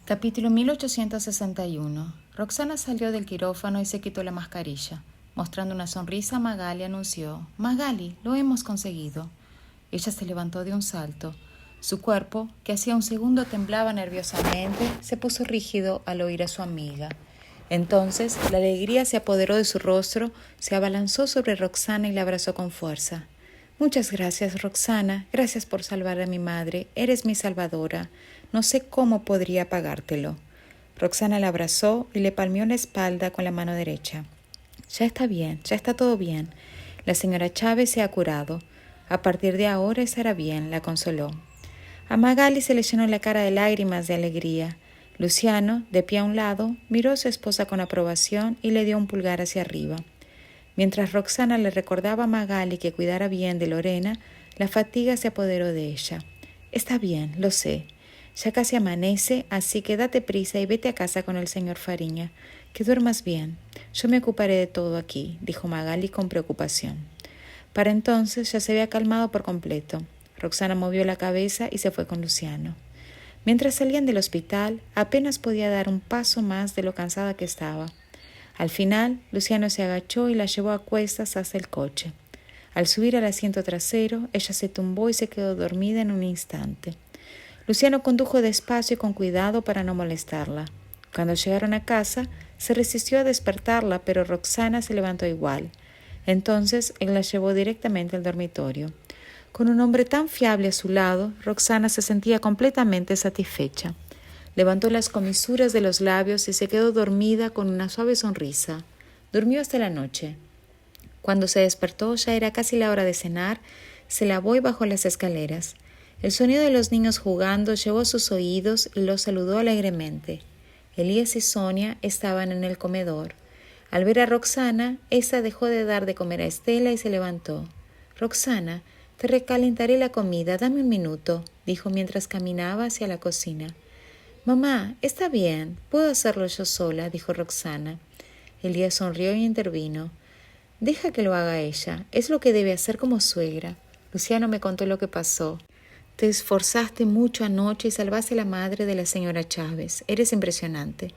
Capítulo 1861. Roxana salió del quirófano y se quitó la mascarilla. Mostrando una sonrisa a Magali, anunció: «Magali, lo hemos conseguido». Ella se levantó de un salto. Su cuerpo, que hacía un segundo temblaba nerviosamente, se puso rígido al oír a su amiga. Entonces la alegría se apoderó de su rostro, se abalanzó sobre Roxana y la abrazó con fuerza. «Muchas gracias, Roxana. Gracias por salvar a mi madre. Eres mi salvadora. No sé cómo podría pagártelo». Roxana la abrazó y le palmeó la espalda con la mano derecha. «Ya está bien, ya está todo bien. La señora Chávez se ha curado. A partir de ahora estará bien», la consoló. A Magali se le llenó la cara de lágrimas de alegría. Luciano, de pie a un lado, miró a su esposa con aprobación y le dio un pulgar hacia arriba. Mientras Roxana le recordaba a Magali que cuidara bien de Lorena, la fatiga se apoderó de ella. «Está bien, lo sé. Ya casi amanece, así que date prisa y vete a casa con el señor Fariña. Que duermas bien. Yo me ocuparé de todo aquí», dijo Magali con preocupación. Para entonces ya se había calmado por completo. Roxana movió la cabeza y se fue con Luciano. Mientras salían del hospital, apenas podía dar un paso más de lo cansada que estaba. Al final, Luciano se agachó y la llevó a cuestas hasta el coche. Al subir al asiento trasero, ella se tumbó y se quedó dormida en un instante. Luciano condujo despacio y con cuidado para no molestarla. Cuando llegaron a casa, se resistió a despertarla, pero Roxana se levantó igual. Entonces, él la llevó directamente al dormitorio. Con un hombre tan fiable a su lado, Roxana se sentía completamente satisfecha. Levantó las comisuras de los labios y se quedó dormida con una suave sonrisa. Durmió hasta la noche. Cuando se despertó ya era casi la hora de cenar, se lavó y bajó las escaleras. El sonido de los niños jugando llegó a sus oídos y los saludó alegremente. Elías y Sonia estaban en el comedor. Al ver a Roxana, ésta dejó de dar de comer a Estela y se levantó. «Roxana, te recalentaré la comida, dame un minuto», dijo mientras caminaba hacia la cocina. «Mamá, está bien, puedo hacerlo yo sola», dijo Roxana. Elías sonrió y intervino. «Deja que lo haga ella, es lo que debe hacer como suegra. Luciano me contó lo que pasó. Te esforzaste mucho anoche y salvaste a la madre de la señora Chávez. Eres impresionante».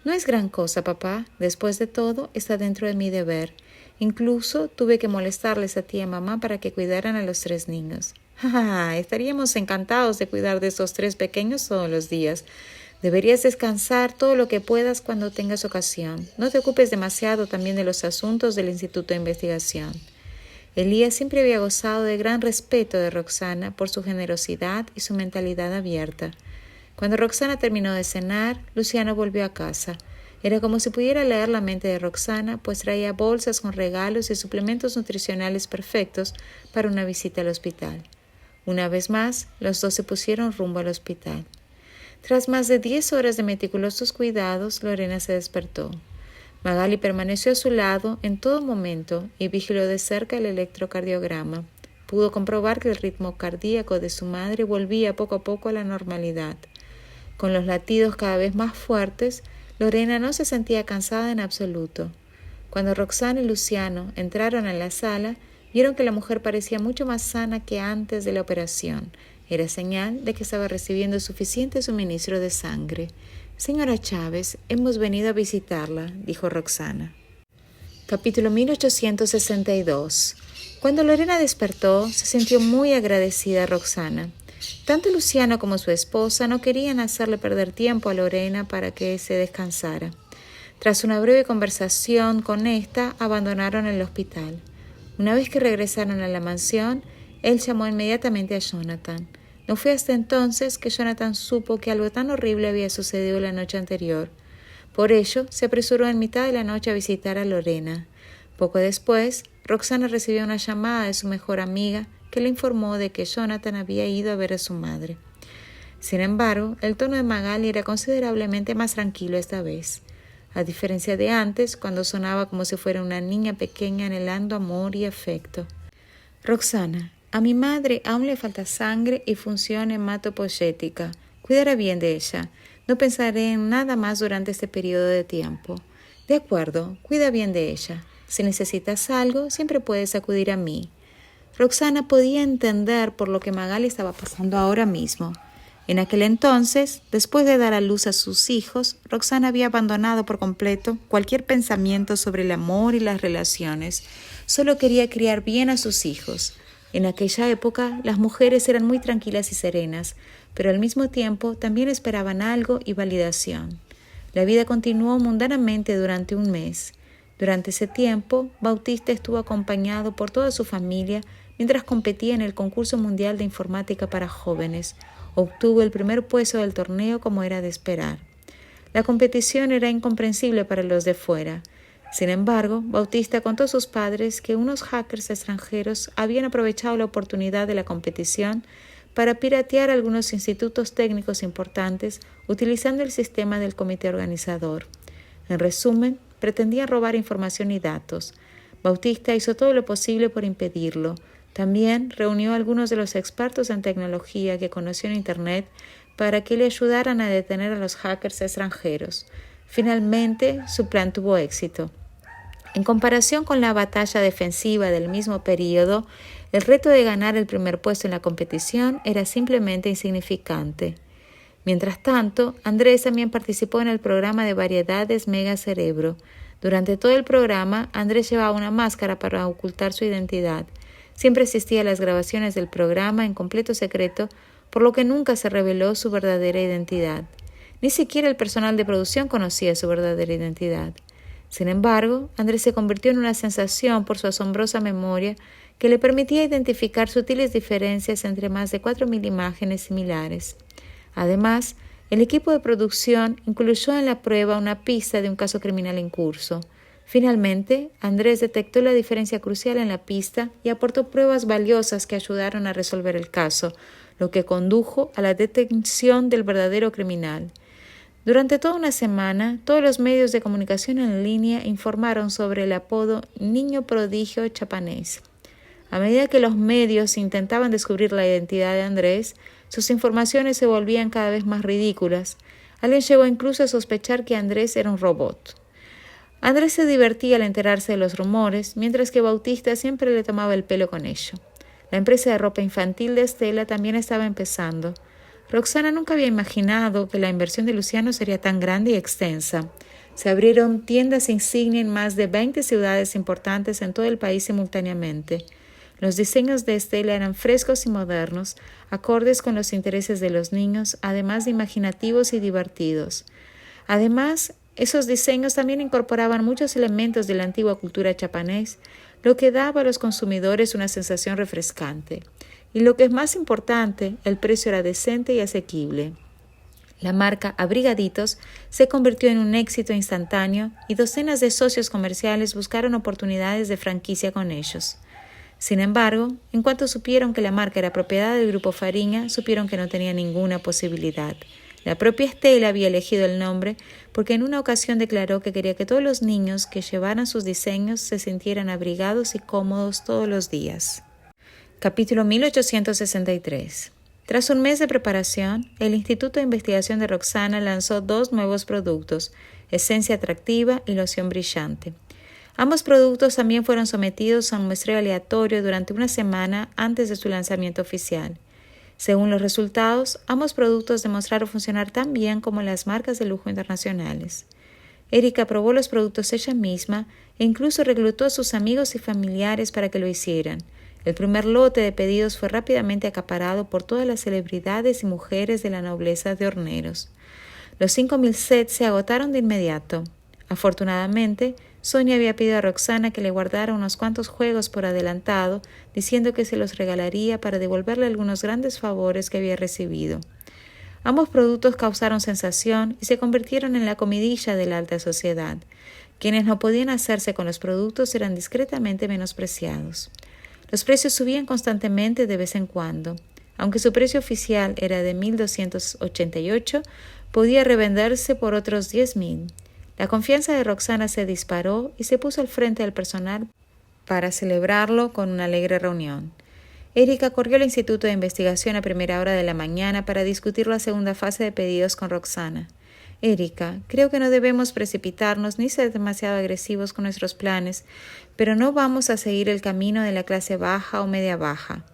«No es gran cosa, papá. Después de todo, está dentro de mi deber. Incluso tuve que molestarles a ti y a mamá para que cuidaran a los 3 niños». Estaríamos encantados de cuidar de esos 3 pequeños todos los días. Deberías descansar todo lo que puedas cuando tengas ocasión. No te ocupes demasiado también de los asuntos del Instituto de Investigación. Elías siempre había gozado de gran respeto de Roxana por su generosidad y su mentalidad abierta. Cuando Roxana terminó de cenar, Luciano volvió a casa. Era como si pudiera leer la mente de Roxana, pues traía bolsas con regalos y suplementos nutricionales perfectos para una visita al hospital. Una vez más, los dos se pusieron rumbo al hospital. Tras más de 10 horas de meticulosos cuidados, Lorena se despertó. Magali permaneció a su lado en todo momento y vigiló de cerca el electrocardiograma. Pudo comprobar que el ritmo cardíaco de su madre volvía poco a poco a la normalidad. Con los latidos cada vez más fuertes, Lorena no se sentía cansada en absoluto. Cuando Roxana y Luciano entraron en la sala, vieron que la mujer parecía mucho más sana que antes de la operación. Era señal de que estaba recibiendo suficiente suministro de sangre. «Señora Chávez, hemos venido a visitarla», dijo Roxana. Capítulo 1862. Cuando Lorena despertó, se sintió muy agradecida a Roxana. Tanto Luciano como su esposa no querían hacerle perder tiempo a Lorena para que se descansara. Tras una breve conversación con esta, abandonaron el hospital. Una vez que regresaron a la mansión, él llamó inmediatamente a Jonathan. No fue hasta entonces que Jonathan supo que algo tan horrible había sucedido la noche anterior. Por ello, se apresuró en mitad de la noche a visitar a Lorena. Poco después, Roxana recibió una llamada de su mejor amiga que le informó de que Jonathan había ido a ver a su madre. Sin embargo, el tono de Magali era considerablemente más tranquilo esta vez. A diferencia de antes, cuando sonaba como si fuera una niña pequeña anhelando amor y afecto. «Roxana, a mi madre aún le falta sangre y función hematopoyética. Cuidaré bien de ella. No pensaré en nada más durante este periodo de tiempo». «De acuerdo, cuida bien de ella. Si necesitas algo, siempre puedes acudir a mí». Roxana podía entender por lo que Magali estaba pasando ahora mismo. En aquel entonces, después de dar a luz a sus hijos, Roxana había abandonado por completo cualquier pensamiento sobre el amor y las relaciones. Solo quería criar bien a sus hijos. En aquella época, las mujeres eran muy tranquilas y serenas, pero al mismo tiempo también esperaban algo y validación. La vida continuó mundanamente durante un mes. Durante ese tiempo, Bautista estuvo acompañado por toda su familia mientras competía en el concurso mundial de informática para jóvenes. Obtuvo el primer puesto del torneo como era de esperar. La competición era incomprensible para los de fuera. Sin embargo, Bautista contó a sus padres que unos hackers extranjeros habían aprovechado la oportunidad de la competición para piratear algunos institutos técnicos importantes utilizando el sistema del comité organizador. En resumen, pretendían robar información y datos. Bautista hizo todo lo posible por impedirlo. También reunió a algunos de los expertos en tecnología que conoció en Internet para que le ayudaran a detener a los hackers extranjeros. Finalmente, su plan tuvo éxito. En comparación con la batalla defensiva del mismo período, el reto de ganar el primer puesto en la competición era simplemente insignificante. Mientras tanto, Andrés también participó en el programa de variedades Mega Cerebro. Durante todo el programa, Andrés llevaba una máscara para ocultar su identidad. Siempre asistía a las grabaciones del programa en completo secreto, por lo que nunca se reveló su verdadera identidad. Ni siquiera el personal de producción conocía su verdadera identidad. Sin embargo, Andrés se convirtió en una sensación por su asombrosa memoria que le permitía identificar sutiles diferencias entre más de 4.000 imágenes similares. Además, el equipo de producción incluyó en la prueba una pista de un caso criminal en curso. Finalmente, Andrés detectó la diferencia crucial en la pista y aportó pruebas valiosas que ayudaron a resolver el caso, lo que condujo a la detención del verdadero criminal. Durante toda una semana, todos los medios de comunicación en línea informaron sobre el apodo Niño Prodigio Chapanés. A medida que los medios intentaban descubrir la identidad de Andrés, sus informaciones se volvían cada vez más ridículas. Alguien llegó incluso a sospechar que Andrés era un robot. Andrés se divertía al enterarse de los rumores, mientras que Bautista siempre le tomaba el pelo con ello. La empresa de ropa infantil de Estela también estaba empezando. Roxana nunca había imaginado que la inversión de Luciano sería tan grande y extensa. Se abrieron tiendas insignia en más de 20 ciudades importantes en todo el país simultáneamente. Los diseños de Estela eran frescos y modernos, acordes con los intereses de los niños, además de imaginativos y divertidos. Además, esos diseños también incorporaban muchos elementos de la antigua cultura chapanés, lo que daba a los consumidores una sensación refrescante. Y lo que es más importante, el precio era decente y asequible. La marca Abrigaditos se convirtió en un éxito instantáneo y docenas de socios comerciales buscaron oportunidades de franquicia con ellos. Sin embargo, en cuanto supieron que la marca era propiedad del Grupo Fariña, supieron que no tenía ninguna posibilidad. La propia Estela había elegido el nombre porque en una ocasión declaró que quería que todos los niños que llevaran sus diseños se sintieran abrigados y cómodos todos los días. Capítulo 1863. Tras un mes de preparación, el Instituto de Investigación de Roxana lanzó 2 nuevos productos, Esencia Atractiva y Loción Brillante. Ambos productos también fueron sometidos a un muestreo aleatorio durante una semana antes de su lanzamiento oficial. Según los resultados, ambos productos demostraron funcionar tan bien como las marcas de lujo internacionales. Erika probó los productos ella misma e incluso reclutó a sus amigos y familiares para que lo hicieran. El primer lote de pedidos fue rápidamente acaparado por todas las celebridades y mujeres de la nobleza de horneros. Los 5.000 sets se agotaron de inmediato. Afortunadamente, Sonia había pedido a Roxana que le guardara unos cuantos juegos por adelantado, diciendo que se los regalaría para devolverle algunos grandes favores que había recibido. Ambos productos causaron sensación y se convirtieron en la comidilla de la alta sociedad. Quienes no podían hacerse con los productos eran discretamente menospreciados. Los precios subían constantemente de vez en cuando. Aunque su precio oficial era de 1.288, podía revenderse por otros 10.000. La confianza de Roxana se disparó y se puso al frente del personal para celebrarlo con una alegre reunión. Erika corrió al Instituto de Investigación a primera hora de la mañana para discutir la segunda fase de pedidos con Roxana. Erika, creo que no debemos precipitarnos ni ser demasiado agresivos con nuestros planes, pero no vamos a seguir el camino de la clase baja o media baja.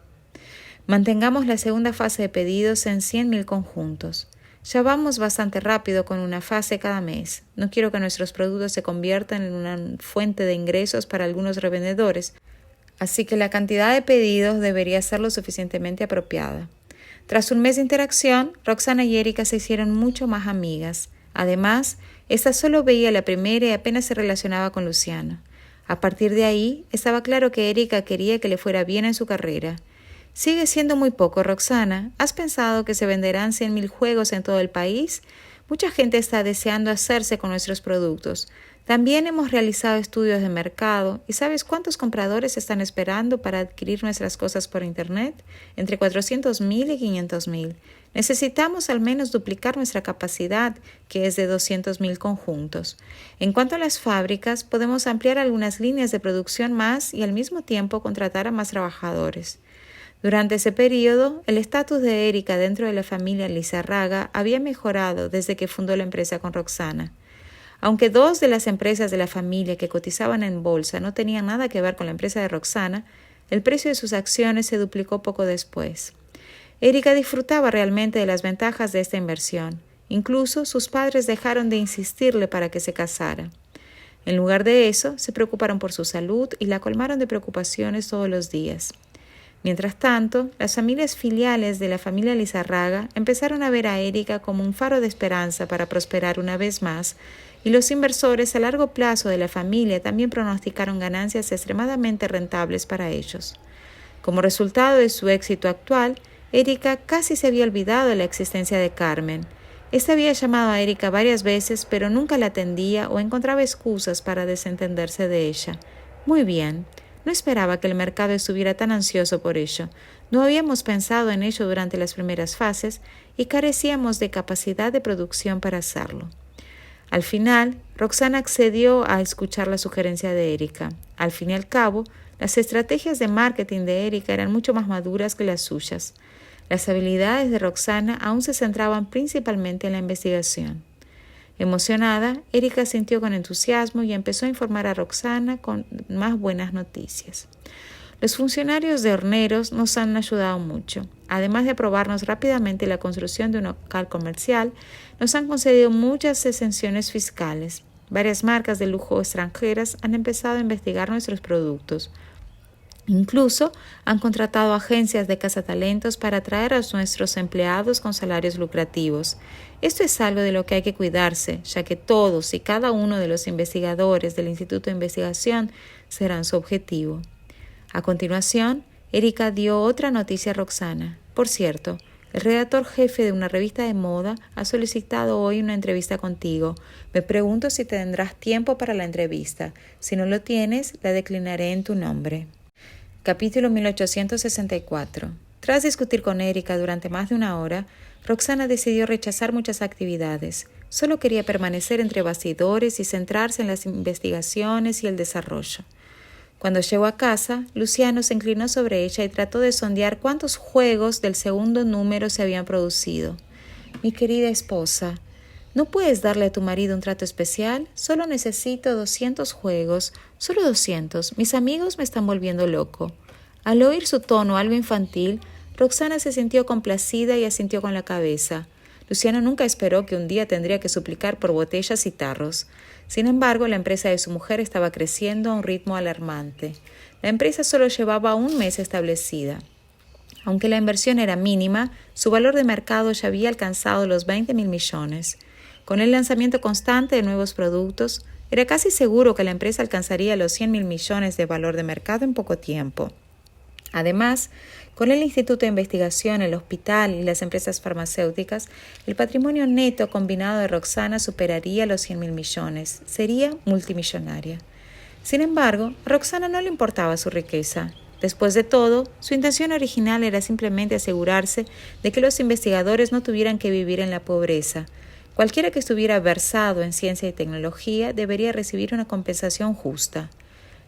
Mantengamos la segunda fase de pedidos en 100.000 conjuntos. Ya vamos bastante rápido con una fase cada mes. No quiero que nuestros productos se conviertan en una fuente de ingresos para algunos revendedores, así que la cantidad de pedidos debería ser lo suficientemente apropiada. Tras un mes de interacción, Roxana y Erika se hicieron mucho más amigas. Además, esta solo veía la primera y apenas se relacionaba con Luciano. A partir de ahí, estaba claro que Erika quería que le fuera bien en su carrera. Sigue siendo muy poco, Roxana. ¿Has pensado que se venderán 100.000 juegos en todo el país? Mucha gente está deseando hacerse con nuestros productos. También hemos realizado estudios de mercado. ¿Y sabes cuántos compradores están esperando para adquirir nuestras cosas por Internet? Entre 400.000 y 500.000. Necesitamos al menos duplicar nuestra capacidad, que es de 200.000 conjuntos. En cuanto a las fábricas, podemos ampliar algunas líneas de producción más y al mismo tiempo contratar a más trabajadores. Durante ese periodo, el estatus de Erika dentro de la familia Lizarraga había mejorado desde que fundó la empresa con Roxana. Aunque 2 de las empresas de la familia que cotizaban en bolsa no tenían nada que ver con la empresa de Roxana, el precio de sus acciones se duplicó poco después. Erika disfrutaba realmente de las ventajas de esta inversión. Incluso sus padres dejaron de insistirle para que se casara. En lugar de eso, se preocuparon por su salud y la colmaron de preocupaciones todos los días. Mientras tanto, las familias filiales de la familia Lizarraga empezaron a ver a Erika como un faro de esperanza para prosperar una vez más, y los inversores a largo plazo de la familia también pronosticaron ganancias extremadamente rentables para ellos. Como resultado de su éxito actual, Erika casi se había olvidado de la existencia de Carmen. Esta había llamado a Erika varias veces, pero nunca la atendía o encontraba excusas para desentenderse de ella. Muy bien. No esperaba que el mercado estuviera tan ansioso por ello. No habíamos pensado en ello durante las primeras fases y carecíamos de capacidad de producción para hacerlo. Al final, Roxana accedió a escuchar la sugerencia de Erika. Al fin y al cabo, las estrategias de marketing de Erika eran mucho más maduras que las suyas. Las habilidades de Roxana aún se centraban principalmente en la investigación. Emocionada, Erika sintió con entusiasmo y empezó a informar a Roxana con más buenas noticias. Los funcionarios de Horneros nos han ayudado mucho. Además de aprobarnos rápidamente la construcción de un local comercial, nos han concedido muchas exenciones fiscales. Varias marcas de lujo extranjeras han empezado a investigar nuestros productos. Incluso han contratado agencias de cazatalentos para atraer a nuestros empleados con salarios lucrativos. Esto es algo de lo que hay que cuidarse, ya que todos y cada uno de los investigadores del Instituto de Investigación serán su objetivo. A continuación, Erika dio otra noticia a Roxana. Por cierto, el redactor jefe de una revista de moda ha solicitado hoy una entrevista contigo. Me pregunto si tendrás tiempo para la entrevista. Si no lo tienes, la declinaré en tu nombre. Capítulo 1864. Tras discutir con Erika durante más de una hora, Roxana decidió rechazar muchas actividades. Solo quería permanecer entre bastidores y centrarse en las investigaciones y el desarrollo. Cuando llegó a casa, Luciano se inclinó sobre ella y trató de sondear cuántos juegos del segundo número se habían producido. Mi querida esposa, ¿no puedes darle a tu marido un trato especial? Solo necesito 200 juegos, solo 200. Mis amigos me están volviendo loco. Al oír su tono algo infantil, Roxana se sintió complacida y asintió con la cabeza. Luciano nunca esperó que un día tendría que suplicar por botellas y tarros. Sin embargo, la empresa de su mujer estaba creciendo a un ritmo alarmante. La empresa solo llevaba un mes establecida. Aunque la inversión era mínima, su valor de mercado ya había alcanzado los 20.000 millones. Con el lanzamiento constante de nuevos productos, era casi seguro que la empresa alcanzaría los 100.000 millones de valor de mercado en poco tiempo. Además, con el Instituto de Investigación, el hospital y las empresas farmacéuticas, el patrimonio neto combinado de Roxana superaría los 100.000 millones. Sería multimillonaria. Sin embargo, a Roxana no le importaba su riqueza. Después de todo, su intención original era simplemente asegurarse de que los investigadores no tuvieran que vivir en la pobreza. Cualquiera que estuviera versado en ciencia y tecnología debería recibir una compensación justa.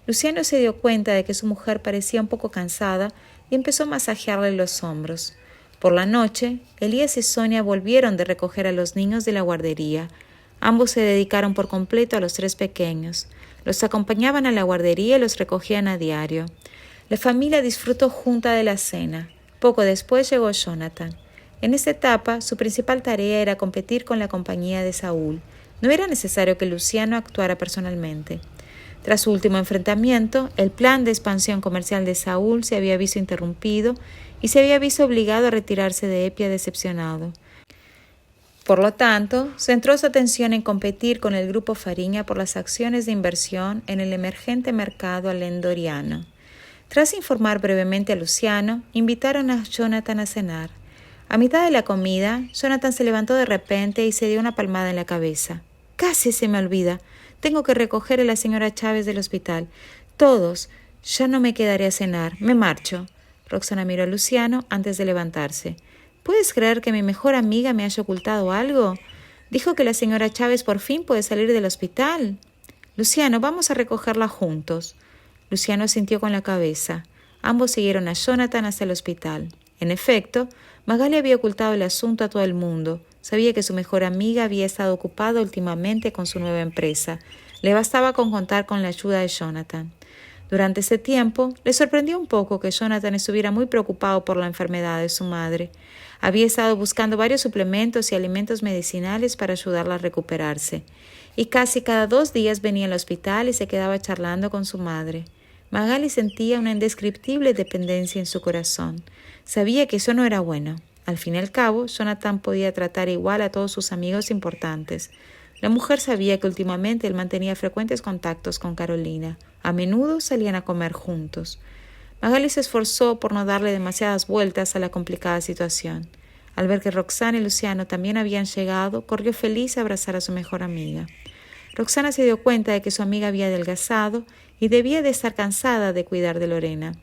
Luciano se dio cuenta de que su mujer parecía un poco cansada y empezó a masajearle los hombros. Por la noche, Elías y Sonia volvieron de recoger a los niños de la guardería. Ambos se dedicaron por completo a los 3 pequeños. Los acompañaban a la guardería y los recogían a diario. La familia disfrutó junta de la cena. Poco después llegó Jonathan. En esta etapa, su principal tarea era competir con la compañía de Saúl. No era necesario que Luciano actuara personalmente. Tras su último enfrentamiento, el plan de expansión comercial de Saúl se había visto interrumpido y se había visto obligado a retirarse de Epia decepcionado. Por lo tanto, centró su atención en competir con el grupo Fariña por las acciones de inversión en el emergente mercado alendoriano. Tras informar brevemente a Luciano, invitaron a Jonathan a cenar. A mitad de la comida, Jonathan se levantó de repente y se dio una palmada en la cabeza. «Casi se me olvida. Tengo que recoger a la señora Chávez del hospital. Todos. Ya no me quedaré a cenar. Me marcho». Roxana miró a Luciano antes de levantarse. «¿Puedes creer que mi mejor amiga me haya ocultado algo? Dijo que la señora Chávez por fin puede salir del hospital». «Luciano, vamos a recogerla juntos». Luciano asintió con la cabeza. Ambos siguieron a Jonathan hasta el hospital. En efecto, Magali había ocultado el asunto a todo el mundo. Sabía que su mejor amiga había estado ocupada últimamente con su nueva empresa. Le bastaba con contar con la ayuda de Jonathan. Durante ese tiempo, le sorprendió un poco que Jonathan estuviera muy preocupado por la enfermedad de su madre. Había estado buscando varios suplementos y alimentos medicinales para ayudarla a recuperarse. Y casi cada 2 días venía al hospital y se quedaba charlando con su madre. Magali sentía una indescriptible dependencia en su corazón. Sabía que eso no era bueno. Al fin y al cabo, Jonathan podía tratar igual a todos sus amigos importantes. La mujer sabía que últimamente él mantenía frecuentes contactos con Carolina. A menudo salían a comer juntos. Magali se esforzó por no darle demasiadas vueltas a la complicada situación. Al ver que Roxana y Luciano también habían llegado, corrió feliz a abrazar a su mejor amiga. Roxana se dio cuenta de que su amiga había adelgazado y debía de estar cansada de cuidar de Lorena.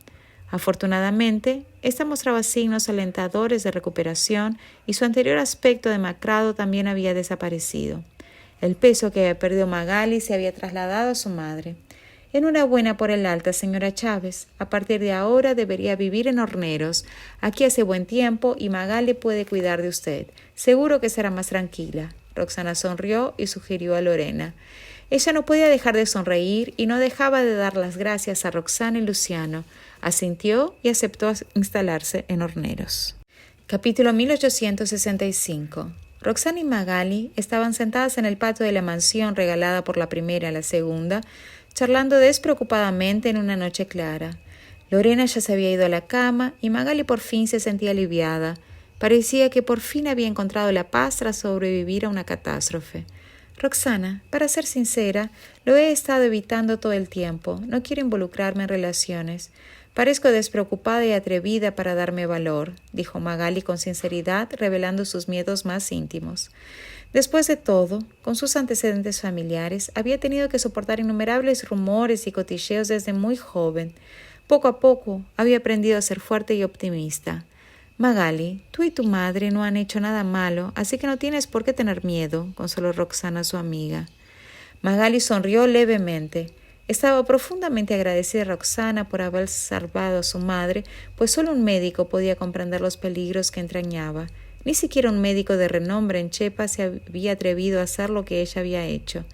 Afortunadamente, esta mostraba signos alentadores de recuperación y su anterior aspecto demacrado también había desaparecido. El peso que había perdido Magali se había trasladado a su madre. «Enhorabuena por el alta, señora Chávez. A partir de ahora debería vivir en Horneros. Aquí hace buen tiempo y Magali puede cuidar de usted. Seguro que será más tranquila». Roxana sonrió y sugirió a Lorena. Ella no podía dejar de sonreír y no dejaba de dar las gracias a Roxana y Luciano. Asintió y aceptó instalarse en Horneros. Capítulo 1865. Roxana y Magali estaban sentadas en el patio de la mansión regalada por la primera a la segunda, charlando despreocupadamente en una noche clara. Lorena ya se había ido a la cama y Magali por fin se sentía aliviada. Parecía que por fin había encontrado la paz tras sobrevivir a una catástrofe. «Roxana, para ser sincera, lo he estado evitando todo el tiempo. No quiero involucrarme en relaciones. Parezco despreocupada y atrevida para darme valor», dijo Magali con sinceridad, revelando sus miedos más íntimos. Después de todo, con sus antecedentes familiares, había tenido que soportar innumerables rumores y cotilleos desde muy joven. Poco a poco, había aprendido a ser fuerte y optimista. «Magali, tú y tu madre no han hecho nada malo, así que no tienes por qué tener miedo», consoló Roxana a su amiga. Magali sonrió levemente. Estaba profundamente agradecida a Roxana por haber salvado a su madre, pues solo un médico podía comprender los peligros que entrañaba. Ni siquiera un médico de renombre en Chepa se había atrevido a hacer lo que ella había hecho.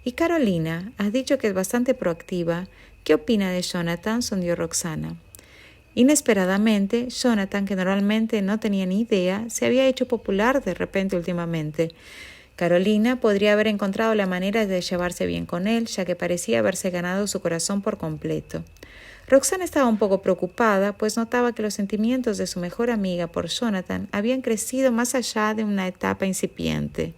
«Y Carolina, has dicho que es bastante proactiva. ¿Qué opina de Jonathan?», sonrió Roxana. Inesperadamente, Jonathan, que normalmente no tenía ni idea, se había hecho popular de repente últimamente. Carolina podría haber encontrado la manera de llevarse bien con él, ya que parecía haberse ganado su corazón por completo. Roxana estaba un poco preocupada, pues notaba que los sentimientos de su mejor amiga por Jonathan habían crecido más allá de una etapa incipiente.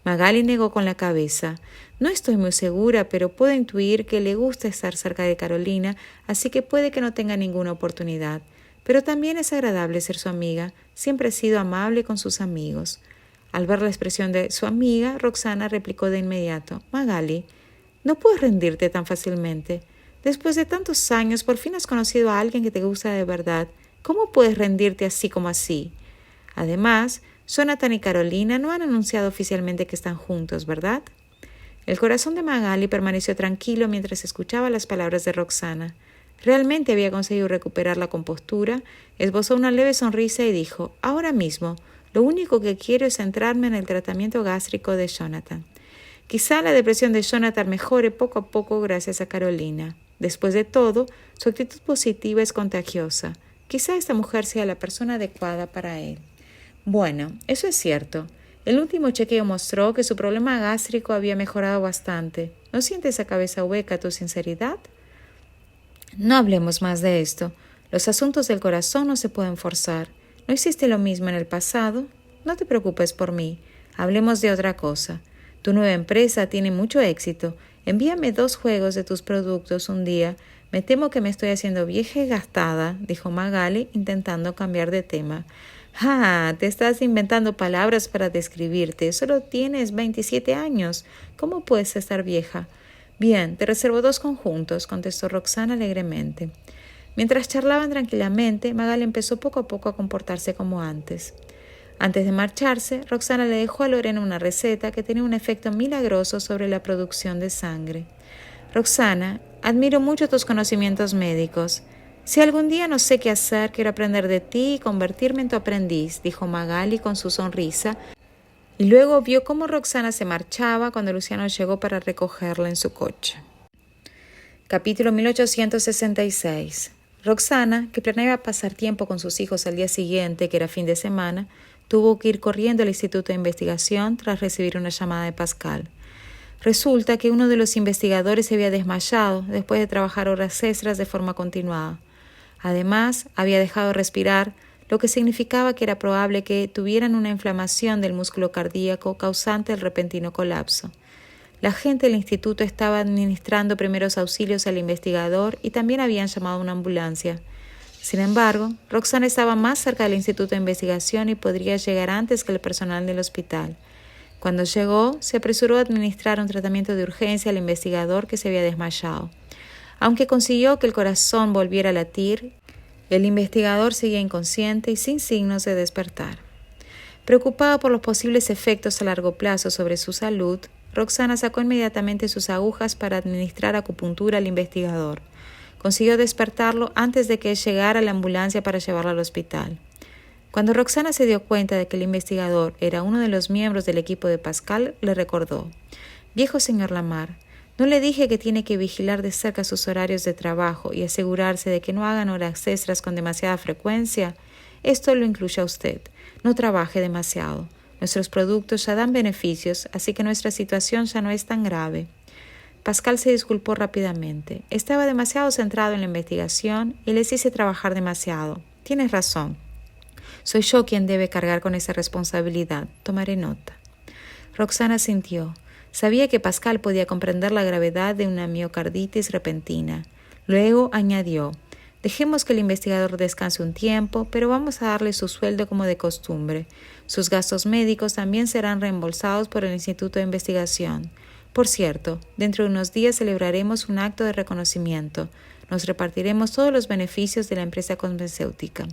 Magali negó con la cabeza. «No estoy muy segura, pero puedo intuir que le gusta estar cerca de Carolina, así que puede que no tenga ninguna oportunidad. Pero también es agradable ser su amiga. Siempre ha sido amable con sus amigos». Al ver la expresión de su amiga, Roxana replicó de inmediato. «Magali, no puedes rendirte tan fácilmente. Después de tantos años, por fin has conocido a alguien que te gusta de verdad. ¿Cómo puedes rendirte así como así? Además, Jonathan y Carolina no han anunciado oficialmente que están juntos, ¿verdad?» El corazón de Magali permaneció tranquilo mientras escuchaba las palabras de Roxana. Realmente había conseguido recuperar la compostura, esbozó una leve sonrisa y dijo: «Ahora mismo, lo único que quiero es centrarme en el tratamiento gástrico de Jonathan. Quizá la depresión de Jonathan mejore poco a poco gracias a Carolina. Después de todo, su actitud positiva es contagiosa. Quizá esta mujer sea la persona adecuada para él. Bueno, eso es cierto. El último chequeo mostró que su problema gástrico había mejorado bastante. ¿No sientes esa cabeza hueca tu sinceridad? No hablemos más de esto. Los asuntos del corazón no se pueden forzar. ¿No hiciste lo mismo en el pasado? No te preocupes por mí. Hablemos de otra cosa. Tu nueva empresa tiene mucho éxito. Envíame 2 juegos de tus productos un día. Me temo que me estoy haciendo vieja y gastada, dijo Magali, intentando cambiar de tema. ¡Ah! Te estás inventando palabras para describirte. Solo tienes 27 años. ¿Cómo puedes estar vieja? Bien, te reservo 2 conjuntos, contestó Roxana alegremente. Mientras charlaban tranquilamente, Magali empezó poco a poco a comportarse como antes. Antes de marcharse, Roxana le dejó a Lorena una receta que tenía un efecto milagroso sobre la producción de sangre. Roxana, admiro mucho tus conocimientos médicos. Si algún día no sé qué hacer, quiero aprender de ti y convertirme en tu aprendiz, dijo Magali con su sonrisa, y luego vio cómo Roxana se marchaba cuando Luciano llegó para recogerla en su coche. Capítulo 1866. Roxana, que planeaba pasar tiempo con sus hijos al día siguiente, que era fin de semana, tuvo que ir corriendo al Instituto de Investigación tras recibir una llamada de Pascal. Resulta que uno de los investigadores se había desmayado después de trabajar horas extras de forma continuada. Además, había dejado de respirar, lo que significaba que era probable que tuvieran una inflamación del músculo cardíaco causante del repentino colapso. La gente del instituto estaba administrando primeros auxilios al investigador y también habían llamado a una ambulancia. Sin embargo, Roxana estaba más cerca del instituto de investigación y podría llegar antes que el personal del hospital. Cuando llegó, se apresuró a administrar un tratamiento de urgencia al investigador que se había desmayado. Aunque consiguió que el corazón volviera a latir, el investigador seguía inconsciente y sin signos de despertar. Preocupada por los posibles efectos a largo plazo sobre su salud, Roxana sacó inmediatamente sus agujas para administrar acupuntura al investigador. Consiguió despertarlo antes de que él llegara a la ambulancia para llevarlo al hospital. Cuando Roxana se dio cuenta de que el investigador era uno de los miembros del equipo de Pascal, le recordó: «Viejo señor Lamar, ¿no le dije que tiene que vigilar de cerca sus horarios de trabajo y asegurarse de que no hagan horas extras con demasiada frecuencia? Esto lo incluye a usted. No trabaje demasiado. Nuestros productos ya dan beneficios, así que nuestra situación ya no es tan grave». Pascal se disculpó rápidamente. Estaba demasiado centrado en la investigación y les hice trabajar demasiado. Tienes razón. Soy yo quien debe cargar con esa responsabilidad. Tomaré nota. Roxana sintió. Sabía que Pascal podía comprender la gravedad de una miocarditis repentina. Luego añadió: «Dejemos que el investigador descanse un tiempo, pero vamos a darle su sueldo como de costumbre. Sus gastos médicos también serán reembolsados por el Instituto de Investigación. Por cierto, dentro de unos días celebraremos un acto de reconocimiento. Nos repartiremos todos los beneficios de la empresa farmacéutica».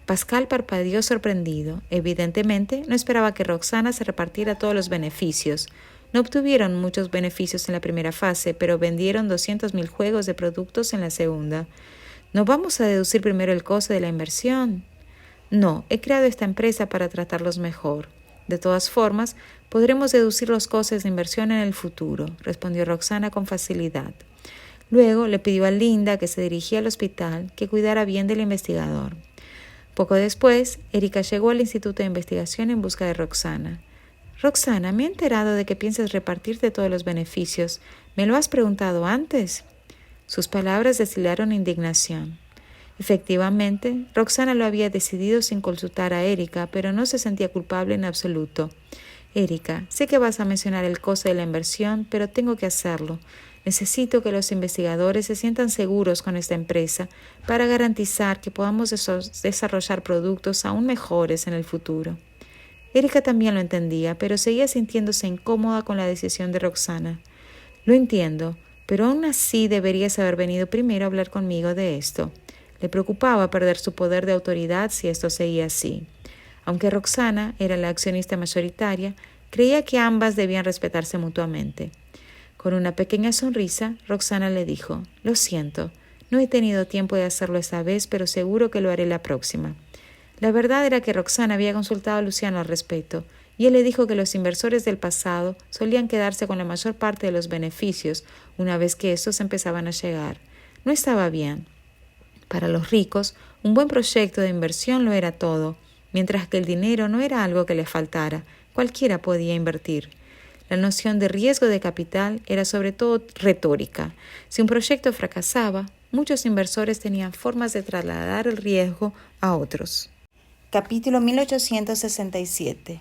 Pascal parpadeó sorprendido. Evidentemente, no esperaba que Roxana se repartiera todos los beneficios. No obtuvieron muchos beneficios en la primera fase, pero vendieron 200.000 juegos de productos en la segunda. ¿No vamos a deducir primero el coste de la inversión? No, he creado esta empresa para tratarlos mejor. De todas formas, podremos deducir los costes de inversión en el futuro, respondió Roxana con facilidad. Luego le pidió a Linda, que se dirigía al hospital, que cuidara bien del investigador. Poco después, Erika llegó al Instituto de Investigación en busca de Roxana. «Roxana, me he enterado de que piensas repartirte todos los beneficios. ¿Me lo has preguntado antes?» Sus palabras destilaron indignación. Efectivamente, Roxana lo había decidido sin consultar a Erika, pero no se sentía culpable en absoluto. «Erika, sé que vas a mencionar el coste de la inversión, pero tengo que hacerlo. Necesito que los investigadores se sientan seguros con esta empresa para garantizar que podamos desarrollar productos aún mejores en el futuro». Erika también lo entendía, pero seguía sintiéndose incómoda con la decisión de Roxana. «Lo entiendo, pero aún así deberías haber venido primero a hablar conmigo de esto». Le preocupaba perder su poder de autoridad si esto seguía así. Aunque Roxana era la accionista mayoritaria, creía que ambas debían respetarse mutuamente. Con una pequeña sonrisa, Roxana le dijo: «Lo siento, no he tenido tiempo de hacerlo esta vez, pero seguro que lo haré la próxima». La verdad era que Roxana había consultado a Luciano al respecto, y él le dijo que los inversores del pasado solían quedarse con la mayor parte de los beneficios una vez que estos empezaban a llegar. No estaba bien. Para los ricos, Un buen proyecto de inversión lo era todo, mientras que el dinero no era algo que le faltara, cualquiera podía invertir. La noción de riesgo de capital era sobre todo retórica. Si un proyecto fracasaba, muchos inversores tenían formas de trasladar el riesgo a otros. Capítulo 1867.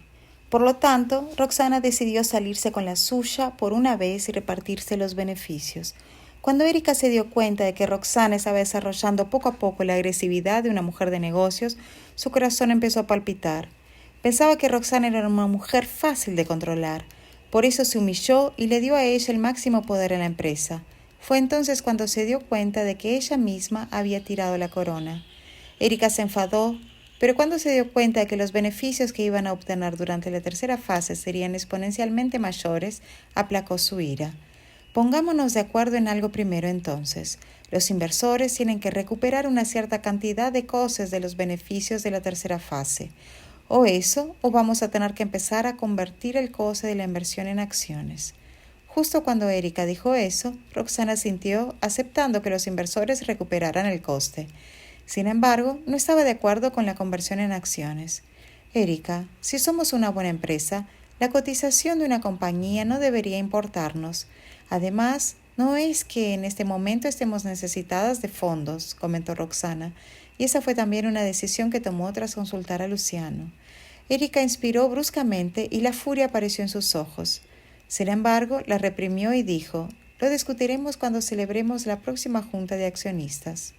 Por lo tanto, Roxana decidió salirse con la suya por una vez y repartirse los beneficios. Cuando Erika se dio cuenta de que Roxana estaba desarrollando poco a poco la agresividad de una mujer de negocios, su corazón empezó a palpitar. Pensaba que Roxana era una mujer fácil de controlar. Por eso se humilló y le dio a ella el máximo poder en la empresa. Fue entonces cuando se dio cuenta de que ella misma había tirado la corona. Erika se enfadó, pero cuando se dio cuenta de que los beneficios que iban a obtener durante la tercera fase serían exponencialmente mayores, aplacó su ira. Pongámonos de acuerdo en algo primero entonces. Los inversores tienen que recuperar una cierta cantidad de cosas de los beneficios de la tercera fase. O eso, o vamos a tener que empezar a convertir el coste de la inversión en acciones. Justo cuando Erika dijo eso, Roxana sintió, aceptando que los inversores recuperaran el coste. Sin embargo, no estaba de acuerdo con la conversión en acciones. Erika, si somos una buena empresa, la cotización de una compañía no debería importarnos. Además, no es que en este momento estemos necesitadas de fondos, comentó Roxana, y esa fue también una decisión que tomó tras consultar a Luciano. Erika inspiró bruscamente y la furia apareció en sus ojos. Sin embargo, la reprimió y dijo: «Lo discutiremos cuando celebremos la próxima junta de accionistas».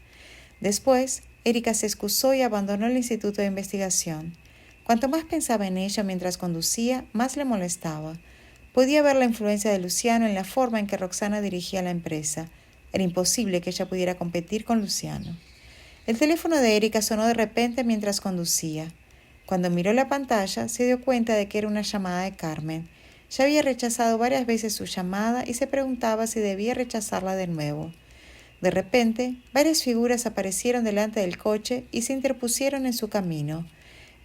Después, Erika se excusó y abandonó el instituto de investigación. Cuanto más pensaba en ella mientras conducía, más le molestaba. Podía ver la influencia de Luciano en la forma en que Roxana dirigía la empresa. Era imposible que ella pudiera competir con Luciano. El teléfono de Erika sonó de repente mientras conducía. Cuando miró la pantalla, se dio cuenta de que era una llamada de Carmen. Ya había rechazado varias veces su llamada y se preguntaba si debía rechazarla de nuevo. De repente, varias figuras aparecieron delante del coche y se interpusieron en su camino.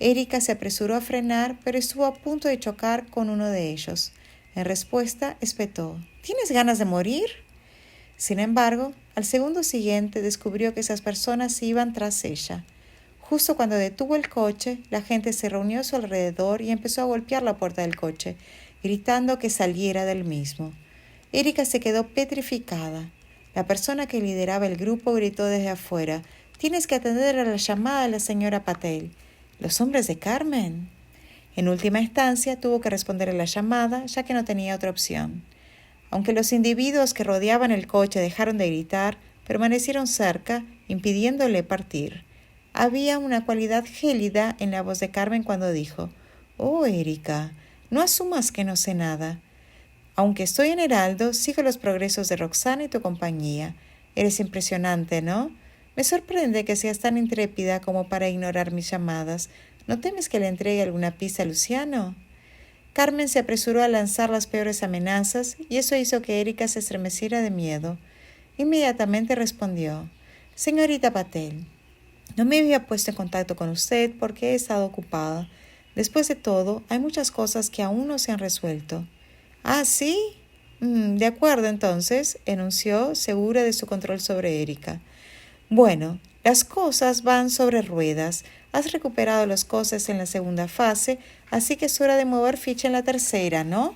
Erika se apresuró a frenar, pero estuvo a punto de chocar con uno de ellos. En respuesta, espetó: «¿Tienes ganas de morir?». Sin embargo, al segundo siguiente descubrió que esas personas iban tras ella. Justo cuando detuvo el coche, la gente se reunió a su alrededor y empezó a golpear la puerta del coche, gritando que saliera del mismo. Erika se quedó petrificada. La persona que lideraba el grupo gritó desde afuera: «Tienes que atender a la llamada de la señora Patel». «¿Los hombres de Carmen?». En última instancia, tuvo que responder a la llamada, ya que no tenía otra opción. Aunque los individuos que rodeaban el coche dejaron de gritar, permanecieron cerca, impidiéndole partir. Había una cualidad gélida en la voz de Carmen cuando dijo: «Oh, Erika, no asumas que no sé nada. Aunque estoy en Heraldo, sigo los progresos de Roxana y tu compañía. Eres impresionante, ¿no? Me sorprende que seas tan intrépida como para ignorar mis llamadas. ¿No temes que le entregue alguna pista a Luciano?». Carmen se apresuró a lanzar las peores amenazas y eso hizo que Erika se estremeciera de miedo. Inmediatamente respondió: «Señorita Patel, no me había puesto en contacto con usted porque he estado ocupada. Después de todo, hay muchas cosas que aún no se han resuelto». «¿Ah, sí? De acuerdo, entonces», enunció, segura de su control sobre Erika. «Bueno, las cosas van sobre ruedas. Has recuperado los costes en la segunda fase, así que es hora de mover ficha en la tercera, ¿no?».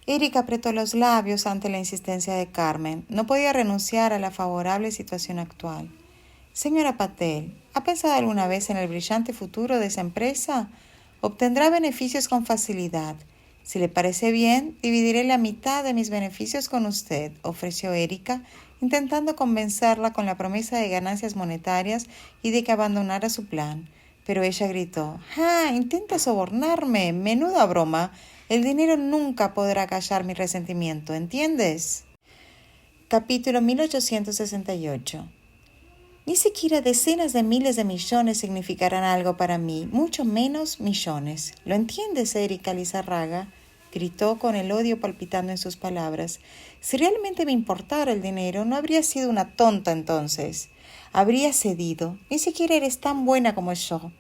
Erika apretó los labios ante la insistencia de Carmen. No podía renunciar a la favorable situación actual. «Señora Patel, ¿ha pensado alguna vez en el brillante futuro de esa empresa? Obtendrá beneficios con facilidad. Si le parece bien, dividiré la mitad de mis beneficios con usted», ofreció Erika, intentando convencerla con la promesa de ganancias monetarias y de que abandonara su plan. Pero ella gritó: «¡Ah! Intenta sobornarme. Menuda broma. El dinero nunca podrá callar mi resentimiento, ¿entiendes?». Capítulo 1868. «Ni siquiera decenas de miles de millones significarán algo para mí, mucho menos millones. ¿Lo entiendes, Erika Lizarraga?», gritó con el odio palpitando en sus palabras. «Si realmente me importara el dinero, no habría sido una tonta entonces. Habría cedido. Ni siquiera eres tan buena como yo.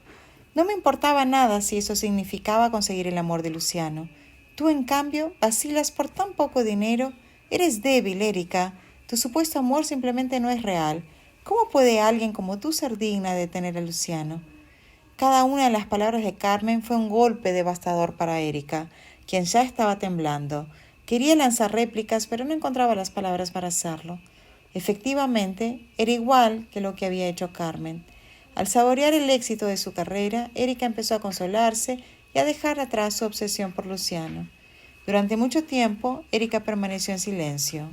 No me importaba nada si eso significaba conseguir el amor de Luciano. Tú, en cambio, vacilas por tan poco dinero. Eres débil, Erika. Tu supuesto amor simplemente no es real. ¿Cómo puede alguien como tú ser digna de tener a Luciano? Cada una de las palabras de Carmen fue un golpe devastador para Erika, quien ya estaba temblando. Quería lanzar réplicas, pero no encontraba las palabras para hacerlo. Efectivamente, era igual que lo que había hecho Carmen. Al saborear el éxito de su carrera, Erika empezó a consolarse y a dejar atrás su obsesión por Luciano. Durante mucho tiempo, Erika permaneció en silencio.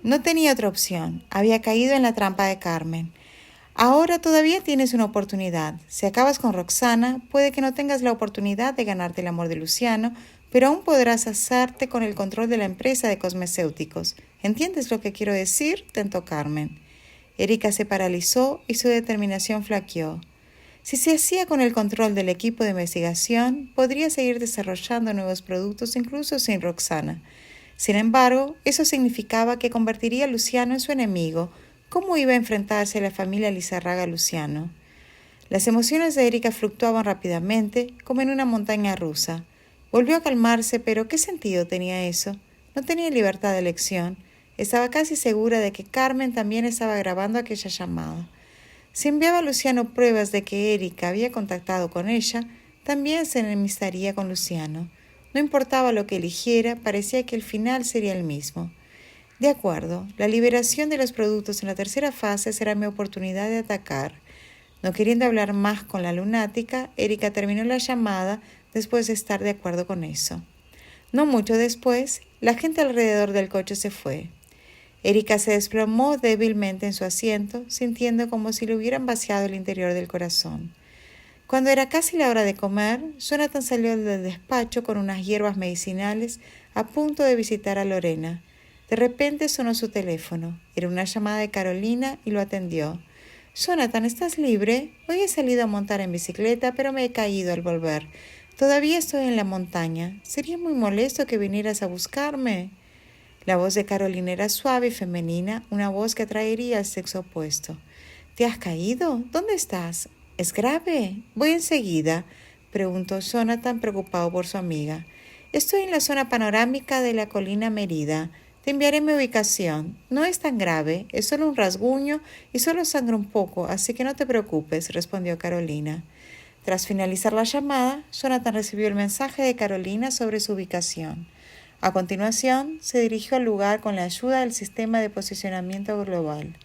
No tenía otra opción. Había caído en la trampa de Carmen. Ahora todavía tienes una oportunidad. Si acabas con Roxana, puede que no tengas la oportunidad de ganarte el amor de Luciano, pero aún podrás hacerte con el control de la empresa de cosmecéuticos. ¿Entiendes lo que quiero decir? Tentó Carmen. Erika se paralizó y su determinación flaqueó. Si se hacía con el control del equipo de investigación, podría seguir desarrollando nuevos productos incluso sin Roxana. Sin embargo, eso significaba que convertiría a Luciano en su enemigo. ¿Cómo iba a enfrentarse a la familia Lizarraga Luciano? Las emociones de Erika fluctuaban rápidamente, como en una montaña rusa. Volvió a calmarse, pero ¿qué sentido tenía eso? No tenía libertad de elección. Estaba casi segura de que Carmen también estaba grabando aquella llamada. Si enviaba a Luciano pruebas de que Erika había contactado con ella, también se enemistaría con Luciano. No importaba lo que eligiera, parecía que el final sería el mismo. De acuerdo, la liberación de los productos en la tercera fase será mi oportunidad de atacar. No queriendo hablar más con la lunática, Erika terminó la llamada después de estar de acuerdo con eso. No mucho después, la gente alrededor del coche se fue. Erika se desplomó débilmente en su asiento, sintiendo como si le hubieran vaciado el interior del corazón. Cuando era casi la hora de comer, Jonathan salió del despacho con unas hierbas medicinales a punto de visitar a Lorena. De repente sonó su teléfono. Era una llamada de Carolina y lo atendió. «Jonathan, ¿estás libre? Hoy he salido a montar en bicicleta, pero me he caído al volver. Todavía estoy en la montaña. ¿Sería muy molesto que vinieras a buscarme?» La voz de Carolina era suave y femenina, una voz que atraería al sexo opuesto. «¿Te has caído? ¿Dónde estás? ¿Es grave?» «Voy enseguida», preguntó Jonathan, preocupado por su amiga. «Estoy en la zona panorámica de la colina Merida. Te enviaré mi ubicación. No es tan grave, es solo un rasguño y solo sangra un poco, así que no te preocupes», respondió Carolina. Tras finalizar la llamada, Jonathan recibió el mensaje de Carolina sobre su ubicación. A continuación, se dirigió al lugar con la ayuda del sistema de posicionamiento global.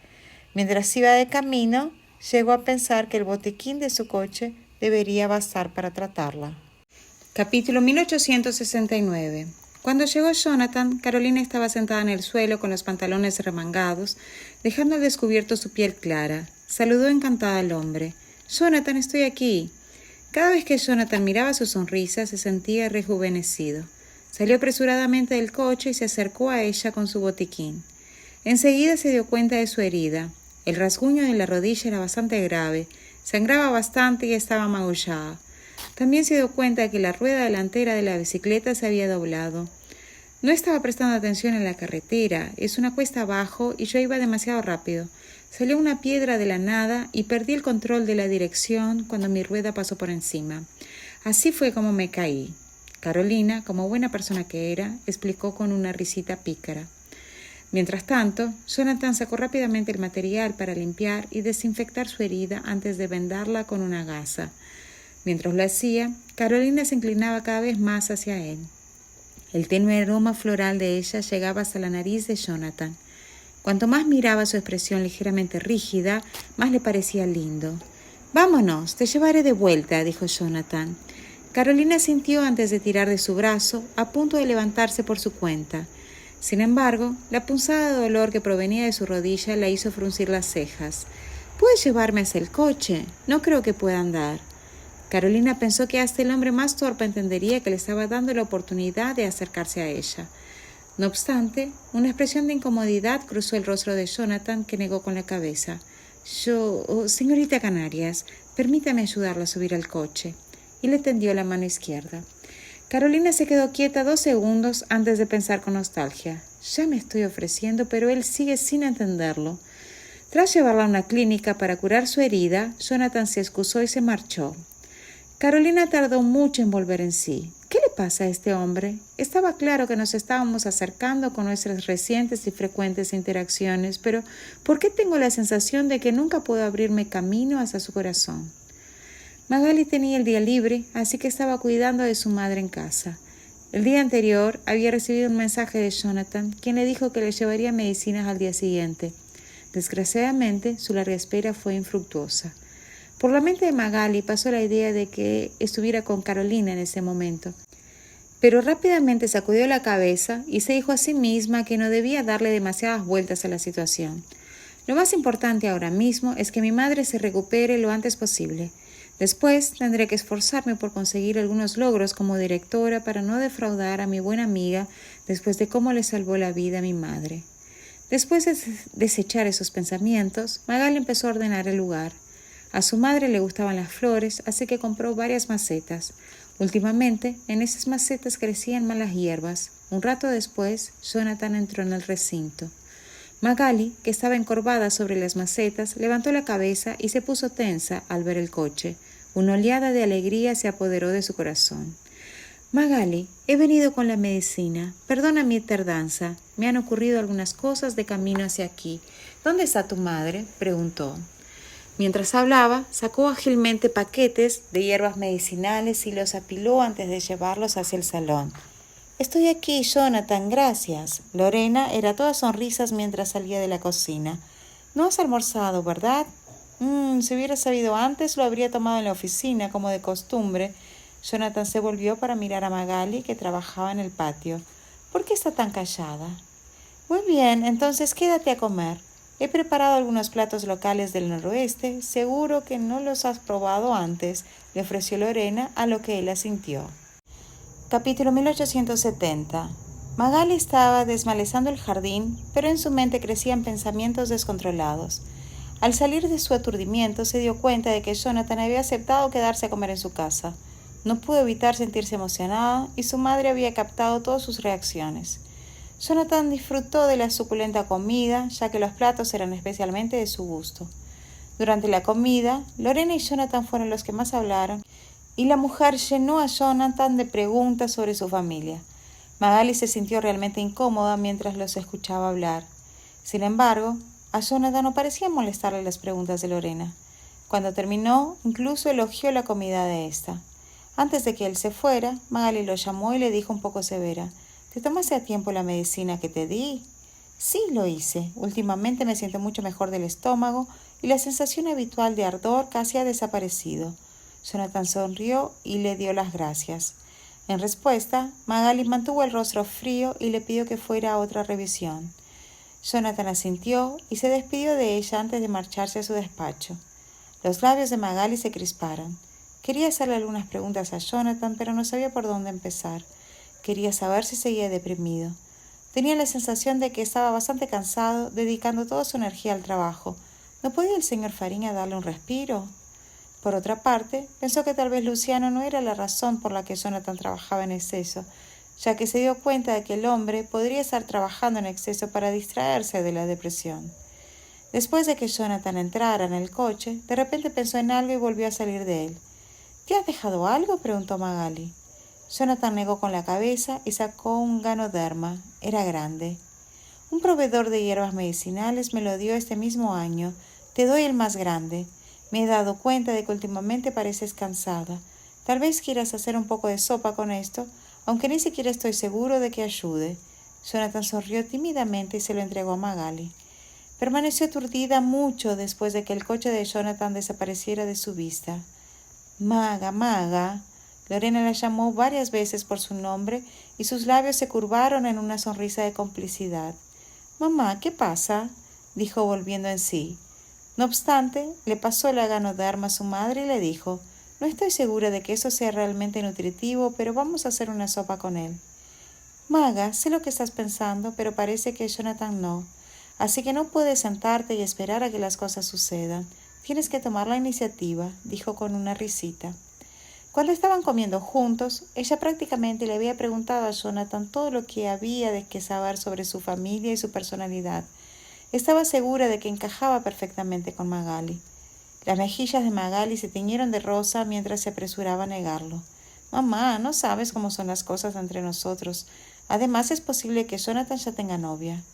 Mientras iba de camino, llegó a pensar que el botiquín de su coche debería bastar para tratarla. Capítulo 1869. Cuando llegó Jonathan, Carolina estaba sentada en el suelo con los pantalones remangados, dejando al descubierto su piel clara. Saludó encantada al hombre. «Jonathan, estoy aquí». Cada vez que Jonathan miraba su sonrisa, se sentía rejuvenecido. Salió apresuradamente del coche y se acercó a ella con su botiquín. Enseguida se dio cuenta de su herida. El rasguño de la rodilla era bastante grave, sangraba bastante y estaba magullada. También se dio cuenta de que la rueda delantera de la bicicleta se había doblado. No estaba prestando atención en la carretera, es una cuesta abajo y yo iba demasiado rápido. Salió una piedra de la nada y perdí el control de la dirección cuando mi rueda pasó por encima. Así fue como me caí. Carolina, como buena persona que era, explicó con una risita pícara. Mientras tanto, Jonathan sacó rápidamente el material para limpiar y desinfectar su herida antes de vendarla con una gasa. Mientras lo hacía, Carolina se inclinaba cada vez más hacia él. El tenue aroma floral de ella llegaba hasta la nariz de Jonathan. Cuanto más miraba su expresión ligeramente rígida, más le parecía lindo. «Vámonos, te llevaré de vuelta», dijo Jonathan. Carolina sintió antes de tirar de su brazo, a punto de levantarse por su cuenta. Sin embargo, la punzada de dolor que provenía de su rodilla la hizo fruncir las cejas. «¿Puedes llevarme hacia el coche? No creo que pueda andar». Carolina pensó que hasta el hombre más torpe entendería que le estaba dando la oportunidad de acercarse a ella. No obstante, una expresión de incomodidad cruzó el rostro de Jonathan, que negó con la cabeza. Señorita Canarias, permítame ayudarla a subir al coche», y le tendió la mano izquierda. Carolina se quedó quieta 2 segundos antes de pensar con nostalgia. «Ya me estoy ofreciendo, pero él sigue sin entenderlo». Tras llevarla a una clínica para curar su herida, Jonathan se excusó y se marchó. Carolina tardó mucho en volver en sí. ¿Qué le pasa a este hombre? Estaba claro que nos estábamos acercando con nuestras recientes y frecuentes interacciones, pero ¿por qué tengo la sensación de que nunca puedo abrirme camino hacia su corazón? Magali tenía el día libre, así que estaba cuidando de su madre en casa. El día anterior había recibido un mensaje de Jonathan, quien le dijo que le llevaría medicinas al día siguiente. Desgraciadamente, su larga espera fue infructuosa. Por la mente de Magali pasó la idea de que estuviera con Carolina en ese momento. Pero rápidamente sacudió la cabeza y se dijo a sí misma que no debía darle demasiadas vueltas a la situación. Lo más importante ahora mismo es que mi madre se recupere lo antes posible. Después tendré que esforzarme por conseguir algunos logros como directora para no defraudar a mi buena amiga después de cómo le salvó la vida a mi madre. Después de desechar esos pensamientos, Magali empezó a ordenar el lugar. A su madre le gustaban las flores, así que compró varias macetas. Últimamente, en esas macetas crecían malas hierbas. Un rato después, Jonathan entró en el recinto. Magali, que estaba encorvada sobre las macetas, levantó la cabeza y se puso tensa al ver el coche. Una oleada de alegría se apoderó de su corazón. Magali, he venido con la medicina. Perdona mi tardanza. Me han ocurrido algunas cosas de camino hacia aquí. ¿Dónde está tu madre?, preguntó. Mientras hablaba, sacó ágilmente paquetes de hierbas medicinales y los apiló antes de llevarlos hacia el salón. Estoy aquí, Jonathan, gracias. Lorena era toda sonrisas mientras salía de la cocina. No has almorzado, ¿verdad? Si hubiera sabido antes, lo habría tomado en la oficina, como de costumbre. Jonathan se volvió para mirar a Magali, que trabajaba en el patio. ¿Por qué está tan callada? Muy bien, entonces quédate a comer. He preparado algunos platos locales del noroeste. Seguro que no los has probado antes, le ofreció Lorena, a lo que él asintió. Capítulo 1870. Magali estaba desmalezando el jardín, pero en su mente crecían pensamientos descontrolados. Al salir de su aturdimiento, se dio cuenta de que Jonathan había aceptado quedarse a comer en su casa. No pudo evitar sentirse emocionada y su madre había captado todas sus reacciones. Jonathan disfrutó de la suculenta comida, ya que los platos eran especialmente de su gusto. Durante la comida, Lorena y Jonathan fueron los que más hablaron, y la mujer llenó a Jonathan de preguntas sobre su familia. Magali se sintió realmente incómoda mientras los escuchaba hablar. Sin embargo, a Jonathan no parecía molestarle las preguntas de Lorena. Cuando terminó, incluso elogió la comida de ésta. Antes de que él se fuera, Magali lo llamó y le dijo un poco severa: ¿Te tomaste a tiempo la medicina que te di? Sí, lo hice. Últimamente me siento mucho mejor del estómago y la sensación habitual de ardor casi ha desaparecido. Jonathan sonrió y le dio las gracias. En respuesta, Magali mantuvo el rostro frío y le pidió que fuera a otra revisión. Jonathan asintió y se despidió de ella antes de marcharse a su despacho. Los labios de Magali se crisparon. Quería hacerle algunas preguntas a Jonathan, pero no sabía por dónde empezar. Quería saber si seguía deprimido. Tenía la sensación de que estaba bastante cansado, dedicando toda su energía al trabajo. ¿No podía el señor Fariña darle un respiro? Por otra parte, pensó que tal vez Luciano no era la razón por la que Jonathan trabajaba en exceso, ya que se dio cuenta de que el hombre podría estar trabajando en exceso para distraerse de la depresión. Después de que Jonathan entrara en el coche, de repente pensó en algo y volvió a salir de él. ¿Te has dejado algo?, preguntó Magali. Jonathan negó con la cabeza y sacó un ganoderma. Era grande. Un proveedor de hierbas medicinales me lo dio este mismo año. Te doy el más grande. Me he dado cuenta de que últimamente pareces cansada. Tal vez quieras hacer un poco de sopa con esto, aunque ni siquiera estoy seguro de que ayude. Jonathan sonrió tímidamente y se lo entregó a Magali. Permaneció aturdida mucho después de que el coche de Jonathan desapareciera de su vista. Maga, Maga. Lorena la llamó varias veces por su nombre y sus labios se curvaron en una sonrisa de complicidad. Mamá, ¿qué pasa?, dijo volviendo en sí. No obstante, le pasó el ganoderma a su madre y le dijo: no estoy segura de que eso sea realmente nutritivo, pero vamos a hacer una sopa con él. Maga, sé lo que estás pensando, pero parece que Jonathan no. Así que no puedes sentarte y esperar a que las cosas sucedan. Tienes que tomar la iniciativa, dijo con una risita. Cuando estaban comiendo juntos, ella prácticamente le había preguntado a Jonathan todo lo que había de que saber sobre su familia y su personalidad. Estaba segura de que encajaba perfectamente con Magali. Las mejillas de Magali se tiñeron de rosa mientras se apresuraba a negarlo. Mamá, no sabes cómo son las cosas entre nosotros. Además, es posible que Jonathan ya tenga novia.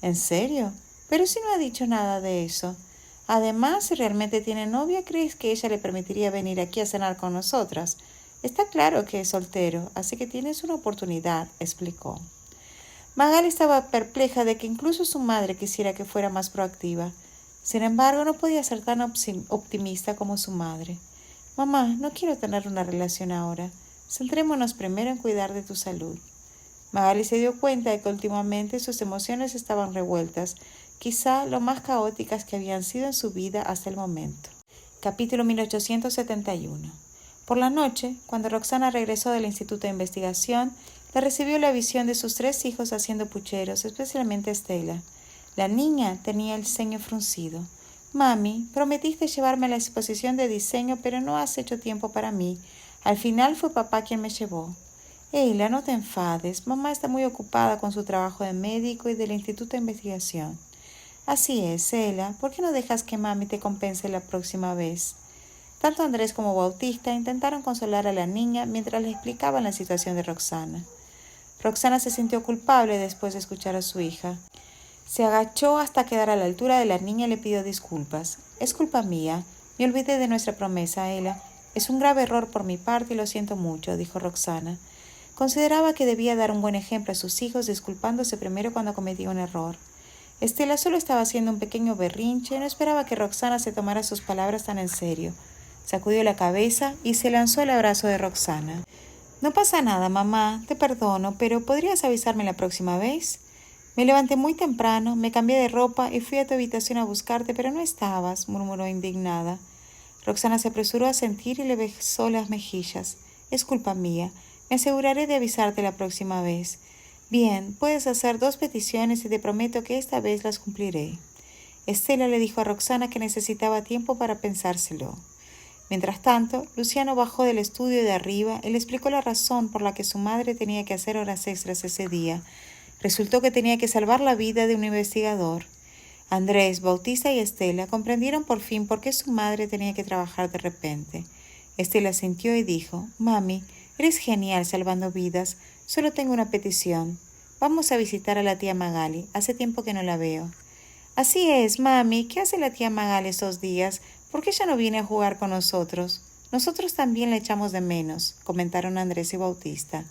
¿En serio? Pero si no ha dicho nada de eso. Además, si realmente tiene novia, ¿crees que ella le permitiría venir aquí a cenar con nosotras? Está claro que es soltero, así que tienes una oportunidad, explicó. Magali estaba perpleja de que incluso su madre quisiera que fuera más proactiva. Sin embargo, no podía ser tan optimista como su madre. Mamá, no quiero tener una relación ahora. Centrémonos primero en cuidar de tu salud. Magali se dio cuenta de que últimamente sus emociones estaban revueltas, quizá lo más caóticas que habían sido en su vida hasta el momento. Capítulo 1871. Por la noche, cuando Roxana regresó del Instituto de Investigación, le recibió la visión de sus 3 hijos haciendo pucheros, especialmente Estela. La niña tenía el ceño fruncido. Mami, prometiste llevarme a la exposición de diseño, pero no has hecho tiempo para mí. Al final fue papá quien me llevó. Eila, no te enfades. Mamá está muy ocupada con su trabajo de médico y del Instituto de Investigación. Así es, Eila. ¿Por qué no dejas que mami te compense la próxima vez? Tanto Andrés como Bautista intentaron consolar a la niña mientras le explicaban la situación de Roxana. Roxana se sintió culpable después de escuchar a su hija. Se agachó hasta quedar a la altura de la niña y le pidió disculpas. Es culpa mía. Me olvidé de nuestra promesa, Ela. Es un grave error por mi parte y lo siento mucho, dijo Roxana. Consideraba que debía dar un buen ejemplo a sus hijos disculpándose primero cuando cometía un error. Estela solo estaba haciendo un pequeño berrinche y no esperaba que Roxana se tomara sus palabras tan en serio. Sacudió la cabeza y se lanzó al abrazo de Roxana. No pasa nada, mamá, te perdono, pero ¿podrías avisarme la próxima vez? Me levanté muy temprano, me cambié de ropa y fui a tu habitación a buscarte, pero no estabas, murmuró indignada. Roxana se apresuró a sentir y le besó las mejillas. Es culpa mía. Me aseguraré de avisarte la próxima vez. Bien, puedes hacer 2 peticiones y te prometo que esta vez las cumpliré. Estela le dijo a Roxana que necesitaba tiempo para pensárselo. Mientras tanto, Luciano bajó del estudio de arriba y le explicó la razón por la que su madre tenía que hacer horas extras ese día. Resultó que tenía que salvar la vida de un investigador. Andrés, Bautista y Estela comprendieron por fin por qué su madre tenía que trabajar de repente. Estela sintió y dijo, Mami, eres genial salvando vidas. Solo tengo una petición. Vamos a visitar a la tía Magali. Hace tiempo que no la veo. Así es, mami. ¿Qué hace la tía Magali estos días? ¿Por qué ella no viene a jugar con nosotros? Nosotros también la echamos de menos, comentaron Andrés y Bautista.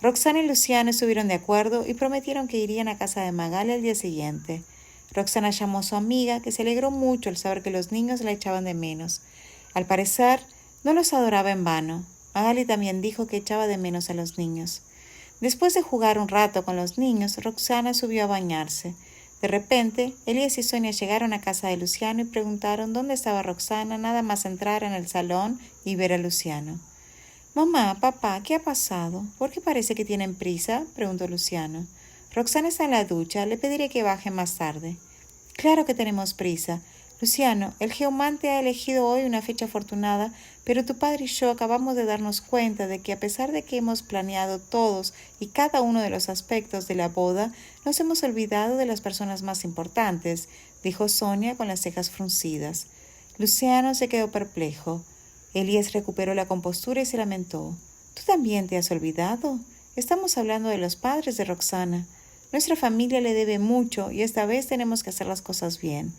Roxana y Luciano estuvieron de acuerdo y prometieron que irían a casa de Magali al día siguiente. Roxana llamó a su amiga, que se alegró mucho al saber que los niños la echaban de menos. Al parecer, no los adoraba en vano. Magali también dijo que echaba de menos a los niños. Después de jugar un rato con los niños, Roxana subió a bañarse. De repente, Elías y Sonia llegaron a casa de Luciano y preguntaron dónde estaba Roxana nada más entrar en el salón y ver a Luciano. «Mamá, papá, ¿qué ha pasado? ¿Por qué parece que tienen prisa?», preguntó Luciano. «Roxana está en la ducha, le pediré que baje más tarde». «Claro que tenemos prisa. Luciano, el geomante ha elegido hoy una fecha afortunada, pero tu padre y yo acabamos de darnos cuenta de que a pesar de que hemos planeado todos y cada uno de los aspectos de la boda, nos hemos olvidado de las personas más importantes», dijo Sonia con las cejas fruncidas. Luciano se quedó perplejo. Elías recuperó la compostura y se lamentó. «¿Tú también te has olvidado? Estamos hablando de los padres de Roxana. Nuestra familia le debe mucho y esta vez tenemos que hacer las cosas bien.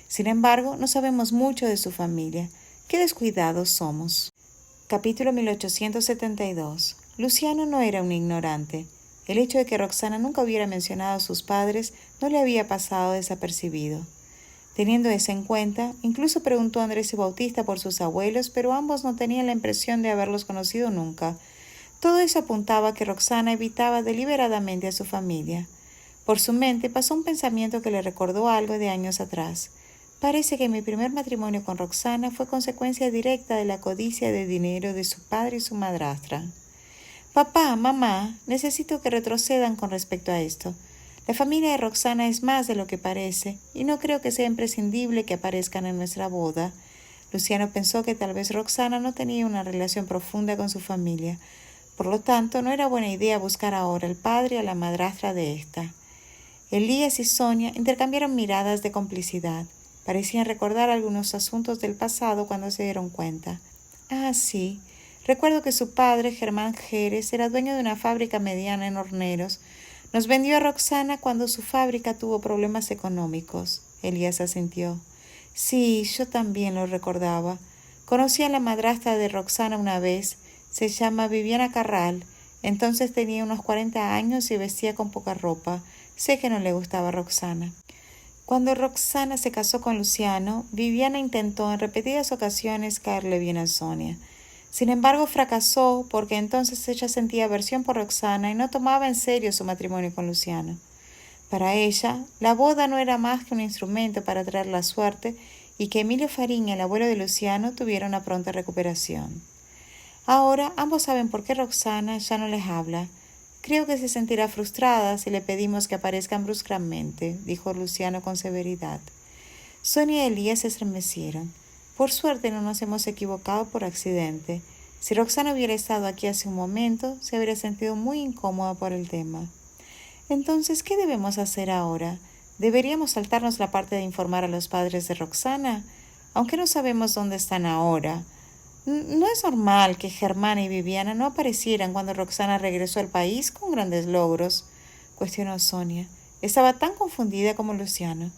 Sin embargo, no sabemos mucho de su familia. ¡Qué descuidados somos!» Capítulo 1872. Luciano no era un ignorante. El hecho de que Roxana nunca hubiera mencionado a sus padres no le había pasado desapercibido. Teniendo eso en cuenta, incluso preguntó a Andrés y Bautista por sus abuelos, pero ambos no tenían la impresión de haberlos conocido nunca. Todo eso apuntaba a que Roxana evitaba deliberadamente a su familia. Por su mente pasó un pensamiento que le recordó algo de años atrás. Parece que mi primer matrimonio con Roxana fue consecuencia directa de la codicia de dinero de su padre y su madrastra. «Papá, mamá, necesito que retrocedan con respecto a esto. La familia de Roxana es más de lo que parece, y no creo que sea imprescindible que aparezcan en nuestra boda». Luciano pensó que tal vez Roxana no tenía una relación profunda con su familia. Por lo tanto, no era buena idea buscar ahora al padre y a la madrastra de ésta. Elías y Sonia intercambiaron miradas de complicidad. Parecían recordar algunos asuntos del pasado cuando se dieron cuenta. «Ah, sí. Recuerdo que su padre, Germán Jerez, era dueño de una fábrica mediana en Horneros. Nos vendió a Roxana cuando su fábrica tuvo problemas económicos. Elías asintió. Sí, yo también lo recordaba. Conocí a la madrastra de Roxana una vez. Se llama Viviana Carral. Entonces tenía unos 40 años y vestía con poca ropa. Sé que no le gustaba a Roxana. Cuando Roxana se casó con Luciano, Viviana intentó en repetidas ocasiones caerle bien a Sonia. Sin embargo, fracasó porque entonces ella sentía aversión por Roxana y no tomaba en serio su matrimonio con Luciano. Para ella, la boda no era más que un instrumento para traer la suerte y que Emilio Fariña, el abuelo de Luciano, tuviera una pronta recuperación. Ahora ambos saben por qué Roxana ya no les habla. Creo que se sentirá frustrada si le pedimos que aparezcan bruscamente, dijo Luciano con severidad. Sonia y Elías se estremecieron. Por suerte no nos hemos equivocado por accidente. Si Roxana hubiera estado aquí hace un momento, se habría sentido muy incómoda por el tema. Entonces, ¿qué debemos hacer ahora? ¿Deberíamos saltarnos la parte de informar a los padres de Roxana? Aunque no sabemos dónde están ahora. No es normal que Germán y Viviana no aparecieran cuando Roxana regresó al país con grandes logros, cuestionó Sonia. Estaba tan confundida como Luciano.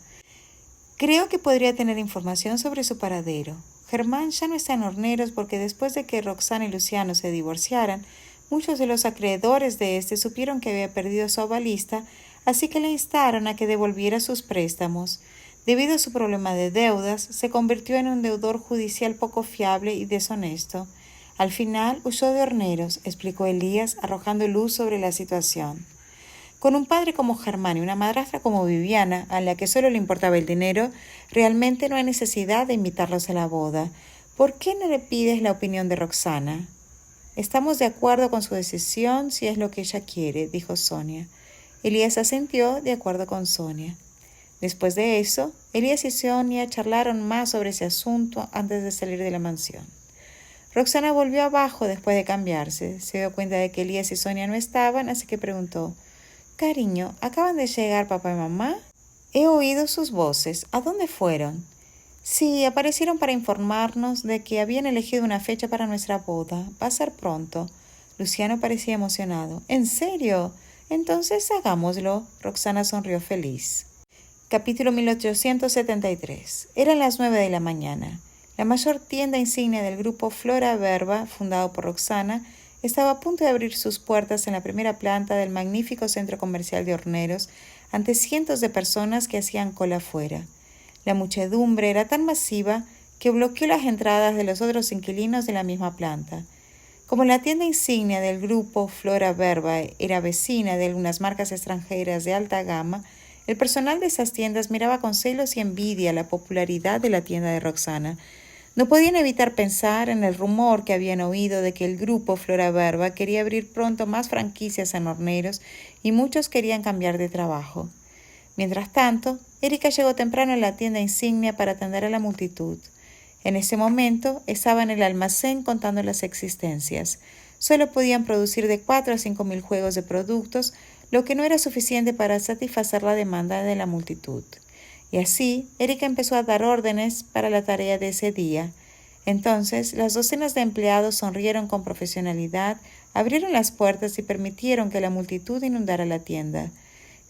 Creo que podría tener información sobre su paradero. Germán ya no está en Horneros porque después de que Roxana y Luciano se divorciaran, muchos de los acreedores de este supieron que había perdido su avalista, así que le instaron a que devolviera sus préstamos. Debido a su problema de deudas, se convirtió en un deudor judicial poco fiable y deshonesto. Al final huyó de Horneros, explicó Elías, arrojando luz sobre la situación. Con un padre como Germán y una madrastra como Viviana, a la que solo le importaba el dinero, realmente no hay necesidad de invitarlos a la boda. ¿Por qué no le pides la opinión de Roxana? Estamos de acuerdo con su decisión si es lo que ella quiere, dijo Sonia. Elías asintió de acuerdo con Sonia. Después de eso, Elías y Sonia charlaron más sobre ese asunto antes de salir de la mansión. Roxana volvió abajo después de cambiarse. Se dio cuenta de que Elías y Sonia no estaban, así que preguntó: «Cariño, ¿acaban de llegar papá y mamá?» «He oído sus voces. ¿A dónde fueron?» «Sí, aparecieron para informarnos de que habían elegido una fecha para nuestra boda. Va a ser pronto». Luciano parecía emocionado. «¿En serio? Entonces hagámoslo». Roxana sonrió feliz. Capítulo 1873. Eran las 9 de la mañana. La mayor tienda insignia del grupo Flora Verba, fundado por Roxana, estaba a punto de abrir sus puertas en la primera planta del magnífico centro comercial de Horneros ante cientos de personas que hacían cola afuera. La muchedumbre era tan masiva que bloqueó las entradas de los otros inquilinos de la misma planta. Como la tienda insignia del grupo Flora Verba era vecina de algunas marcas extranjeras de alta gama, el personal de esas tiendas miraba con celos y envidia la popularidad de la tienda de Roxana. No podían evitar pensar en el rumor que habían oído de que el grupo Flora Verba quería abrir pronto más franquicias en Horneros y muchos querían cambiar de trabajo. Mientras tanto, Erika llegó temprano a la tienda insignia para atender a la multitud. En ese momento estaba en el almacén contando las existencias. Solo podían producir de 4 a 5 mil juegos de productos, lo que no era suficiente para satisfacer la demanda de la multitud. Y así, Erika empezó a dar órdenes para la tarea de ese día. Entonces, las docenas de empleados sonrieron con profesionalidad, abrieron las puertas y permitieron que la multitud inundara la tienda.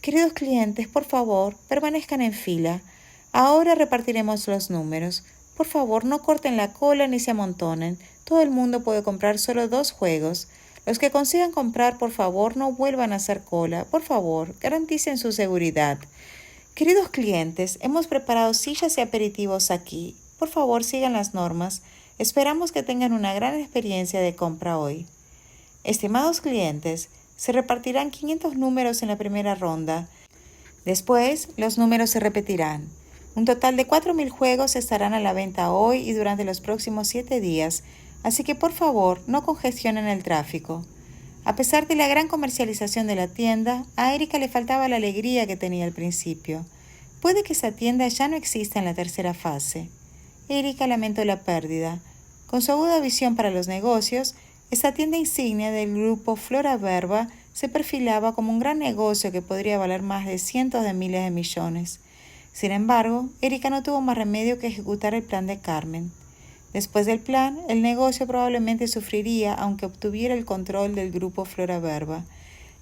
«Queridos clientes, por favor, permanezcan en fila. Ahora repartiremos los números. Por favor, no corten la cola ni se amontonen. Todo el mundo puede comprar solo 2 juegos. Los que consigan comprar, por favor, no vuelvan a hacer cola. Por favor, garanticen su seguridad. Queridos clientes, hemos preparado sillas y aperitivos aquí. Por favor, sigan las normas. Esperamos que tengan una gran experiencia de compra hoy». Estimados clientes, se repartirán 500 números en la primera ronda. Después, los números se repetirán. Un total de 4.000 juegos estarán a la venta hoy y durante los próximos 7 días, así que por favor no congestionen el tráfico. A pesar de la gran comercialización de la tienda, a Erika le faltaba la alegría que tenía al principio. Puede que esa tienda ya no exista en la tercera fase. Erika lamentó la pérdida. Con su aguda visión para los negocios, esta tienda insignia del grupo Flora Verba se perfilaba como un gran negocio que podría valer más de cientos de miles de millones. Sin embargo, Erika no tuvo más remedio que ejecutar el plan de Carmen. Después del plan, el negocio probablemente sufriría aunque obtuviera el control del grupo Flora Verba.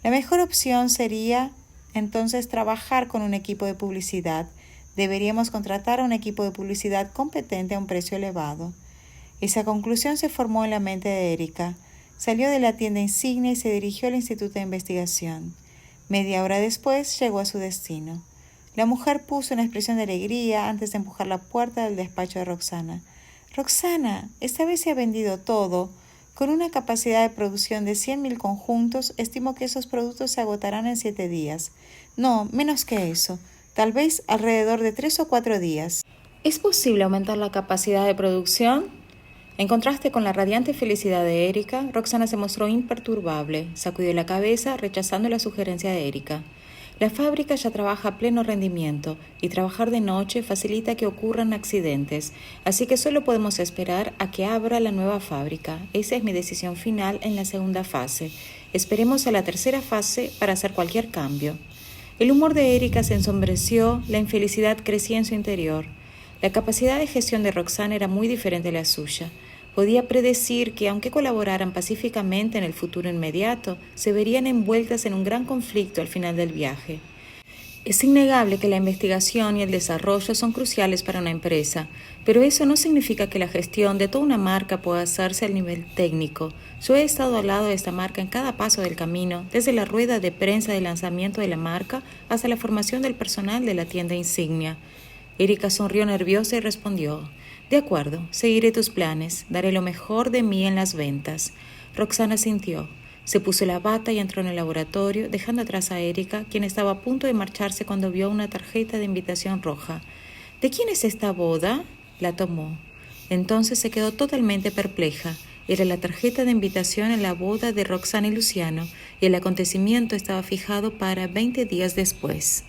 La mejor opción sería entonces trabajar con un equipo de publicidad. Deberíamos contratar a un equipo de publicidad competente a un precio elevado. Esa conclusión se formó en la mente de Erika. Salió de la tienda insignia y se dirigió al Instituto de Investigación. Media hora después llegó a su destino. La mujer puso una expresión de alegría antes de empujar la puerta del despacho de Roxana. «Roxana, esta vez se ha vendido todo. Con una capacidad de producción de 100.000 conjuntos, estimo que esos productos se agotarán en 7 días. No, menos que eso. Tal vez alrededor de 3 o 4 días». ¿Es posible aumentar la capacidad de producción? En contraste con la radiante felicidad de Erika, Roxana se mostró imperturbable, sacudió la cabeza rechazando la sugerencia de Erika. La fábrica ya trabaja a pleno rendimiento y trabajar de noche facilita que ocurran accidentes, así que solo podemos esperar a que abra la nueva fábrica. Esa es mi decisión final en la segunda fase. Esperemos a la tercera fase para hacer cualquier cambio. El humor de Erika se ensombreció, la infelicidad crecía en su interior. La capacidad de gestión de Roxana era muy diferente a la suya. Podía predecir que, aunque colaboraran pacíficamente en el futuro inmediato, se verían envueltas en un gran conflicto al final del viaje. Es innegable que la investigación y el desarrollo son cruciales para una empresa, pero eso no significa que la gestión de toda una marca pueda hacerse al nivel técnico. Yo he estado al lado de esta marca en cada paso del camino, desde la rueda de prensa de lanzamiento de la marca hasta la formación del personal de la tienda insignia. Erika sonrió nerviosa y respondió: «De acuerdo, seguiré tus planes, daré lo mejor de mí en las ventas». Roxana sintió. Se puso la bata y entró en el laboratorio, dejando atrás a Erika, quien estaba a punto de marcharse cuando vio una tarjeta de invitación roja. «¿De quién es esta boda?». La tomó. Entonces se quedó totalmente perpleja. Era la tarjeta de invitación a la boda de Roxana y Luciano, y el acontecimiento estaba fijado para 20 días después.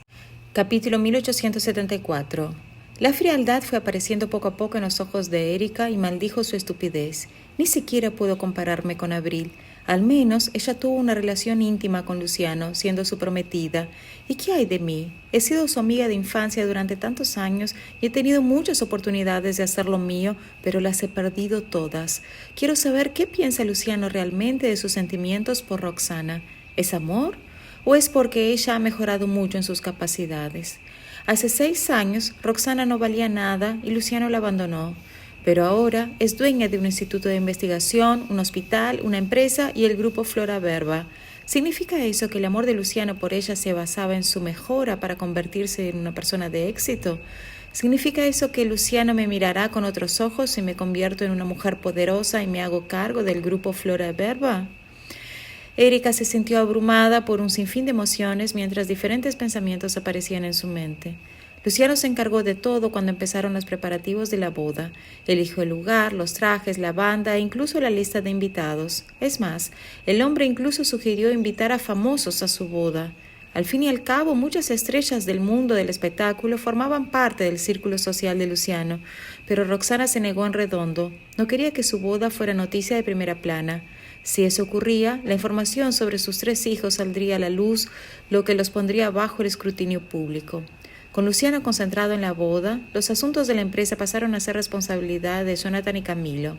Capítulo 1874. La frialdad fue apareciendo poco a poco en los ojos de Erika y maldijo su estupidez. Ni siquiera puedo compararme con Abril. Al menos ella tuvo una relación íntima con Luciano, siendo su prometida. ¿Y qué hay de mí? He sido su amiga de infancia durante tantos años y he tenido muchas oportunidades de hacer lo mío, pero las he perdido todas. Quiero saber qué piensa Luciano realmente de sus sentimientos por Roxana. ¿Es amor? ¿O es porque ella ha mejorado mucho en sus capacidades? Hace 6 años, Roxana no valía nada y Luciano la abandonó. Pero ahora es dueña de un instituto de investigación, un hospital, una empresa y el grupo Flora Verba. ¿Significa eso que el amor de Luciano por ella se basaba en su mejora para convertirse en una persona de éxito? ¿Significa eso que Luciano me mirará con otros ojos si me convierto en una mujer poderosa y me hago cargo del grupo Flora Verba? Erika se sintió abrumada por un sinfín de emociones mientras diferentes pensamientos aparecían en su mente. Luciano se encargó de todo cuando empezaron los preparativos de la boda. Eligió el lugar, los trajes, la banda e incluso la lista de invitados. Es más, el hombre incluso sugirió invitar a famosos a su boda. Al fin y al cabo, muchas estrellas del mundo del espectáculo formaban parte del círculo social de Luciano, pero Roxana se negó en redondo. No quería que su boda fuera noticia de primera plana. Si eso ocurría, la información sobre sus 3 hijos saldría a la luz, lo que los pondría bajo el escrutinio público. Con Luciano concentrado en la boda, los asuntos de la empresa pasaron a ser responsabilidad de Jonathan y Camilo.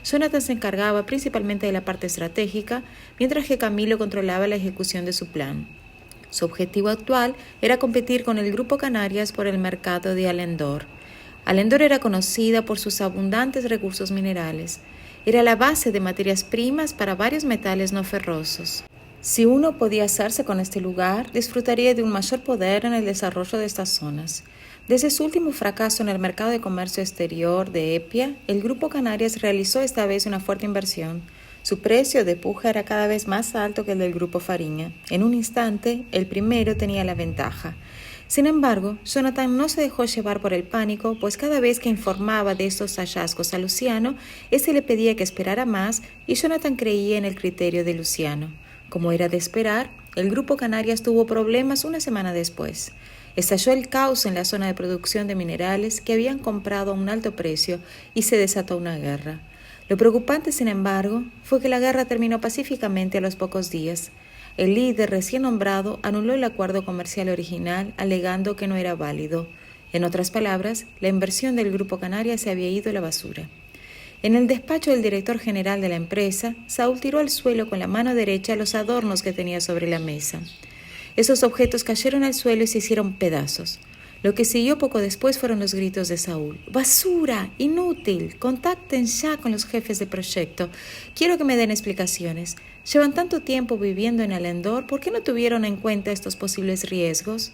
Jonathan se encargaba principalmente de la parte estratégica, mientras que Camilo controlaba la ejecución de su plan. Su objetivo actual era competir con el Grupo Canarias por el mercado de Alendor. Alendor era conocida por sus abundantes recursos minerales. Era la base de materias primas para varios metales no ferrosos. Si uno podía hacerse con este lugar, disfrutaría de un mayor poder en el desarrollo de estas zonas. Desde su último fracaso en el mercado de comercio exterior de Epia, el Grupo Canarias realizó esta vez una fuerte inversión. Su precio de puja era cada vez más alto que el del Grupo Fariña. En un instante, el primero tenía la ventaja. Sin embargo, Jonathan no se dejó llevar por el pánico, pues cada vez que informaba de estos hallazgos a Luciano, éste le pedía que esperara más y Jonathan creía en el criterio de Luciano. Como era de esperar, el Grupo Canarias tuvo problemas una semana después. Estalló el caos en la zona de producción de minerales que habían comprado a un alto precio y se desató una guerra. Lo preocupante, sin embargo, fue que la guerra terminó pacíficamente a los pocos días. El líder recién nombrado anuló el acuerdo comercial original alegando que no era válido. En otras palabras, la inversión del Grupo Canarias se había ido a la basura. En el despacho del director general de la empresa, Saúl tiró al suelo con la mano derecha los adornos que tenía sobre la mesa. Esos objetos cayeron al suelo y se hicieron pedazos. Lo que siguió poco después fueron los gritos de Saúl. ¡Basura! ¡Inútil! Contacten ya con los jefes de proyecto. Quiero que me den explicaciones. Llevan tanto tiempo viviendo en Alendor, ¿por qué no tuvieron en cuenta estos posibles riesgos?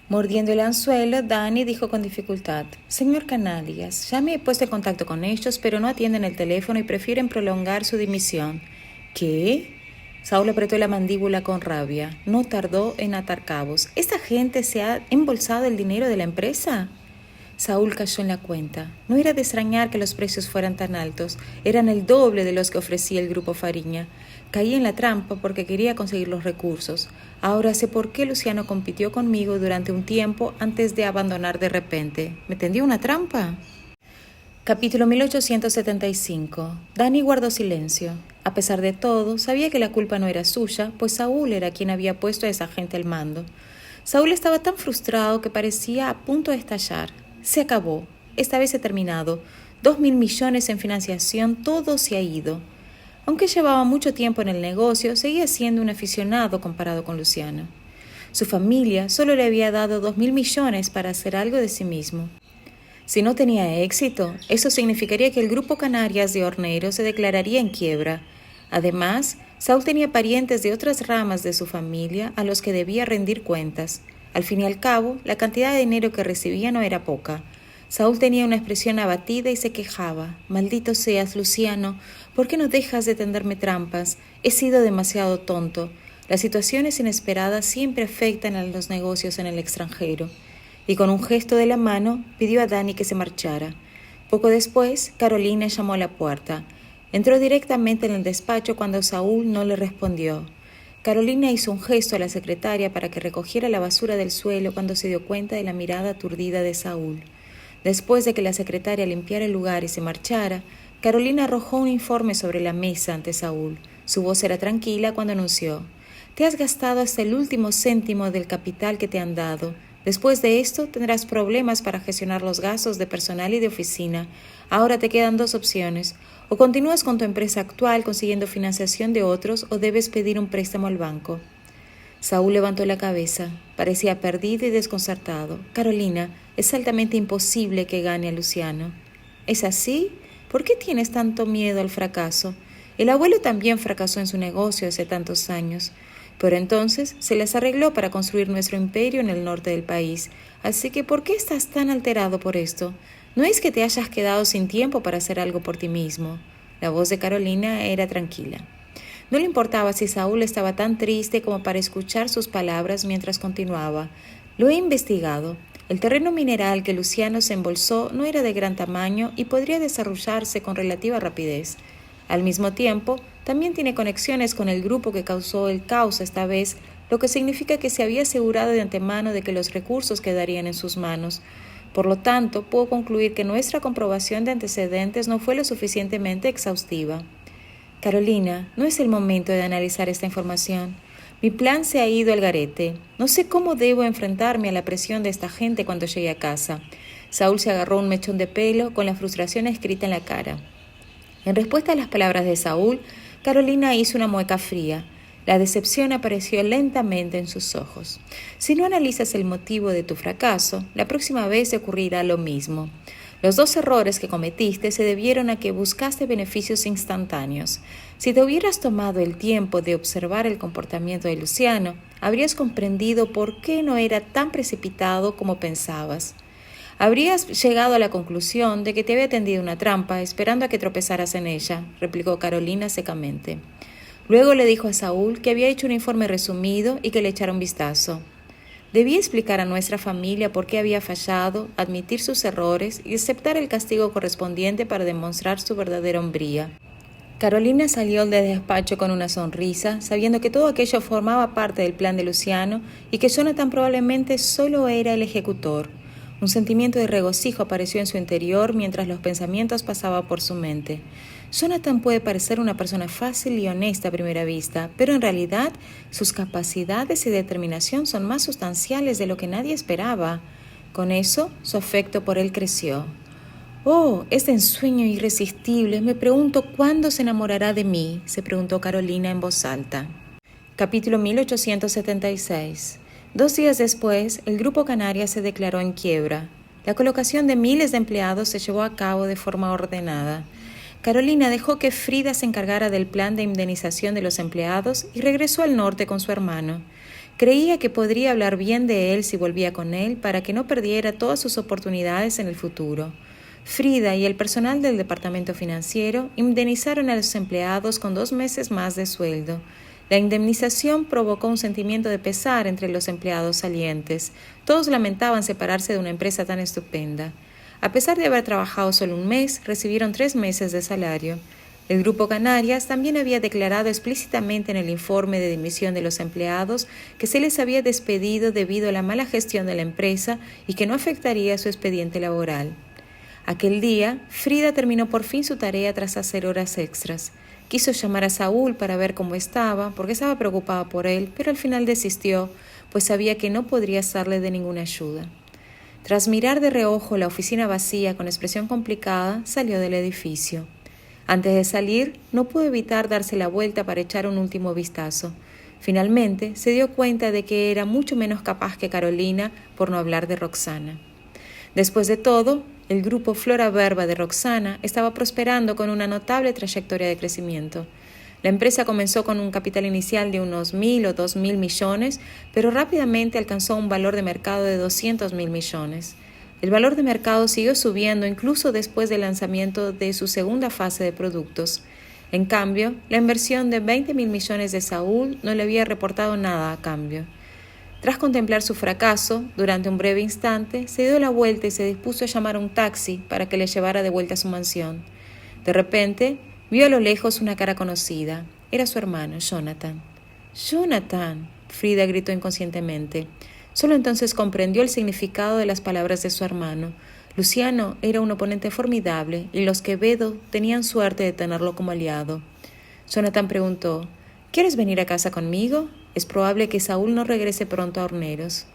Mordiendo el anzuelo, Dani dijo con dificultad: Señor Canalias, ya me he puesto en contacto con ellos, pero no atienden el teléfono y prefieren prolongar su dimisión. ¿Qué? Saúl apretó la mandíbula con rabia. No tardó en atar cabos. ¿Esta gente se ha embolsado el dinero de la empresa? Saúl cayó en la cuenta. No era de extrañar que los precios fueran tan altos. Eran el doble de los que ofrecía el grupo Fariña. Caí en la trampa porque quería conseguir los recursos. Ahora sé por qué Luciano compitió conmigo durante un tiempo antes de abandonar de repente. ¿Me tendió una trampa? Capítulo 1875. Dani guardó silencio. A pesar de todo, sabía que la culpa no era suya, pues Saúl era quien había puesto a esa gente al mando. Saúl estaba tan frustrado que parecía a punto de estallar. Se acabó. Esta vez he terminado. 2.000 millones en financiación, todo se ha ido. Aunque llevaba mucho tiempo en el negocio, seguía siendo un aficionado comparado con Luciano. Su familia solo le había dado 2.000 millones para hacer algo de sí mismo. Si no tenía éxito, eso significaría que el Grupo Canarias de Horneros se declararía en quiebra. Además, Saúl tenía parientes de otras ramas de su familia a los que debía rendir cuentas. Al fin y al cabo, la cantidad de dinero que recibía no era poca. Saúl tenía una expresión abatida y se quejaba. «Maldito seas, Luciano, ¿por qué no dejas de tenderme trampas? He sido demasiado tonto. Las situaciones inesperadas siempre afectan a los negocios en el extranjero». Y con un gesto de la mano pidió a Dani que se marchara. Poco después, Carolina llamó a la puerta. Entró directamente en el despacho cuando Saúl no le respondió. Carolina hizo un gesto a la secretaria para que recogiera la basura del suelo cuando se dio cuenta de la mirada aturdida de Saúl. Después de que la secretaria limpiara el lugar y se marchara, Carolina arrojó un informe sobre la mesa ante Saúl. Su voz era tranquila cuando anunció: «Te has gastado hasta el último céntimo del capital que te han dado. Después de esto tendrás problemas para gestionar los gastos de personal y de oficina. Ahora te quedan 2 opciones. O continúas con tu empresa actual consiguiendo financiación de otros o debes pedir un préstamo al banco». Saúl levantó la cabeza. Parecía perdido y desconcertado. «Carolina, es altamente imposible que gane a Luciano». «¿Es así? ¿Por qué tienes tanto miedo al fracaso? El abuelo también fracasó en su negocio hace tantos años. Pero entonces se les arregló para construir nuestro imperio en el norte del país. Así que, ¿por qué estás tan alterado por esto? No es que te hayas quedado sin tiempo para hacer algo por ti mismo». La voz de Carolina era tranquila. No le importaba si Saúl estaba tan triste como para escuchar sus palabras mientras continuaba. «Lo he investigado. El terreno mineral que Luciano se embolsó no era de gran tamaño y podría desarrollarse con relativa rapidez. Al mismo tiempo, también tiene conexiones con el grupo que causó el caos esta vez, lo que significa que se había asegurado de antemano de que los recursos quedarían en sus manos. Por lo tanto, puedo concluir que nuestra comprobación de antecedentes no fue lo suficientemente exhaustiva». «Carolina, no es el momento de analizar esta información. Mi plan se ha ido al garete. No sé cómo debo enfrentarme a la presión de esta gente cuando llegue a casa». Saúl se agarró un mechón de pelo con la frustración escrita en la cara. En respuesta a las palabras de Saúl, Carolina hizo una mueca fría. La decepción apareció lentamente en sus ojos. «Si no analizas el motivo de tu fracaso, la próxima vez te ocurrirá lo mismo. Los 2 errores que cometiste se debieron a que buscaste beneficios instantáneos. Si te hubieras tomado el tiempo de observar el comportamiento de Luciano, habrías comprendido por qué no era tan precipitado como pensabas. Habrías llegado a la conclusión de que te había tendido una trampa esperando a que tropezaras en ella», replicó Carolina secamente. Luego le dijo a Saúl que había hecho un informe resumido y que le echara un vistazo. «Debí explicar a nuestra familia por qué había fallado, admitir sus errores y aceptar el castigo correspondiente para demostrar su verdadera hombría». Carolina salió del despacho con una sonrisa, sabiendo que todo aquello formaba parte del plan de Luciano y que Jonathan probablemente solo era el ejecutor. Un sentimiento de regocijo apareció en su interior mientras los pensamientos pasaban por su mente. Jonathan puede parecer una persona fácil y honesta a primera vista, pero en realidad sus capacidades y determinación son más sustanciales de lo que nadie esperaba. Con eso, su afecto por él creció. Oh, este ensueño irresistible. Me pregunto cuándo se enamorará de mí, se preguntó Carolina en voz alta. Capítulo 1876. 2 días después, el Grupo Canarias se declaró en quiebra. La colocación de miles de empleados se llevó a cabo de forma ordenada. Carolina dejó que Frida se encargara del plan de indemnización de los empleados y regresó al norte con su hermano. Creía que podría hablar bien de él si volvía con él para que no perdiera todas sus oportunidades en el futuro. Frida y el personal del departamento financiero indemnizaron a los empleados con 2 meses más de sueldo. La indemnización provocó un sentimiento de pesar entre los empleados salientes. Todos lamentaban separarse de una empresa tan estupenda. A pesar de haber trabajado solo 1 mes, recibieron 3 meses de salario. El Grupo Canarias también había declarado explícitamente en el informe de dimisión de los empleados que se les había despedido debido a la mala gestión de la empresa y que no afectaría su expediente laboral. Aquel día, Frida terminó por fin su tarea tras hacer horas extras. Quiso llamar a Saúl para ver cómo estaba, porque estaba preocupada por él, pero al final desistió, pues sabía que no podría serle de ninguna ayuda. Tras mirar de reojo la oficina vacía con expresión complicada, salió del edificio. Antes de salir, no pudo evitar darse la vuelta para echar un último vistazo. Finalmente, se dio cuenta de que era mucho menos capaz que Carolina, por no hablar de Roxana. Después de todo, el grupo Flora Verba de Roxana estaba prosperando con una notable trayectoria de crecimiento. La empresa comenzó con un capital inicial de unos 1.000 o 2.000 millones, pero rápidamente alcanzó un valor de mercado de 200.000 millones. El valor de mercado siguió subiendo incluso después del lanzamiento de su segunda fase de productos. En cambio, la inversión de 20.000 millones de Saúl no le había reportado nada a cambio. Tras contemplar su fracaso, durante un breve instante, se dio la vuelta y se dispuso a llamar a un taxi para que le llevara de vuelta a su mansión. De repente, vio a lo lejos una cara conocida. Era su hermano, Jonathan. ¡Jonathan!, Frida gritó inconscientemente. Solo entonces comprendió el significado de las palabras de su hermano. Luciano era un oponente formidable y los Quevedo tenían suerte de tenerlo como aliado. Jonathan preguntó: ¿Quieres venir a casa conmigo? Es probable que Saúl no regrese pronto a Horneros.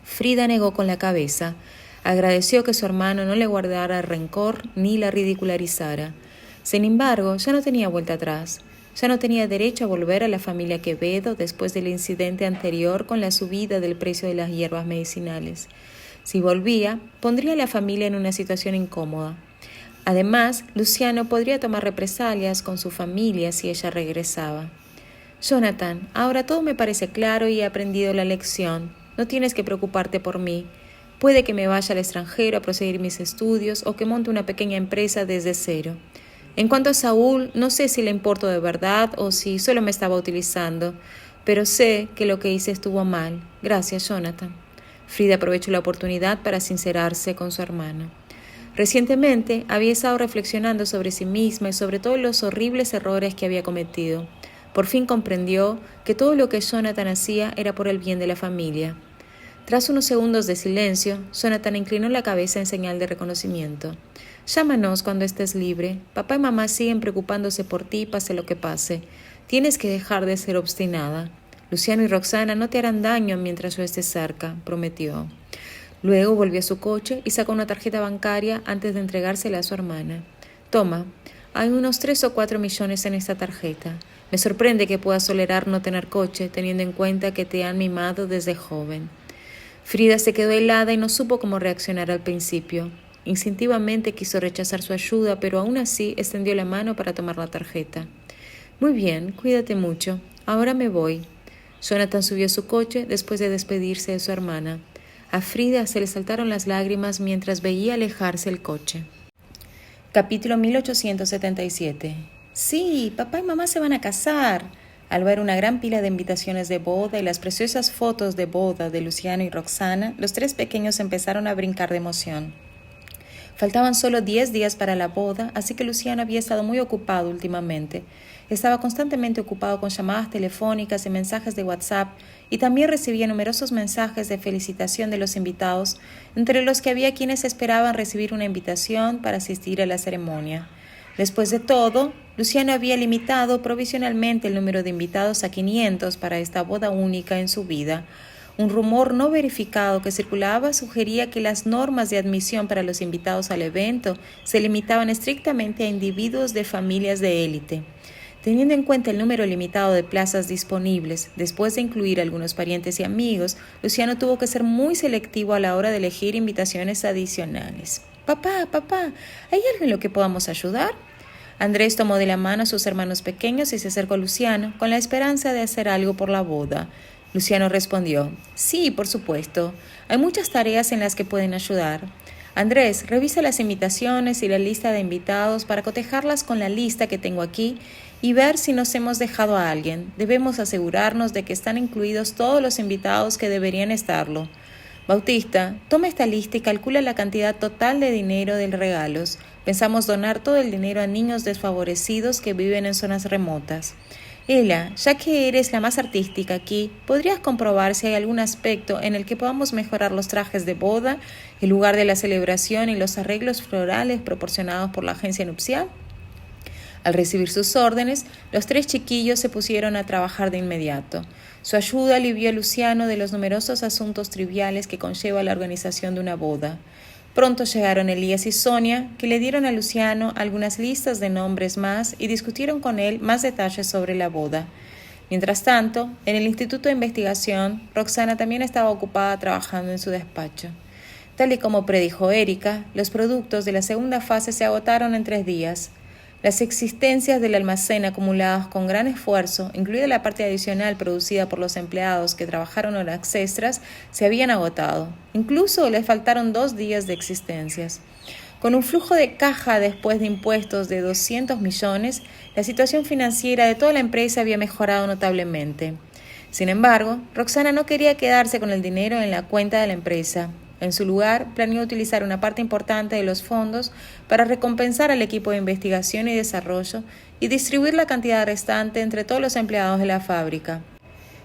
Frida negó con la cabeza. Agradeció que su hermano no le guardara rencor ni la ridicularizara. Sin embargo, ya no tenía vuelta atrás. Ya no tenía derecho a volver a la familia Quevedo después del incidente anterior con la subida del precio de las hierbas medicinales. Si volvía, pondría a la familia en una situación incómoda. Además, Luciano podría tomar represalias con su familia si ella regresaba. Jonathan, ahora todo me parece claro y he aprendido la lección. No tienes que preocuparte por mí. Puede que me vaya al extranjero a proseguir mis estudios o que monte una pequeña empresa desde cero. En cuanto a Saúl, no sé si le importo de verdad o si solo me estaba utilizando, pero sé que lo que hice estuvo mal. Gracias, Jonathan. Frida aprovechó la oportunidad para sincerarse con su hermano. Recientemente había estado reflexionando sobre sí misma y sobre todos los horribles errores que había cometido. Por fin comprendió que todo lo que Jonathan hacía era por el bien de la familia. Tras unos segundos de silencio, Jonathan inclinó la cabeza en señal de reconocimiento. Llámanos cuando estés libre. Papá y mamá siguen preocupándose por ti, pase lo que pase. Tienes que dejar de ser obstinada. Luciano y Roxana no te harán daño mientras yo esté cerca, prometió. Luego volvió a su coche y sacó una tarjeta bancaria antes de entregársela a su hermana. Toma, hay unos 3 o 4 millones en esta tarjeta. Me sorprende que puedas tolerar no tener coche, teniendo en cuenta que te han mimado desde joven. Frida se quedó helada y no supo cómo reaccionar al principio. Instintivamente quiso rechazar su ayuda, pero aún así extendió la mano para tomar la tarjeta. Muy bien, cuídate mucho. Ahora me voy. Jonathan subió a su coche después de despedirse de su hermana. A Frida se le saltaron las lágrimas mientras veía alejarse el coche. Capítulo 1877. Sí, papá y mamá se van a casar. Al ver una gran pila de invitaciones de boda y las preciosas fotos de boda de Luciano y Roxana, los 3 pequeños empezaron a brincar de emoción. Faltaban solo 10 días para la boda, así que Luciano había estado muy ocupado últimamente. Estaba constantemente ocupado con llamadas telefónicas y mensajes de WhatsApp, y también recibía numerosos mensajes de felicitación de los invitados, entre los que había quienes esperaban recibir una invitación para asistir a la ceremonia. Después de todo, Luciano había limitado provisionalmente el número de invitados a 500 para esta boda única en su vida. Un rumor no verificado que circulaba sugería que las normas de admisión para los invitados al evento se limitaban estrictamente a individuos de familias de élite. Teniendo en cuenta el número limitado de plazas disponibles, después de incluir algunos parientes y amigos, Luciano tuvo que ser muy selectivo a la hora de elegir invitaciones adicionales. Papá, ¿hay algo en lo que podamos ayudar? Andrés tomó de la mano a sus hermanos pequeños y se acercó a Luciano con la esperanza de hacer algo por la boda. Luciano respondió, sí, por supuesto. Hay muchas tareas en las que pueden ayudar. Andrés, revisa las invitaciones y la lista de invitados para cotejarlas con la lista que tengo aquí y ver si nos hemos dejado a alguien. Debemos asegurarnos de que están incluidos todos los invitados que deberían estarlo. Bautista, toma esta lista y calcula la cantidad total de dinero de regalos. Pensamos donar todo el dinero a niños desfavorecidos que viven en zonas remotas. Ela, ya que eres la más artística aquí, ¿podrías comprobar si hay algún aspecto en el que podamos mejorar los trajes de boda, el lugar de la celebración y los arreglos florales proporcionados por la agencia nupcial? Al recibir sus órdenes, los 3 chiquillos se pusieron a trabajar de inmediato. Su ayuda alivió a Luciano de los numerosos asuntos triviales que conlleva la organización de una boda. Pronto llegaron Elías y Sonia, que le dieron a Luciano algunas listas de nombres más y discutieron con él más detalles sobre la boda. Mientras tanto, en el Instituto de Investigación, Roxana también estaba ocupada trabajando en su despacho. Tal y como predijo Erika, los productos de la segunda fase se agotaron en 3 días. Las existencias del almacén acumuladas con gran esfuerzo, incluida la parte adicional producida por los empleados que trabajaron horas extras, se habían agotado. Incluso les faltaron 2 días de existencias. Con un flujo de caja después de impuestos de 200 millones, la situación financiera de toda la empresa había mejorado notablemente. Sin embargo, Roxana no quería quedarse con el dinero en la cuenta de la empresa. En su lugar, planeó utilizar una parte importante de los fondos para recompensar al equipo de investigación y desarrollo y distribuir la cantidad restante entre todos los empleados de la fábrica.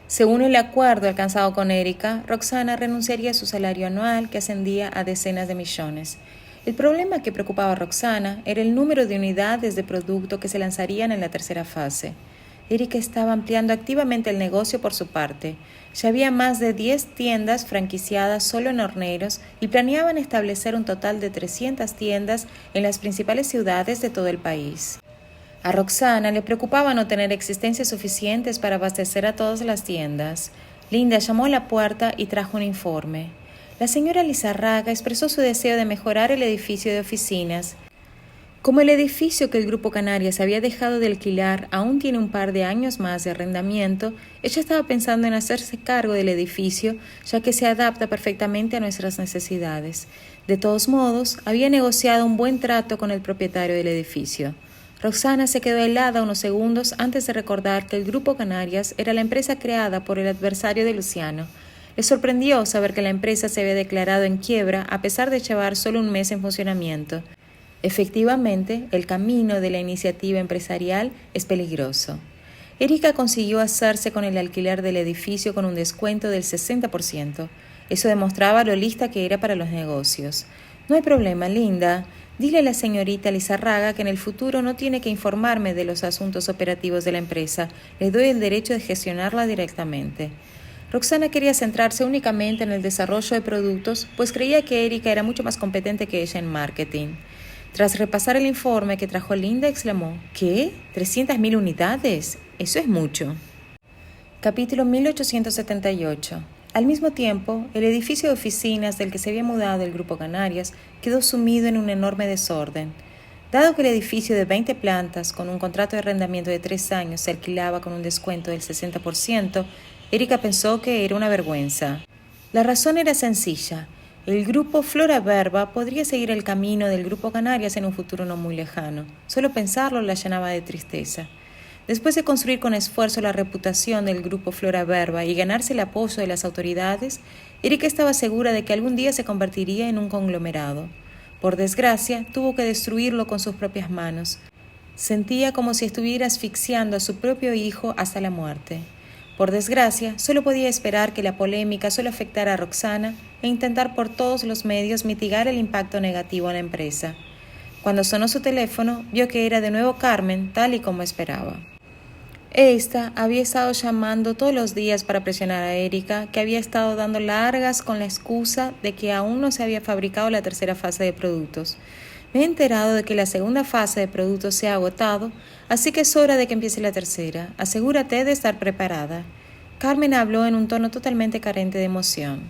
Según el acuerdo alcanzado con Erika, Roxana renunciaría a su salario anual, que ascendía a decenas de millones. El problema que preocupaba a Roxana era el número de unidades de producto que se lanzarían en la tercera fase. Erika estaba ampliando activamente el negocio por su parte. Ya había más de 10 tiendas franquiciadas solo en Horneros y planeaban establecer un total de 300 tiendas en las principales ciudades de todo el país. A Roxana le preocupaba no tener existencias suficientes para abastecer a todas las tiendas. Linda llamó a la puerta y trajo un informe. La señora Lizarraga expresó su deseo de mejorar el edificio de oficinas. Como el edificio que el Grupo Canarias había dejado de alquilar aún tiene un par de años más de arrendamiento, ella estaba pensando en hacerse cargo del edificio, ya que se adapta perfectamente a nuestras necesidades. De todos modos, había negociado un buen trato con el propietario del edificio. Roxana se quedó helada unos segundos antes de recordar que el Grupo Canarias era la empresa creada por el adversario de Luciano. Le sorprendió saber que la empresa se había declarado en quiebra a pesar de llevar solo un mes en funcionamiento. Efectivamente, el camino de la iniciativa empresarial es peligroso. Erika consiguió hacerse con el alquiler del edificio con un descuento del 60%. Eso demostraba lo lista que era para los negocios. No hay problema, Linda. Dile a la señorita Lizarraga que en el futuro no tiene que informarme de los asuntos operativos de la empresa. Le doy el derecho de gestionarla directamente. Roxana quería centrarse únicamente en el desarrollo de productos, pues creía que Erika era mucho más competente que ella en marketing. Tras repasar el informe que trajo Linda, exclamó, ¿qué? ¿300.000 unidades? Eso es mucho. Capítulo 1878. Al mismo tiempo, el edificio de oficinas del que se había mudado el Grupo Canarias quedó sumido en un enorme desorden. Dado que el edificio de 20 plantas, con un contrato de arrendamiento de 3 años, se alquilaba con un descuento del 60%, Erika pensó que era una vergüenza. La razón era sencilla. El grupo Flora Verba podría seguir el camino del Grupo Canarias en un futuro no muy lejano. Solo pensarlo la llenaba de tristeza. Después de construir con esfuerzo la reputación del grupo Flora Verba y ganarse el apoyo de las autoridades, Erika estaba segura de que algún día se convertiría en un conglomerado. Por desgracia, tuvo que destruirlo con sus propias manos. Sentía como si estuviera asfixiando a su propio hijo hasta la muerte. Por desgracia, solo podía esperar que la polémica solo afectara a Roxana e intentar por todos los medios mitigar el impacto negativo a la empresa. Cuando sonó su teléfono, vio que era de nuevo Carmen, tal y como esperaba. Esta había estado llamando todos los días para presionar a Erika, que había estado dando largas con la excusa de que aún no se había fabricado la tercera fase de productos. Me he enterado de que la segunda fase de productos se ha agotado, así que es hora de que empiece la tercera. Asegúrate de estar preparada. Carmen habló en un tono totalmente carente de emoción.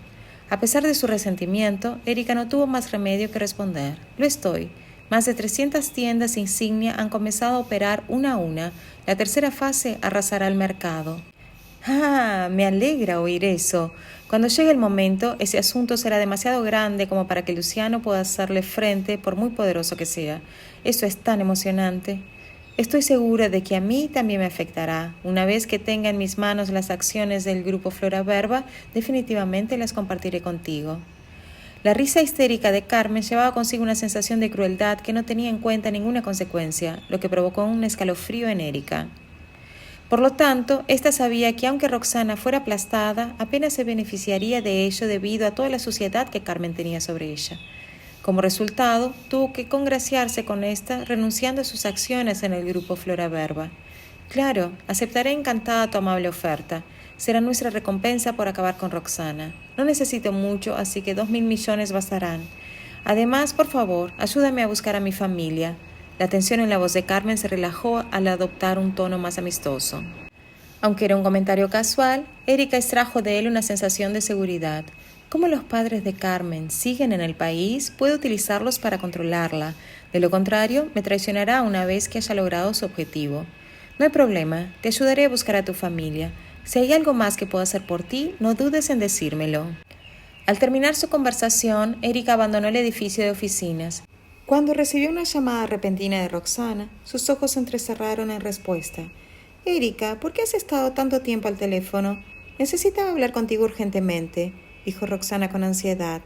A pesar de su resentimiento, Erika no tuvo más remedio que responder. Lo estoy. Más de 300 tiendas insignia han comenzado a operar una a una. La tercera fase arrasará el mercado. ¡Ah! Me alegra oír eso. Cuando llegue el momento, ese asunto será demasiado grande como para que Luciano pueda hacerle frente, por muy poderoso que sea. Eso es tan emocionante. Estoy segura de que a mí también me afectará. Una vez que tenga en mis manos las acciones del grupo Flora Verba, definitivamente las compartiré contigo. La risa histérica de Carmen llevaba consigo una sensación de crueldad que no tenía en cuenta ninguna consecuencia, lo que provocó un escalofrío en Erika. Por lo tanto, ésta sabía que aunque Roxana fuera aplastada, apenas se beneficiaría de ello debido a toda la suciedad que Carmen tenía sobre ella. Como resultado, tuvo que congraciarse con ésta, renunciando a sus acciones en el grupo Flora Verba. Claro, aceptaré encantada tu amable oferta. Será nuestra recompensa por acabar con Roxana. No necesito mucho, así que 2.000 millones bastarán. Además, por favor, ayúdame a buscar a mi familia. La tensión en la voz de Carmen se relajó al adoptar un tono más amistoso. Aunque era un comentario casual, Erika extrajo de él una sensación de seguridad. Como los padres de Carmen siguen en el país, puede utilizarlos para controlarla. De lo contrario, me traicionará una vez que haya logrado su objetivo. No hay problema, te ayudaré a buscar a tu familia. Si hay algo más que pueda hacer por ti, no dudes en decírmelo. Al terminar su conversación, Erika abandonó el edificio de oficinas. Cuando recibió una llamada repentina de Roxana, sus ojos se entrecerraron en respuesta. «Erika, ¿por qué has estado tanto tiempo al teléfono? Necesitaba hablar contigo urgentemente», dijo Roxana con ansiedad.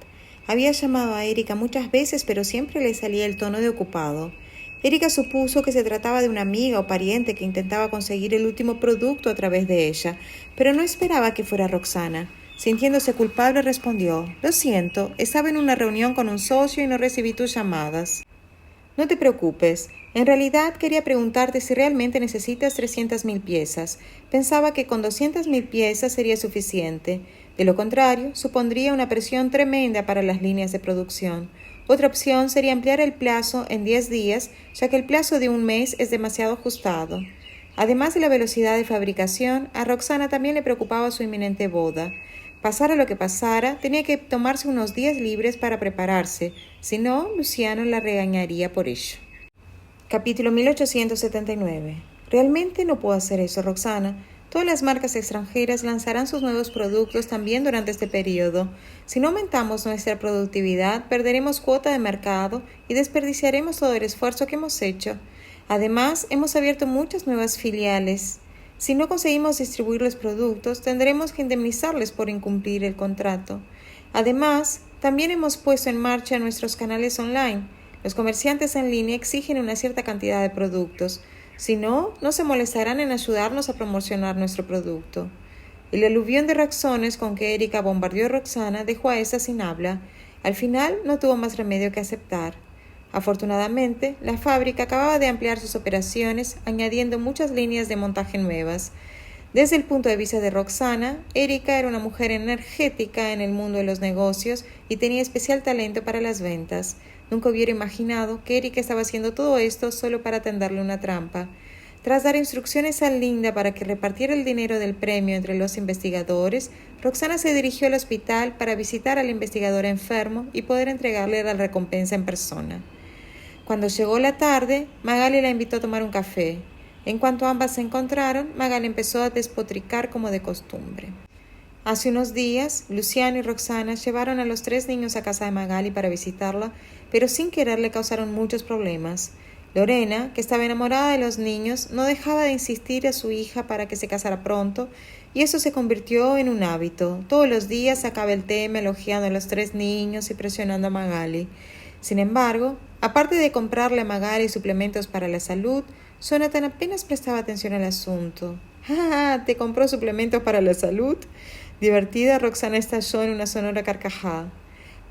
Había llamado a Erika muchas veces, pero siempre le salía el tono de ocupado. Erika supuso que se trataba de una amiga o pariente que intentaba conseguir el último producto a través de ella, pero no esperaba que fuera Roxana. Sintiéndose culpable, respondió: «Lo siento, estaba en una reunión con un socio y no recibí tus llamadas». «No te preocupes. En realidad quería preguntarte si realmente necesitas 300.000 piezas. Pensaba que con 200.000 piezas sería suficiente. De lo contrario, supondría una presión tremenda para las líneas de producción. Otra opción sería ampliar el plazo en 10 días, ya que el plazo de un mes es demasiado ajustado». Además de la velocidad de fabricación, a Roxana también le preocupaba su inminente boda. Pasara lo que pasara, tenía que tomarse unos días libres para prepararse, si no, Luciano la regañaría por ello. Capítulo 1879. Realmente no puedo hacer eso, Roxana. Todas las marcas extranjeras lanzarán sus nuevos productos también durante este periodo. Si no aumentamos nuestra productividad, perderemos cuota de mercado y desperdiciaremos todo el esfuerzo que hemos hecho. Además, hemos abierto muchas nuevas filiales. Si no conseguimos distribuir los productos, tendremos que indemnizarles por incumplir el contrato. Además, también hemos puesto en marcha nuestros canales online. Los comerciantes en línea exigen una cierta cantidad de productos. Si no, no se molestarán en ayudarnos a promocionar nuestro producto. El aluvión de razones con que Erika bombardeó a Roxana dejó a esta sin habla. Al final, no tuvo más remedio que aceptar. Afortunadamente, la fábrica acababa de ampliar sus operaciones, añadiendo muchas líneas de montaje nuevas. Desde el punto de vista de Roxana, Erika era una mujer energética en el mundo de los negocios y tenía especial talento para las ventas. Nunca hubiera imaginado que Erika estaba haciendo todo esto solo para tenderle una trampa. Tras dar instrucciones a Linda para que repartiera el dinero del premio entre los investigadores, Roxana se dirigió al hospital para visitar al investigador enfermo y poder entregarle la recompensa en persona. Cuando llegó la tarde, Magali la invitó a tomar un café. En cuanto ambas se encontraron, Magali empezó a despotricar como de costumbre. Hace unos días, Luciano y Roxana llevaron a los 3 niños a casa de Magali para visitarla, pero sin querer le causaron muchos problemas. Lorena, que estaba enamorada de los niños, no dejaba de insistir a su hija para que se casara pronto, y eso se convirtió en un hábito. Todos los días sacaba el tema elogiando a los 3 niños y presionando a Magali. Sin embargo, aparte de comprarle a Magali suplementos para la salud, Jonathan apenas prestaba atención al asunto. «¡Ah! ¿Te compró suplementos para la salud?». Divertida, Roxana estalló en una sonora carcajada.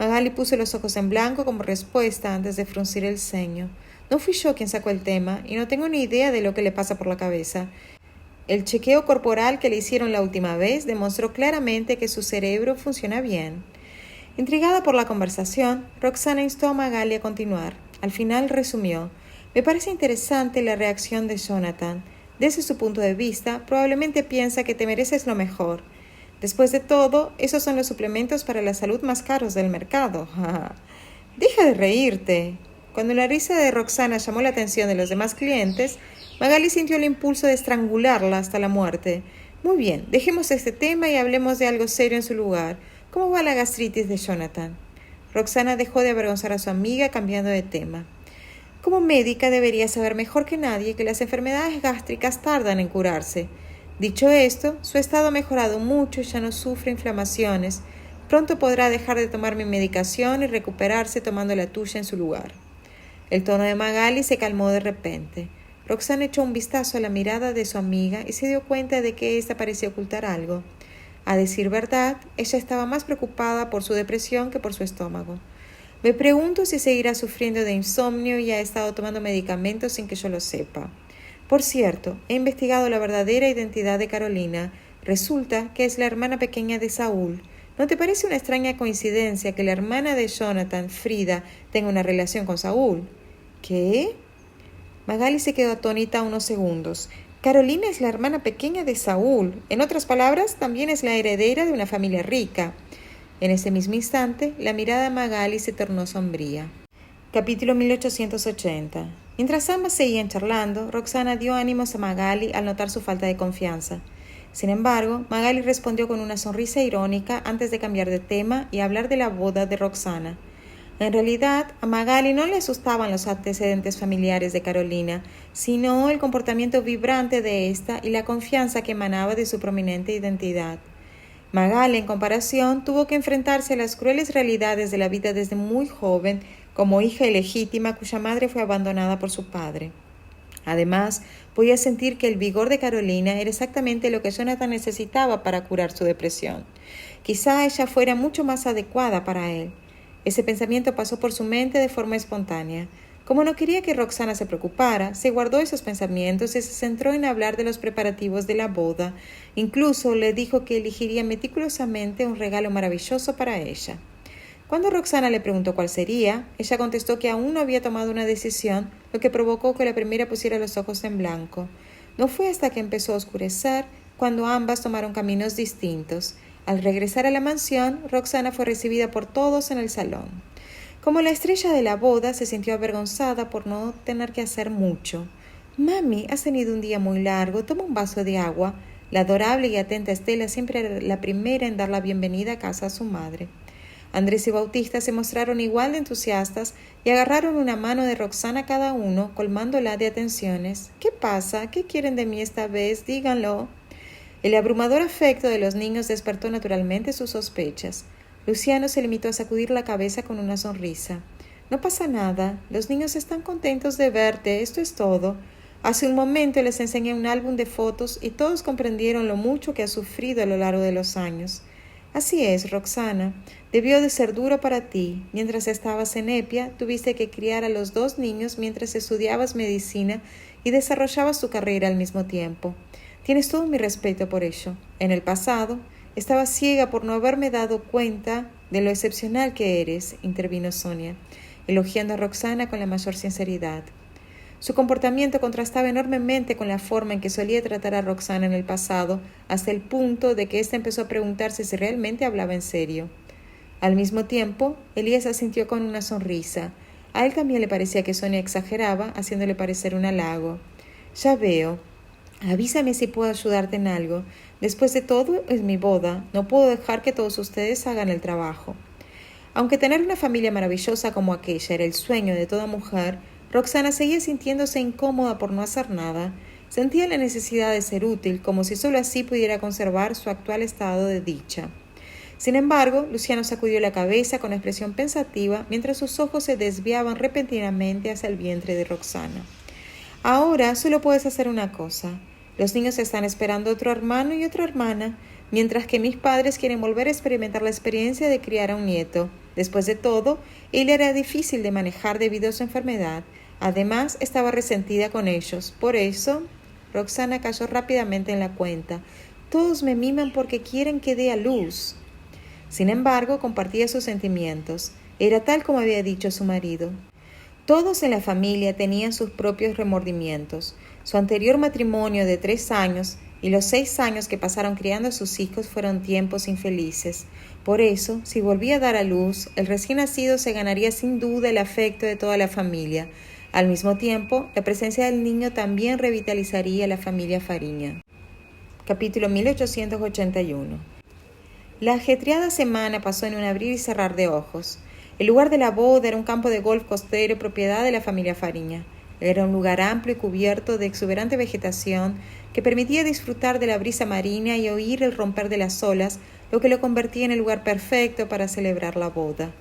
Magali puso los ojos en blanco como respuesta antes de fruncir el ceño. «No fui yo quien sacó el tema y no tengo ni idea de lo que le pasa por la cabeza. El chequeo corporal que le hicieron la última vez demostró claramente que su cerebro funciona bien. Intrigada por la conversación, Roxana instó a Magali a continuar. Al final resumió: me parece interesante la reacción de Jonathan. Desde su punto de vista, probablemente piensa que te mereces lo mejor. Después de todo, esos son los suplementos para la salud más caros del mercado. Deja de reírte. Cuando la risa de Roxana llamó la atención de los demás clientes, Magali sintió el impulso de estrangularla hasta la muerte. Muy bien, dejemos este tema y hablemos de algo serio en su lugar. ¿Cómo va la gastritis de Jonathan? Roxana dejó de avergonzar a su amiga cambiando de tema. Como médica debería saber mejor que nadie que las enfermedades gástricas tardan en curarse. Dicho esto, su estado ha mejorado mucho y ya no sufre inflamaciones. Pronto podrá dejar de tomar mi medicación y recuperarse tomando la tuya en su lugar. El tono de Magali se calmó de repente. Roxana echó un vistazo a la mirada de su amiga y se dio cuenta de que ésta parecía ocultar algo. A decir verdad, ella estaba más preocupada por su depresión que por su estómago. Me pregunto si seguirá sufriendo de insomnio y ha estado tomando medicamentos sin que yo lo sepa. Por cierto, he investigado la verdadera identidad de Carolina. Resulta que es la hermana pequeña de Saúl. ¿No te parece una extraña coincidencia que la hermana de Jonathan, Frida, tenga una relación con Saúl? ¿Qué? Magali se quedó atónita unos segundos. Carolina es la hermana pequeña de Saúl. En otras palabras, también es la heredera de una familia rica. En ese mismo instante, la mirada de Magali se tornó sombría. Capítulo 1880. Mientras ambas seguían charlando, Roxana dio ánimos a Magali al notar su falta de confianza. Sin embargo, Magali respondió con una sonrisa irónica antes de cambiar de tema y hablar de la boda de Roxana. En realidad, a Magali no le asustaban los antecedentes familiares de Carolina, sino el comportamiento vibrante de ésta y la confianza que emanaba de su prominente identidad. Magali, en comparación, tuvo que enfrentarse a las crueles realidades de la vida desde muy joven, como hija ilegítima cuya madre fue abandonada por su padre. Además, podía sentir que el vigor de Carolina era exactamente lo que Jonathan necesitaba para curar su depresión. Quizá ella fuera mucho más adecuada para él. Ese pensamiento pasó por su mente de forma espontánea. Como no quería que Roxana se preocupara, se guardó esos pensamientos y se centró en hablar de los preparativos de la boda. Incluso le dijo que elegiría meticulosamente un regalo maravilloso para ella. Cuando Roxana le preguntó cuál sería, ella contestó que aún no había tomado una decisión, lo que provocó que la primera pusiera los ojos en blanco. No fue hasta que empezó a oscurecer cuando ambas tomaron caminos distintos. Al regresar a la mansión, Roxana fue recibida por todos en el salón. Como la estrella de la boda, se sintió avergonzada por no tener que hacer mucho. «Mami, has tenido un día muy largo. Toma un vaso de agua». La adorable y atenta Estela siempre era la primera en dar la bienvenida a casa a su madre. Andrés y Bautista se mostraron igual de entusiastas y agarraron una mano de Roxana cada uno, colmándola de atenciones. «¿Qué pasa? ¿Qué quieren de mí esta vez? Díganlo». El abrumador afecto de los niños despertó naturalmente sus sospechas. Luciano se limitó a sacudir la cabeza con una sonrisa. «No pasa nada. Los niños están contentos de verte. Esto es todo». Hace un momento les enseñé un álbum de fotos y todos comprendieron lo mucho que has sufrido a lo largo de los años. Así es, Roxana. Debió de ser duro para ti. Mientras estabas en Epia, tuviste que criar a los 2 niños mientras estudiabas medicina y desarrollabas tu carrera al mismo tiempo. Tienes todo mi respeto por ello. En el pasado, estaba ciega por no haberme dado cuenta de lo excepcional que eres, intervino Sonia, elogiando a Roxana con la mayor sinceridad. Su comportamiento contrastaba enormemente con la forma en que solía tratar a Roxana en el pasado, hasta el punto de que ésta empezó a preguntarse si realmente hablaba en serio. Al mismo tiempo, Elías asintió con una sonrisa. A él también le parecía que Sonia exageraba, haciéndole parecer un halago. «Ya veo. Avísame si puedo ayudarte en algo. Después de todo, es mi boda. No puedo dejar que todos ustedes hagan el trabajo». Aunque tener una familia maravillosa como aquella era el sueño de toda mujer, Roxana seguía sintiéndose incómoda por no hacer nada. Sentía la necesidad de ser útil, como si sólo así pudiera conservar su actual estado de dicha. Sin embargo, Luciano sacudió la cabeza con expresión pensativa mientras sus ojos se desviaban repentinamente hacia el vientre de Roxana. «Ahora solo puedes hacer una cosa. Los niños están esperando otro hermano y otra hermana, mientras que mis padres quieren volver a experimentar la experiencia de criar a un nieto. Después de todo, él era difícil de manejar debido a su enfermedad. Además, estaba resentida con ellos. Por eso...» Roxana cayó rápidamente en la cuenta. Todos me miman porque quieren que dé a luz. Sin embargo, compartía sus sentimientos. Era tal como había dicho su marido. Todos en la familia tenían sus propios remordimientos. Su anterior matrimonio de 3 años y los 6 años que pasaron criando a sus hijos fueron tiempos infelices. Por eso, si volvía a dar a luz, el recién nacido se ganaría sin duda el afecto de toda la familia. Al mismo tiempo, la presencia del niño también revitalizaría a la familia Fariña. Capítulo 1881. La ajetreada semana pasó en un abrir y cerrar de ojos. El lugar de la boda era un campo de golf costero propiedad de la familia Fariña. Era un lugar amplio y cubierto de exuberante vegetación que permitía disfrutar de la brisa marina y oír el romper de las olas, lo que lo convertía en el lugar perfecto para celebrar la boda.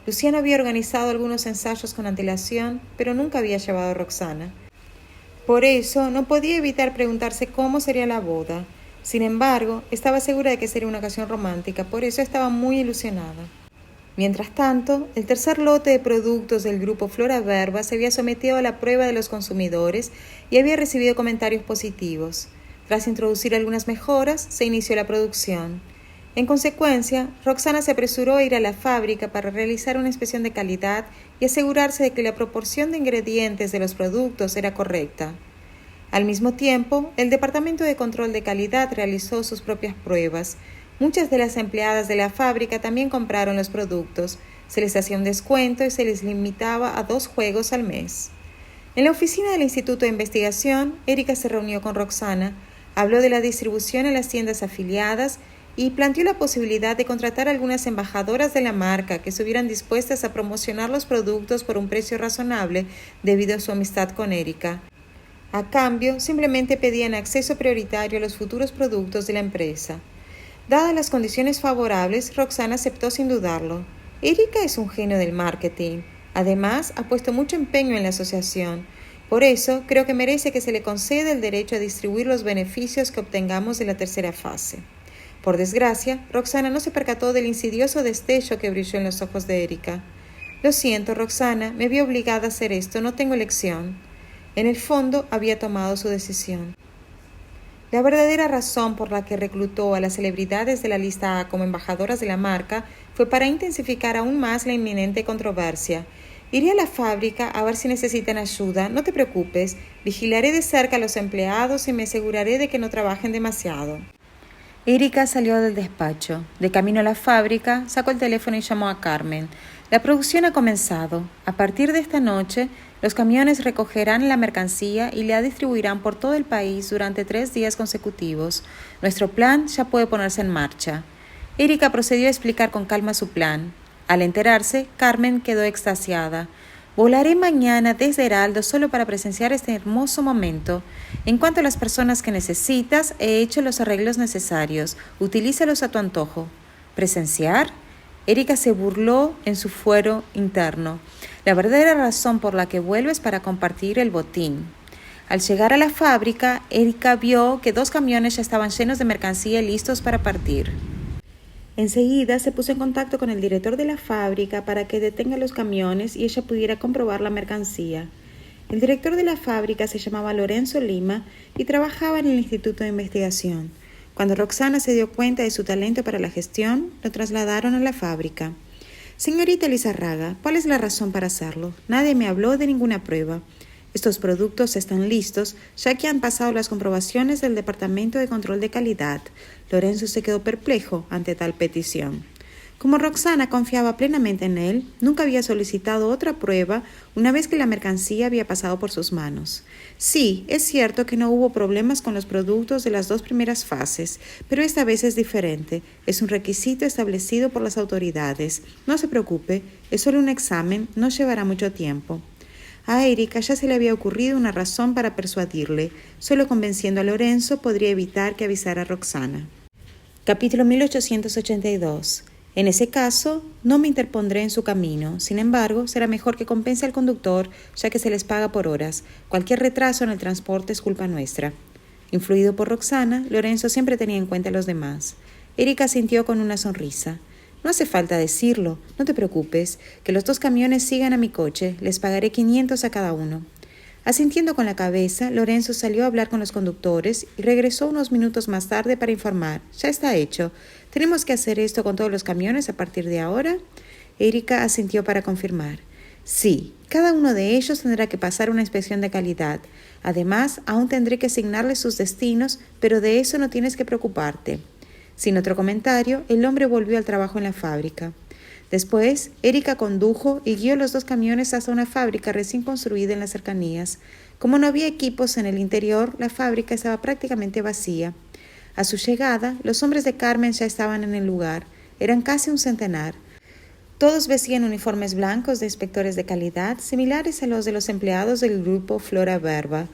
Luciano había organizado algunos ensayos con antelación, pero nunca había llevado a Roxana. Por eso no podía evitar preguntarse cómo sería la boda. Sin embargo, estaba segura de que sería una ocasión romántica, por eso estaba muy ilusionada. Mientras tanto, el tercer lote de productos del grupo Flora Verba se había sometido a la prueba de los consumidores y había recibido comentarios positivos. Tras introducir algunas mejoras, se inició la producción. En consecuencia, Roxana se apresuró a ir a la fábrica para realizar una inspección de calidad y asegurarse de que la proporción de ingredientes de los productos era correcta. Al mismo tiempo, el Departamento de Control de Calidad realizó sus propias pruebas. Muchas de las empleadas de la fábrica también compraron los productos. Se les hacía un descuento y se les limitaba a 2 juegos al mes. En la oficina del Instituto de Investigación, Erika se reunió con Roxana, habló de la distribución en las tiendas afiliadas y planteó la posibilidad de contratar a algunas embajadoras de la marca que estuvieran dispuestas a promocionar los productos por un precio razonable debido a su amistad con Erika. A cambio, simplemente pedían acceso prioritario a los futuros productos de la empresa. Dadas las condiciones favorables, Roxana aceptó sin dudarlo. Erika es un genio del marketing. Además, ha puesto mucho empeño en la asociación. Por eso, creo que merece que se le conceda el derecho a distribuir los beneficios que obtengamos de la tercera fase. Por desgracia, Roxana no se percató del insidioso destello que brilló en los ojos de Erika. Lo siento, Roxana, me vi obligada a hacer esto, no tengo elección. En el fondo, había tomado su decisión. La verdadera razón por la que reclutó a las celebridades de la lista A como embajadoras de la marca fue para intensificar aún más la inminente controversia. Iré a la fábrica a ver si necesitan ayuda. No te preocupes, vigilaré de cerca a los empleados y me aseguraré de que no trabajen demasiado. Erika salió del despacho. De camino a la fábrica, sacó el teléfono y llamó a Carmen. La producción ha comenzado. A partir de esta noche, los camiones recogerán la mercancía y la distribuirán por todo el país durante 3 días consecutivos. Nuestro plan ya puede ponerse en marcha. Erika procedió a explicar con calma su plan. Al enterarse, Carmen quedó extasiada. Volaré mañana desde Heraldo solo para presenciar este hermoso momento. En cuanto a las personas que necesitas, he hecho los arreglos necesarios. Utilízalos a tu antojo. ¿Presenciar? Erika se burló en su fuero interno. La verdadera razón por la que vuelve es para compartir el botín. Al llegar a la fábrica, Erika vio que 2 camiones ya estaban llenos de mercancía y listos para partir. Enseguida se puso en contacto con el director de la fábrica para que detenga los camiones y ella pudiera comprobar la mercancía. El director de la fábrica se llamaba Lorenzo Lima y trabajaba en el Instituto de Investigación. Cuando Roxana se dio cuenta de su talento para la gestión, lo trasladaron a la fábrica. Señorita Lizarraga, ¿cuál es la razón para hacerlo? Nadie me habló de ninguna prueba. Estos productos están listos, ya que han pasado las comprobaciones del Departamento de Control de Calidad. Lorenzo se quedó perplejo ante tal petición. Como Roxana confiaba plenamente en él, nunca había solicitado otra prueba una vez que la mercancía había pasado por sus manos. Sí, es cierto que no hubo problemas con los productos de las 2 primeras fases, pero esta vez es diferente. Es un requisito establecido por las autoridades. No se preocupe, es solo un examen, no llevará mucho tiempo. A Erika ya se le había ocurrido una razón para persuadirle. Solo convenciendo a Lorenzo podría evitar que avisara a Roxana. Capítulo 1882. En ese caso, no me interpondré en su camino. Sin embargo, será mejor que compense al conductor, ya que se les paga por horas. Cualquier retraso en el transporte es culpa nuestra. Influido por Roxana, Lorenzo siempre tenía en cuenta a los demás. Erika asintió con una sonrisa. No hace falta decirlo. No te preocupes. Que los 2 camiones sigan a mi coche. Les pagaré 500 a cada uno. Asintiendo con la cabeza, Lorenzo salió a hablar con los conductores y regresó unos minutos más tarde para informar. «Ya está hecho. ¿Tenemos que hacer esto con todos los camiones a partir de ahora?» Erika asintió para confirmar. «Sí, cada uno de ellos tendrá que pasar una inspección de calidad. Además, aún tendré que asignarles sus destinos, pero de eso no tienes que preocuparte». Sin otro comentario, el hombre volvió al trabajo en la fábrica. Después, Erika condujo y guió los 2 camiones hasta una fábrica recién construida en las cercanías. Como no había equipos en el interior, la fábrica estaba prácticamente vacía. A su llegada, los hombres de Carmen ya estaban en el lugar. Eran casi un centenar. Todos vestían uniformes blancos de inspectores de calidad, similares a los de los empleados del grupo Flora Verba.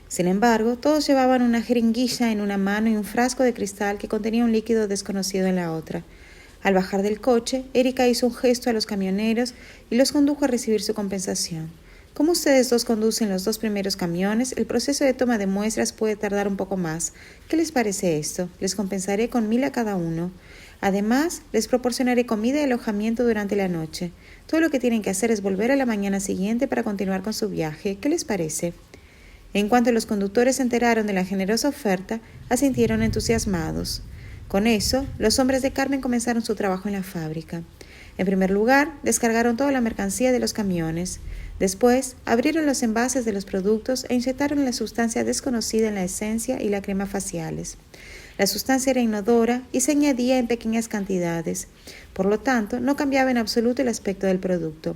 Sin embargo, todos llevaban una jeringuilla en una mano y un frasco de cristal que contenía un líquido desconocido en la otra. Al bajar del coche, Erika hizo un gesto a los camioneros y los condujo a recibir su compensación. Como ustedes 2 conducen los 2 primeros camiones, el proceso de toma de muestras puede tardar un poco más. ¿Qué les parece esto? Les compensaré con 1,000 a cada uno. Además, les proporcionaré comida y alojamiento durante la noche. Todo lo que tienen que hacer es volver a la mañana siguiente para continuar con su viaje. ¿Qué les parece? En cuanto los conductores se enteraron de la generosa oferta, asintieron entusiasmados. Con eso, los hombres de Carmen comenzaron su trabajo en la fábrica. En primer lugar, descargaron toda la mercancía de los camiones. Después, abrieron los envases de los productos e inyectaron la sustancia desconocida en la esencia y la crema faciales. La sustancia era inodora y se añadía en pequeñas cantidades. Por lo tanto, no cambiaba en absoluto el aspecto del producto.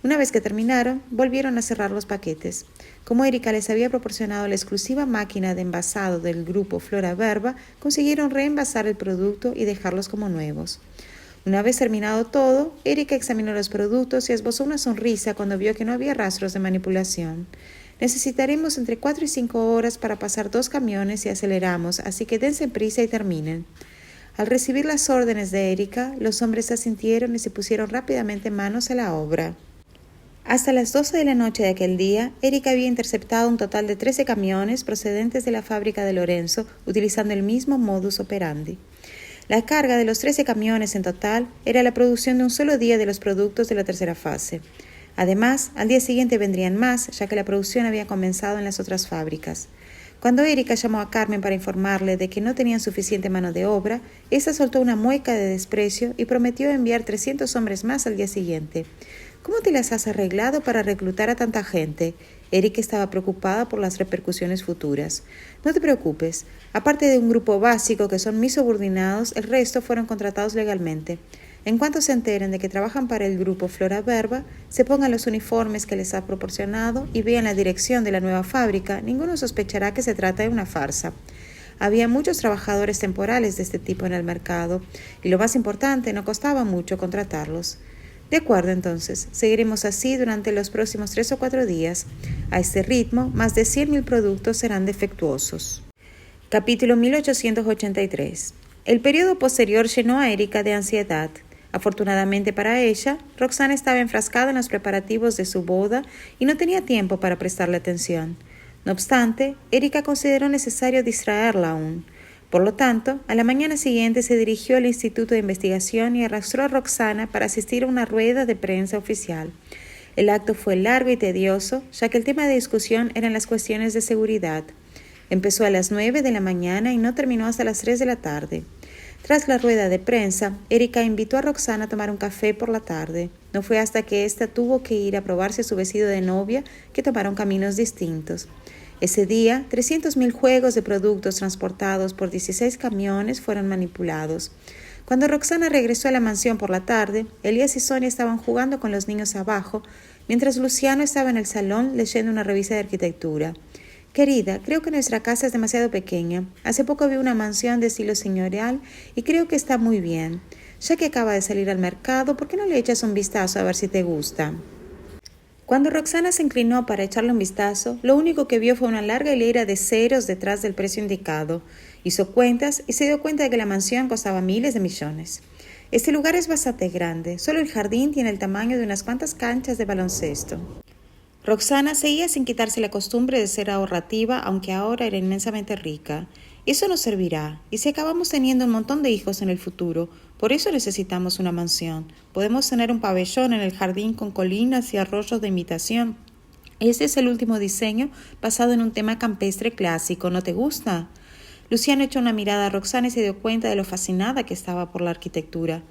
Una vez que terminaron, volvieron a cerrar los paquetes. Como Erika les había proporcionado la exclusiva máquina de envasado del grupo Flora Verba, consiguieron reenvasar el producto y dejarlos como nuevos. Una vez terminado todo, Erika examinó los productos y esbozó una sonrisa cuando vio que no había rastros de manipulación. Necesitaremos entre 4 y 5 horas para pasar 2 camiones y aceleramos, así que dense prisa y terminen. Al recibir las órdenes de Erika, los hombres asintieron y se pusieron rápidamente manos a la obra. Hasta las 12 de la noche de aquel día, Erika había interceptado un total de 13 camiones procedentes de la fábrica de Lorenzo, utilizando el mismo modus operandi. La carga de los 13 camiones en total era la producción de un solo día de los productos de la tercera fase. Además, al día siguiente vendrían más, ya que la producción había comenzado en las otras fábricas. Cuando Erika llamó a Carmen para informarle de que no tenían suficiente mano de obra, esta soltó una mueca de desprecio y prometió enviar 300 hombres más al día siguiente. ¿Cómo te las has arreglado para reclutar a tanta gente? Erika estaba preocupada por las repercusiones futuras. No te preocupes. Aparte de un grupo básico que son mis subordinados, el resto fueron contratados legalmente. En cuanto se enteren de que trabajan para el grupo Flora Verba, se pongan los uniformes que les ha proporcionado y vean la dirección de la nueva fábrica, ninguno sospechará que se trata de una farsa. Había muchos trabajadores temporales de este tipo en el mercado, y lo más importante, no costaba mucho contratarlos. De acuerdo, entonces, seguiremos así durante los próximos 3 o 4 días. A este ritmo, más de 100.000 productos serán defectuosos. Capítulo 1883. El periodo posterior llenó a Erika de ansiedad. Afortunadamente para ella, Roxana estaba enfrascada en los preparativos de su boda y no tenía tiempo para prestarle atención. No obstante, Erika consideró necesario distraerla aún. Por lo tanto, a la mañana siguiente se dirigió al Instituto de Investigación y arrastró a Roxana para asistir a una rueda de prensa oficial. El acto fue largo y tedioso, ya que el tema de discusión eran las cuestiones de seguridad. Empezó a las 9 de la mañana y no terminó hasta las 3 de la tarde. Tras la rueda de prensa, Erika invitó a Roxana a tomar un café por la tarde. No fue hasta que ésta tuvo que ir a probarse su vestido de novia que tomaron caminos distintos. Ese día, 300.000 juegos de productos transportados por 16 camiones fueron manipulados. Cuando Roxana regresó a la mansión por la tarde, Elías y Sonia estaban jugando con los niños abajo, mientras Luciano estaba en el salón leyendo una revista de arquitectura. «Querida, creo que nuestra casa es demasiado pequeña. Hace poco vi una mansión de estilo señorial y creo que está muy bien. Ya que acaba de salir al mercado, ¿por qué no le echas un vistazo a ver si te gusta?» Cuando Roxana se inclinó para echarle un vistazo, lo único que vio fue una larga hilera de ceros detrás del precio indicado. Hizo cuentas y se dio cuenta de que la mansión costaba miles de millones. Este lugar es bastante grande, solo el jardín tiene el tamaño de unas cuantas canchas de baloncesto. Roxana seguía sin quitarse la costumbre de ser ahorrativa, aunque ahora era inmensamente rica. Eso nos servirá, y si acabamos teniendo un montón de hijos en el futuro, por eso necesitamos una mansión. Podemos tener un pabellón en el jardín con colinas y arroyos de imitación. Ese es el último diseño basado en un tema campestre clásico. ¿No te gusta? Luciano echó una mirada a Roxana y se dio cuenta de lo fascinada que estaba por la arquitectura.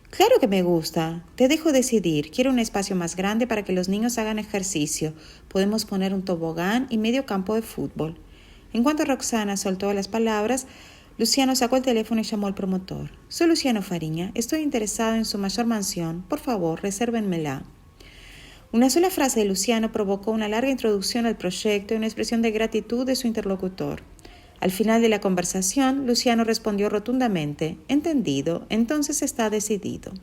Claro que me gusta. Te dejo decidir. Quiero un espacio más grande para que los niños hagan ejercicio. Podemos poner un tobogán y medio campo de fútbol. En cuanto Roxana soltó las palabras, Luciano sacó el teléfono y llamó al promotor. Soy Luciano Fariña. Estoy interesado en su mayor mansión. Por favor, resérvenmela. Una sola frase de Luciano provocó una larga introducción al proyecto y una expresión de gratitud de su interlocutor. Al final de la conversación, Luciano respondió rotundamente: entendido, entonces está decidido.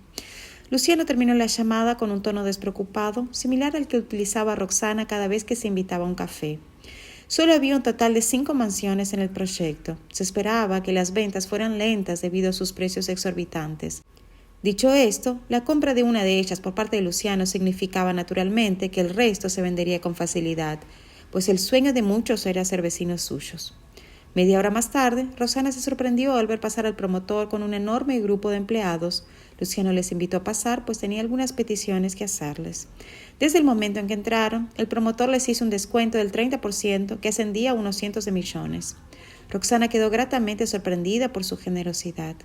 Luciano terminó la llamada con un tono despreocupado, similar al que utilizaba Roxana cada vez que se invitaba a un café. Solo había un total de 5 mansiones en el proyecto. Se esperaba que las ventas fueran lentas debido a sus precios exorbitantes. Dicho esto, la compra de una de ellas por parte de Luciano significaba naturalmente que el resto se vendería con facilidad, pues el sueño de muchos era ser vecinos suyos. Media hora más tarde, Roxana se sorprendió al ver pasar al promotor con un enorme grupo de empleados. Luciano les invitó a pasar, pues tenía algunas peticiones que hacerles. Desde el momento en que entraron, el promotor les hizo un descuento del 30% que ascendía a unos cientos de millones. Roxana quedó gratamente sorprendida por su generosidad.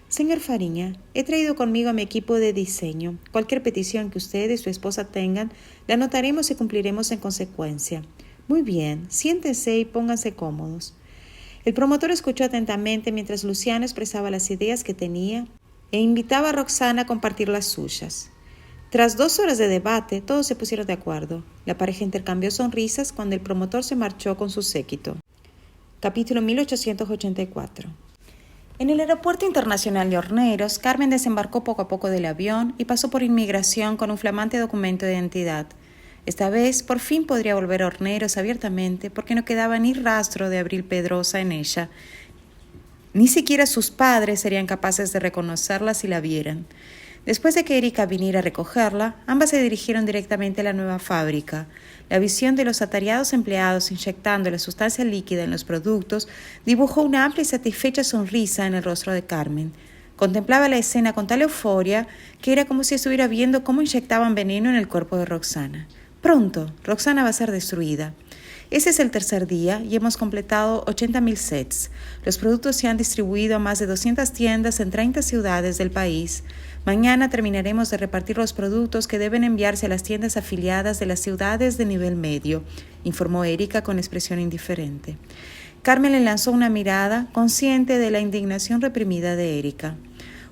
Señor Fariña, he traído conmigo a mi equipo de diseño. Cualquier petición que usted y su esposa tengan, la anotaremos y cumpliremos en consecuencia. Muy bien, siéntense y pónganse cómodos. El promotor escuchó atentamente mientras Luciano expresaba las ideas que tenía e invitaba a Roxana a compartir las suyas. Tras 2 horas de debate, todos se pusieron de acuerdo. La pareja intercambió sonrisas cuando el promotor se marchó con su séquito. Capítulo 1884. En el Aeropuerto Internacional de Horneros, Carmen desembarcó poco a poco del avión y pasó por inmigración con un flamante documento de identidad. Esta vez, por fin podría volver a Horneros abiertamente porque no quedaba ni rastro de Abril Pedrosa en ella. Ni siquiera sus padres serían capaces de reconocerla si la vieran. Después de que Erika viniera a recogerla, ambas se dirigieron directamente a la nueva fábrica. La visión de los atareados empleados inyectando la sustancia líquida en los productos dibujó una amplia y satisfecha sonrisa en el rostro de Carmen. Contemplaba la escena con tal euforia que era como si estuviera viendo cómo inyectaban veneno en el cuerpo de Roxana. Pronto, Roxana va a ser destruida. Ese es el 3er día y hemos completado 80.000 sets. Los productos se han distribuido a más de 200 tiendas en 30 ciudades del país. Mañana terminaremos de repartir los productos que deben enviarse a las tiendas afiliadas de las ciudades de nivel medio, informó Erika con expresión indiferente. Carmen le lanzó una mirada, consciente de la indignación reprimida de Erika.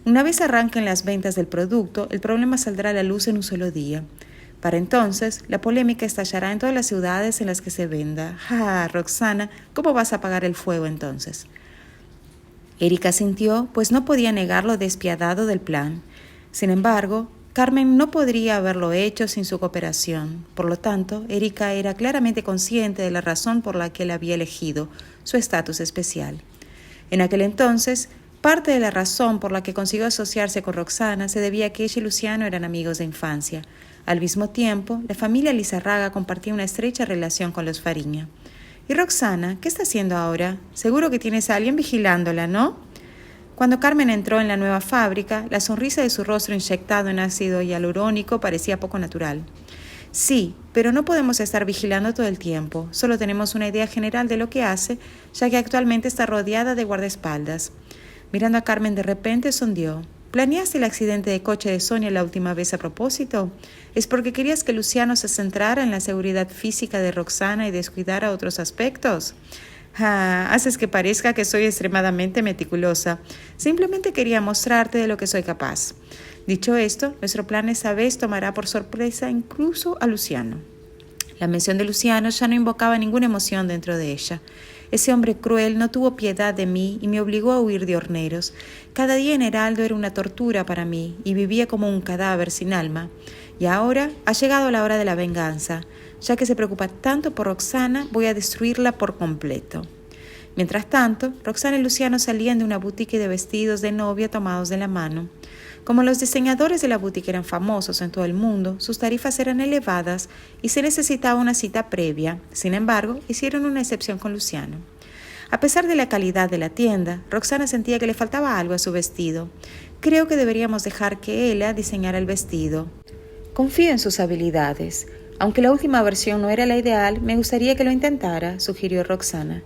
Una vez arranquen las ventas del producto, el problema saldrá a la luz en un solo día. Para entonces, la polémica estallará en todas las ciudades en las que se venda. ¡Ja, Roxana! ¿Cómo vas a apagar el fuego entonces? Erika sintió, pues no podía negar lo despiadado del plan. Sin embargo, Carmen no podría haberlo hecho sin su cooperación. Por lo tanto, Erika era claramente consciente de la razón por la que la había elegido, su estatus especial. En aquel entonces, parte de la razón por la que consiguió asociarse con Roxana se debía a que ella y Luciano eran amigos de infancia. Al mismo tiempo, la familia Lizarraga compartía una estrecha relación con los Fariña. ¿Y Roxana, qué está haciendo ahora? Seguro que tienes a alguien vigilándola, ¿no? Cuando Carmen entró en la nueva fábrica, la sonrisa de su rostro inyectado en ácido hialurónico parecía poco natural. Sí, pero no podemos estar vigilando todo el tiempo. Solo tenemos una idea general de lo que hace, ya que actualmente está rodeada de guardaespaldas. Mirando a Carmen de repente, sondeó. ¿Planeaste el accidente de coche de Sonia la última vez a propósito? ¿Es porque querías que Luciano se centrara en la seguridad física de Roxana y descuidara otros aspectos? Haces que parezca que soy extremadamente meticulosa. Simplemente quería mostrarte de lo que soy capaz. Dicho esto, nuestro plan esa vez tomará por sorpresa incluso a Luciano. La mención de Luciano ya no invocaba ninguna emoción dentro de ella. Ese hombre cruel no tuvo piedad de mí y me obligó a huir de Horneros. Cada día en Heraldo era una tortura para mí y vivía como un cadáver sin alma. Y ahora ha llegado la hora de la venganza. Ya que se preocupa tanto por Roxana, voy a destruirla por completo. Mientras tanto, Roxana y Luciano salían de una boutique de vestidos de novia tomados de la mano. Como los diseñadores de la boutique eran famosos en todo el mundo, sus tarifas eran elevadas y se necesitaba una cita previa. Sin embargo, hicieron una excepción con Luciano. A pesar de la calidad de la tienda, Roxana sentía que le faltaba algo a su vestido. Creo que deberíamos dejar que ella diseñara el vestido. Confío en sus habilidades. Aunque la última versión no era la ideal, me gustaría que lo intentara, sugirió Roxana.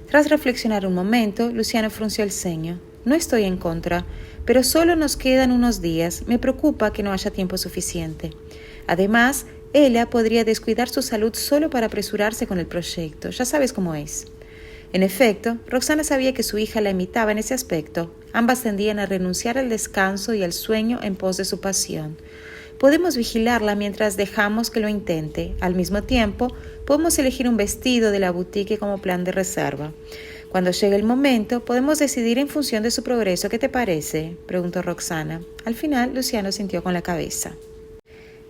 Tras reflexionar un momento, Luciano frunció el ceño. No estoy en contra, pero solo nos quedan unos días. Me preocupa que no haya tiempo suficiente. Además, ella podría descuidar su salud solo para apresurarse con el proyecto. Ya sabes cómo es. En efecto, Roxana sabía que su hija la imitaba en ese aspecto. Ambas tendían a renunciar al descanso y al sueño en pos de su pasión. Podemos vigilarla mientras dejamos que lo intente. Al mismo tiempo, podemos elegir un vestido de la boutique como plan de reserva. Cuando llegue el momento, podemos decidir en función de su progreso. ¿Qué te parece?, preguntó Roxana. Al final, Luciano sintió con la cabeza.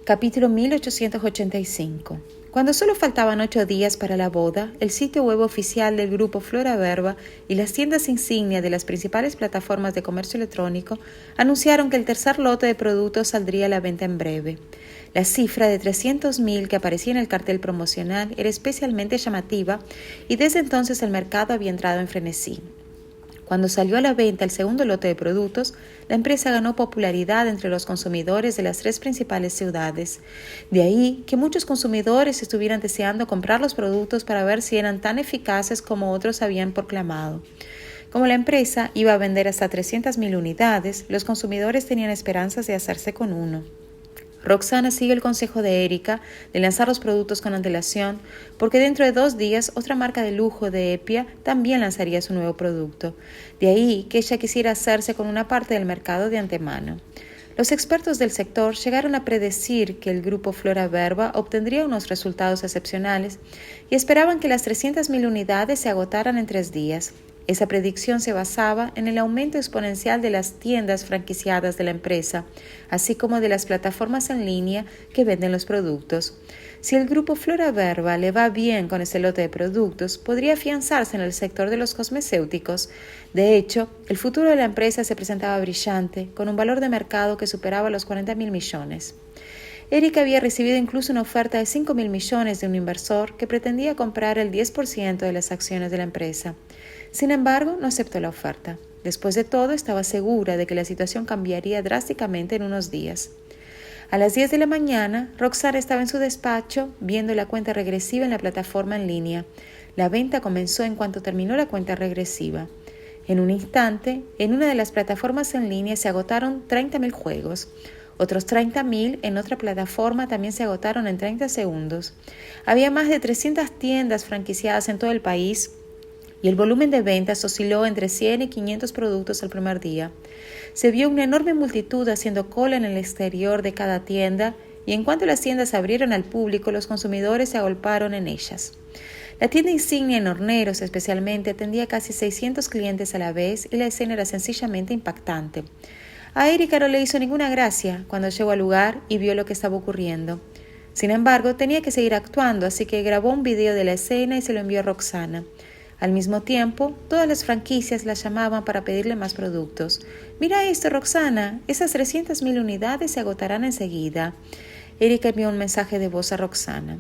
Capítulo 1885. Cuando solo faltaban 8 días para la boda, el sitio web oficial del grupo Flora Verba y las tiendas insignia de las principales plataformas de comercio electrónico anunciaron que el tercer lote de productos saldría a la venta en breve. La cifra de 300.000 que aparecía en el cartel promocional era especialmente llamativa y desde entonces el mercado había entrado en frenesí. Cuando salió a la venta el segundo lote de productos, la empresa ganó popularidad entre los consumidores de las 3 principales ciudades. De ahí que muchos consumidores estuvieran deseando comprar los productos para ver si eran tan eficaces como otros habían proclamado. Como la empresa iba a vender hasta 300.000 unidades, los consumidores tenían esperanzas de hacerse con uno. Roxana sigue el consejo de Erika de lanzar los productos con antelación, porque dentro de 2 días otra marca de lujo de Epia también lanzaría su nuevo producto. De ahí que ella quisiera hacerse con una parte del mercado de antemano. Los expertos del sector llegaron a predecir que el grupo Flora Verba obtendría unos resultados excepcionales y esperaban que las 300.000 unidades se agotaran en 3 días. Esa predicción se basaba en el aumento exponencial de las tiendas franquiciadas de la empresa, así como de las plataformas en línea que venden los productos. Si el grupo Flora Verba le va bien con ese lote de productos, podría afianzarse en el sector de los cosmecéuticos. De hecho, el futuro de la empresa se presentaba brillante, con un valor de mercado que superaba los 40.000 millones. Erika había recibido incluso una oferta de 5.000 millones de un inversor que pretendía comprar el 10% de las acciones de la empresa. Sin embargo, no aceptó la oferta. Después de todo, estaba segura de que la situación cambiaría drásticamente en unos días. A las 10 de la mañana, Roxana estaba en su despacho viendo la cuenta regresiva en la plataforma en línea. La venta comenzó en cuanto terminó la cuenta regresiva. En un instante, en una de las plataformas en línea se agotaron 30.000 juegos. Otros 30.000 en otra plataforma también se agotaron en 30 segundos. Había más de 300 tiendas franquiciadas en todo el país y el volumen de ventas osciló entre 100 y 500 productos el primer día. Se vio una enorme multitud haciendo cola en el exterior de cada tienda y en cuanto las tiendas abrieron al público, los consumidores se agolparon en ellas. La tienda insignia en Horneros especialmente atendía casi 600 clientes a la vez y la escena era sencillamente impactante. A Erika no le hizo ninguna gracia cuando llegó al lugar y vio lo que estaba ocurriendo. Sin embargo, tenía que seguir actuando, así que grabó un video de la escena y se lo envió a Roxana. Al mismo tiempo, todas las franquicias la llamaban para pedirle más productos. «Mira esto, Roxana, esas 300.000 unidades se agotarán enseguida». Erika envió un mensaje de voz a Roxana.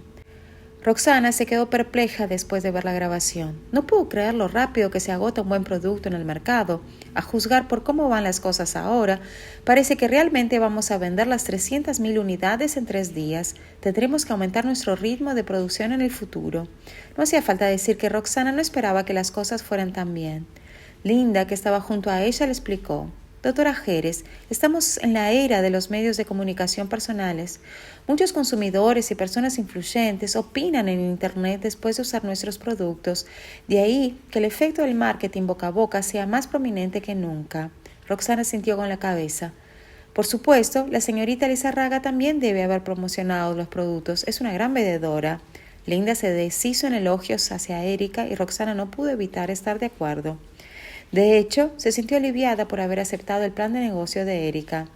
Roxana se quedó perpleja después de ver la grabación. No pudo creer lo rápido que se agota un buen producto en el mercado. A juzgar por cómo van las cosas ahora, parece que realmente vamos a vender las 300.000 unidades en 3 días. Tendremos que aumentar nuestro ritmo de producción en el futuro. No hacía falta decir que Roxana no esperaba que las cosas fueran tan bien. Linda, que estaba junto a ella, le explicó. Doctora Jerez, estamos en la era de los medios de comunicación personales. Muchos consumidores y personas influyentes opinan en Internet después de usar nuestros productos. De ahí que el efecto del marketing boca a boca sea más prominente que nunca. Roxana sintió con la cabeza. Por supuesto, la señorita Lizarraga también debe haber promocionado los productos. Es una gran vendedora. Linda se deshizo en elogios hacia Erika y Roxana no pudo evitar estar de acuerdo. De hecho, se sintió aliviada por haber aceptado el plan de negocio de Erika.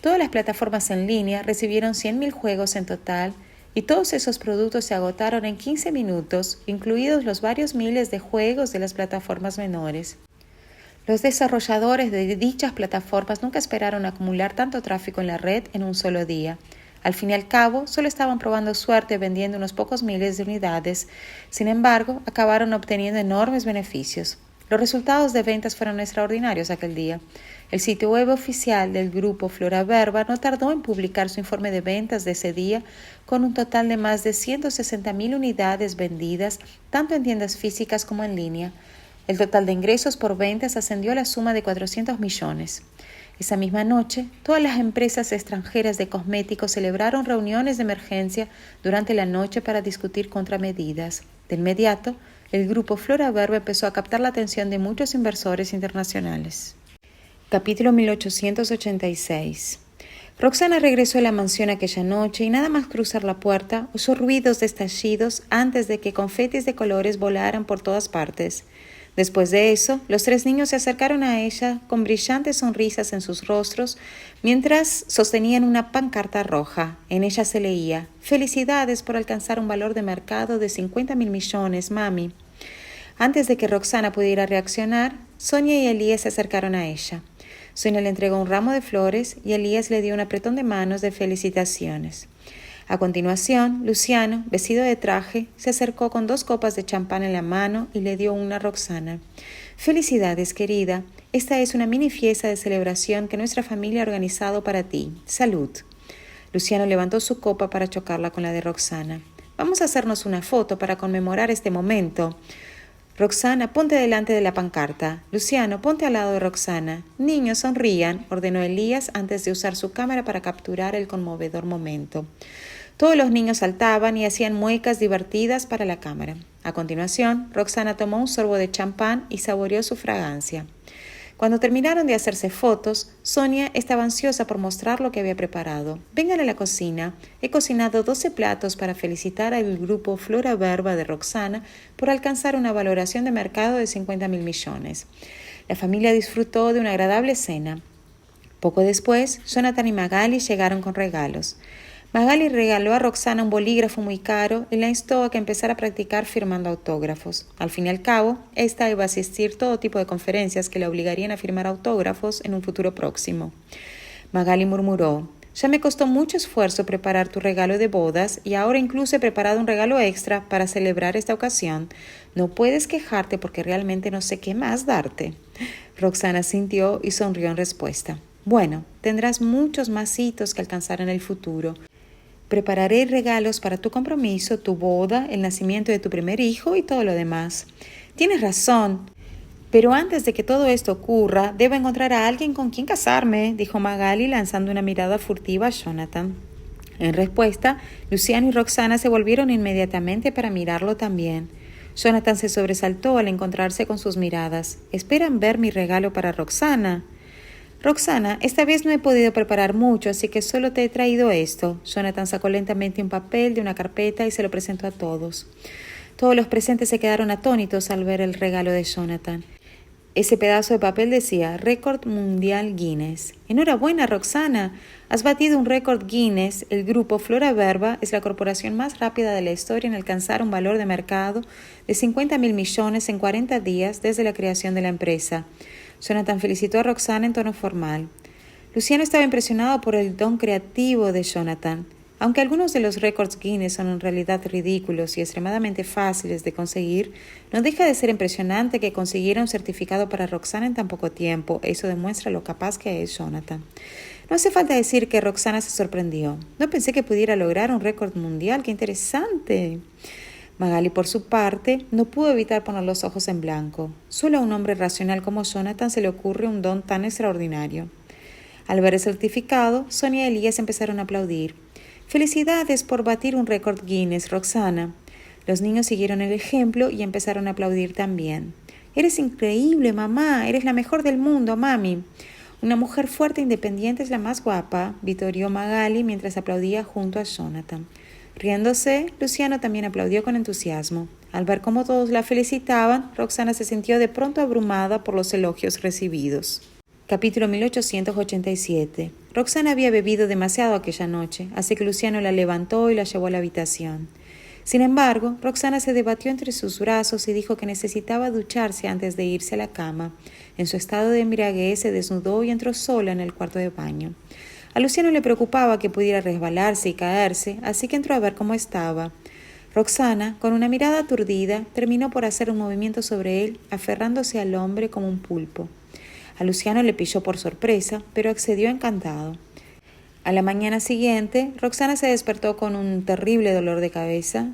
Todas las plataformas en línea recibieron 100.000 juegos en total y todos esos productos se agotaron en 15 minutos, incluidos los varios miles de juegos de las plataformas menores. Los desarrolladores de dichas plataformas nunca esperaron acumular tanto tráfico en la red en un solo día. Al fin y al cabo, solo estaban probando suerte vendiendo unos pocos miles de unidades. Sin embargo, acabaron obteniendo enormes beneficios. Los resultados de ventas fueron extraordinarios aquel día. El sitio web oficial del grupo Flora Verba no tardó en publicar su informe de ventas de ese día, con un total de más de 160.000 unidades vendidas, tanto en tiendas físicas como en línea. El total de ingresos por ventas ascendió a la suma de 400 millones. Esa misma noche, todas las empresas extranjeras de cosméticos celebraron reuniones de emergencia durante la noche para discutir contramedidas. De inmediato, el grupo Flora Verba empezó a captar la atención de muchos inversores internacionales. Capítulo 1886. Roxana regresó a la mansión aquella noche y nada más cruzar la puerta, oyó ruidos de estallidos antes de que confetis de colores volaran por todas partes. Después de eso, los 3 niños se acercaron a ella con brillantes sonrisas en sus rostros mientras sostenían una pancarta roja. En ella se leía: «Felicidades por alcanzar un valor de mercado de 50.000 millones, mami». Antes de que Roxana pudiera reaccionar, Sonia y Elías se acercaron a ella. Sonia le entregó un ramo de flores y Elías le dio un apretón de manos de felicitaciones. A continuación, Luciano, vestido de traje, se acercó con 2 copas de champán en la mano y le dio una a Roxana. «Felicidades, querida. Esta es una mini fiesta de celebración que nuestra familia ha organizado para ti. Salud». Luciano levantó su copa para chocarla con la de Roxana. «Vamos a hacernos una foto para conmemorar este momento». «Roxana, ponte delante de la pancarta. Luciano, ponte al lado de Roxana. Niños, sonrían», ordenó Elías antes de usar su cámara para capturar el conmovedor momento. Todos los niños saltaban y hacían muecas divertidas para la cámara. A continuación, Roxana tomó un sorbo de champán y saboreó su fragancia. Cuando terminaron de hacerse fotos, Sonia estaba ansiosa por mostrar lo que había preparado. «Vengan a la cocina. He cocinado 12 platos para felicitar al grupo Flora Verba de Roxana por alcanzar una valoración de mercado de 50.000 millones». La familia disfrutó de una agradable cena. Poco después, Jonathan y Magali llegaron con regalos. Magali regaló a Roxana un bolígrafo muy caro y la instó a que empezara a practicar firmando autógrafos. Al fin y al cabo, esta iba a asistir todo tipo de conferencias que la obligarían a firmar autógrafos en un futuro próximo. Magali murmuró: «Ya me costó mucho esfuerzo preparar tu regalo de bodas y ahora incluso he preparado un regalo extra para celebrar esta ocasión. No puedes quejarte porque realmente no sé qué más darte». Roxana sintió y sonrió en respuesta. «Bueno, tendrás muchos más hitos que alcanzar en el futuro. Prepararé regalos para tu compromiso, tu boda, el nacimiento de tu primer hijo y todo lo demás». «Tienes razón, pero antes de que todo esto ocurra, debo encontrar a alguien con quien casarme», dijo Magali lanzando una mirada furtiva a Jonathan. En respuesta, Luciano y Roxana se volvieron inmediatamente para mirarlo también. Jonathan se sobresaltó al encontrarse con sus miradas. «¿Esperan ver mi regalo para Roxana?» «Roxana, esta vez no he podido preparar mucho, así que solo te he traído esto». Jonathan sacó lentamente un papel de una carpeta y se lo presentó a todos. Todos los presentes se quedaron atónitos al ver el regalo de Jonathan. Ese pedazo de papel decía: «Récord Mundial Guinness». «Enhorabuena, Roxana. Has batido un récord Guinness. El grupo Flora Verba es la corporación más rápida de la historia en alcanzar un valor de mercado de 50.000 millones en 40 días desde la creación de la empresa». Jonathan felicitó a Roxana en tono formal. Luciano estaba impresionado por el don creativo de Jonathan. Aunque algunos de los récords Guinness son en realidad ridículos y extremadamente fáciles de conseguir, no deja de ser impresionante que consiguiera un certificado para Roxana en tan poco tiempo. Eso demuestra lo capaz que es Jonathan. No hace falta decir que Roxana se sorprendió. «No pensé que pudiera lograr un récord mundial. ¡Qué interesante!». Magali, por su parte, no pudo evitar poner los ojos en blanco. Solo a un hombre racional como Jonathan se le ocurre un don tan extraordinario. Al ver el certificado, Sonia y Elías empezaron a aplaudir. «Felicidades por batir un récord Guinness, Roxana». Los niños siguieron el ejemplo y empezaron a aplaudir también. «Eres increíble, mamá. Eres la mejor del mundo, mami». «Una mujer fuerte e independiente es la más guapa», vitoreó Magali mientras aplaudía junto a Jonathan. Riéndose, Luciano también aplaudió con entusiasmo. Al ver cómo todos la felicitaban, Roxana se sintió de pronto abrumada por los elogios recibidos. Capítulo 1887. Roxana había bebido demasiado aquella noche, así que Luciano la levantó y la llevó a la habitación. Sin embargo, Roxana se debatió entre sus brazos y dijo que necesitaba ducharse antes de irse a la cama. En su estado de embriaguez se desnudó y entró sola en el cuarto de baño. A Luciano le preocupaba que pudiera resbalarse y caerse, así que entró a ver cómo estaba. Roxana, con una mirada aturdida, terminó por hacer un movimiento sobre él, aferrándose al hombre como un pulpo. A Luciano le pilló por sorpresa, pero accedió encantado. A la mañana siguiente, Roxana se despertó con un terrible dolor de cabeza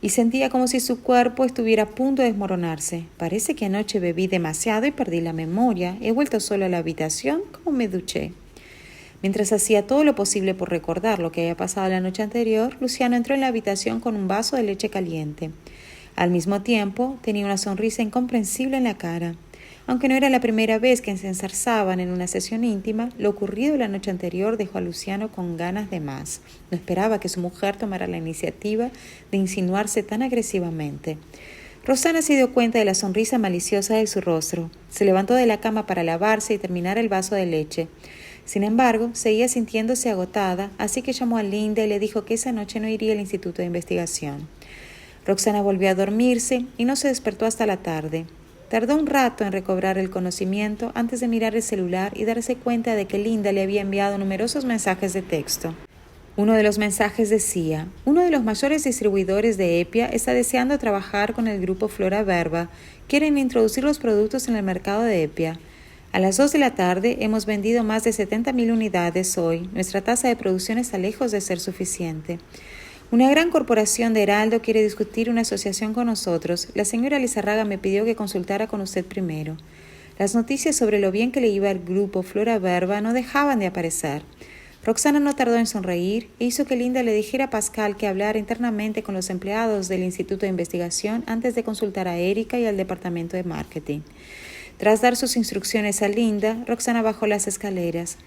y sentía como si su cuerpo estuviera a punto de desmoronarse. Parece que anoche bebí demasiado y perdí la memoria. He vuelto sola a la habitación, como me duché. Mientras hacía todo lo posible por recordar lo que había pasado la noche anterior, Luciano entró en la habitación con un vaso de leche caliente. Al mismo tiempo, tenía una sonrisa incomprensible en la cara. Aunque no era la primera vez que se enzarzaban en una sesión íntima, lo ocurrido la noche anterior dejó a Luciano con ganas de más. No esperaba que su mujer tomara la iniciativa de insinuarse tan agresivamente. Roxana se dio cuenta de la sonrisa maliciosa de su rostro. Se levantó de la cama para lavarse y terminar el vaso de leche. Sin embargo, seguía sintiéndose agotada, así que llamó a Linda y le dijo que esa noche no iría al instituto de investigación. Roxana volvió a dormirse y no se despertó hasta la tarde. Tardó un rato en recobrar el conocimiento antes de mirar el celular y darse cuenta de que Linda le había enviado numerosos mensajes de texto. Uno de los mensajes decía: uno de los mayores distribuidores de EPIA está deseando trabajar con el grupo Flora Verba. Quieren introducir los productos en el mercado de EPIA. A las 2 de la tarde hemos vendido más de 70,000 unidades hoy. Nuestra tasa de producción está lejos de ser suficiente. Una gran corporación de Heraldo quiere discutir una asociación con nosotros. La señora Lizarraga me pidió que consultara con usted primero. Las noticias sobre lo bien que le iba al grupo Flora Verba no dejaban de aparecer. Roxana no tardó en sonreír e hizo que Linda le dijera a Pascal que hablara internamente con los empleados del Instituto de Investigación antes de consultar a Erika y al departamento de marketing. Tras dar sus instrucciones a Linda, Roxana bajó las escaleras.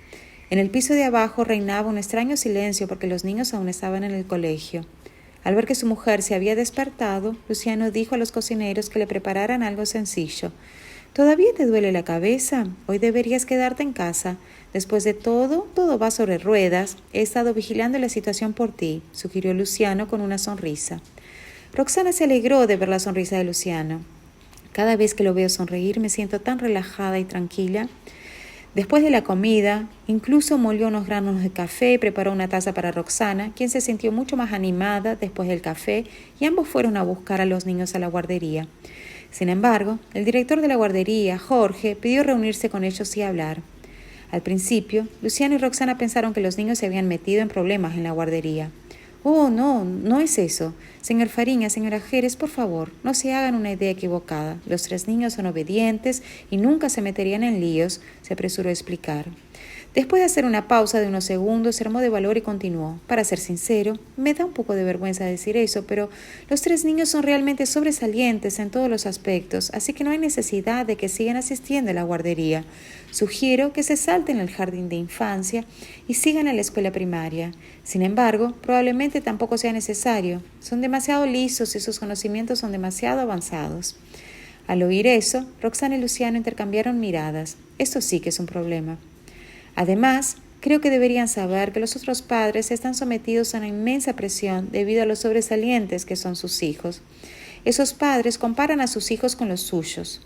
En el piso de abajo reinaba un extraño silencio porque los niños aún estaban en el colegio. Al ver que su mujer se había despertado, Luciano dijo a los cocineros que le prepararan algo sencillo. ¿Todavía te duele la cabeza? Hoy deberías quedarte en casa. Después de todo va sobre ruedas. He estado vigilando la situación por ti, sugirió Luciano con una sonrisa. Roxana se alegró de ver la sonrisa de Luciano. Cada vez que lo veo sonreír me siento tan relajada y tranquila. Después de la comida, incluso molió unos granos de café y preparó una taza para Roxana, quien se sintió mucho más animada después del café, y ambos fueron a buscar a los niños a la guardería. Sin embargo, el director de la guardería, Jorge, pidió reunirse con ellos y hablar. Al principio, Luciano y Roxana pensaron que los niños se habían metido en problemas en la guardería. «Oh, no es eso. Señor Fariña, señora Jerez, por favor, no se hagan una idea equivocada. Los 3 niños son obedientes y nunca se meterían en líos», se apresuró a explicar. Después de hacer una pausa de unos segundos, se armó de valor y continuó. «Para ser sincero, me da un poco de vergüenza decir eso, pero los 3 niños son realmente sobresalientes en todos los aspectos, así que no hay necesidad de que sigan asistiendo a la guardería. Sugiero que se salten el jardín de infancia y sigan a la escuela primaria. Sin embargo, probablemente tampoco sea necesario. Son demasiado lisos y sus conocimientos son demasiado avanzados». Al oír eso, Roxana y Luciano intercambiaron miradas. Esto sí que es un problema. Además, creo que deberían saber que los otros padres están sometidos a una inmensa presión debido a los sobresalientes que son sus hijos. Esos padres comparan a sus hijos con los suyos.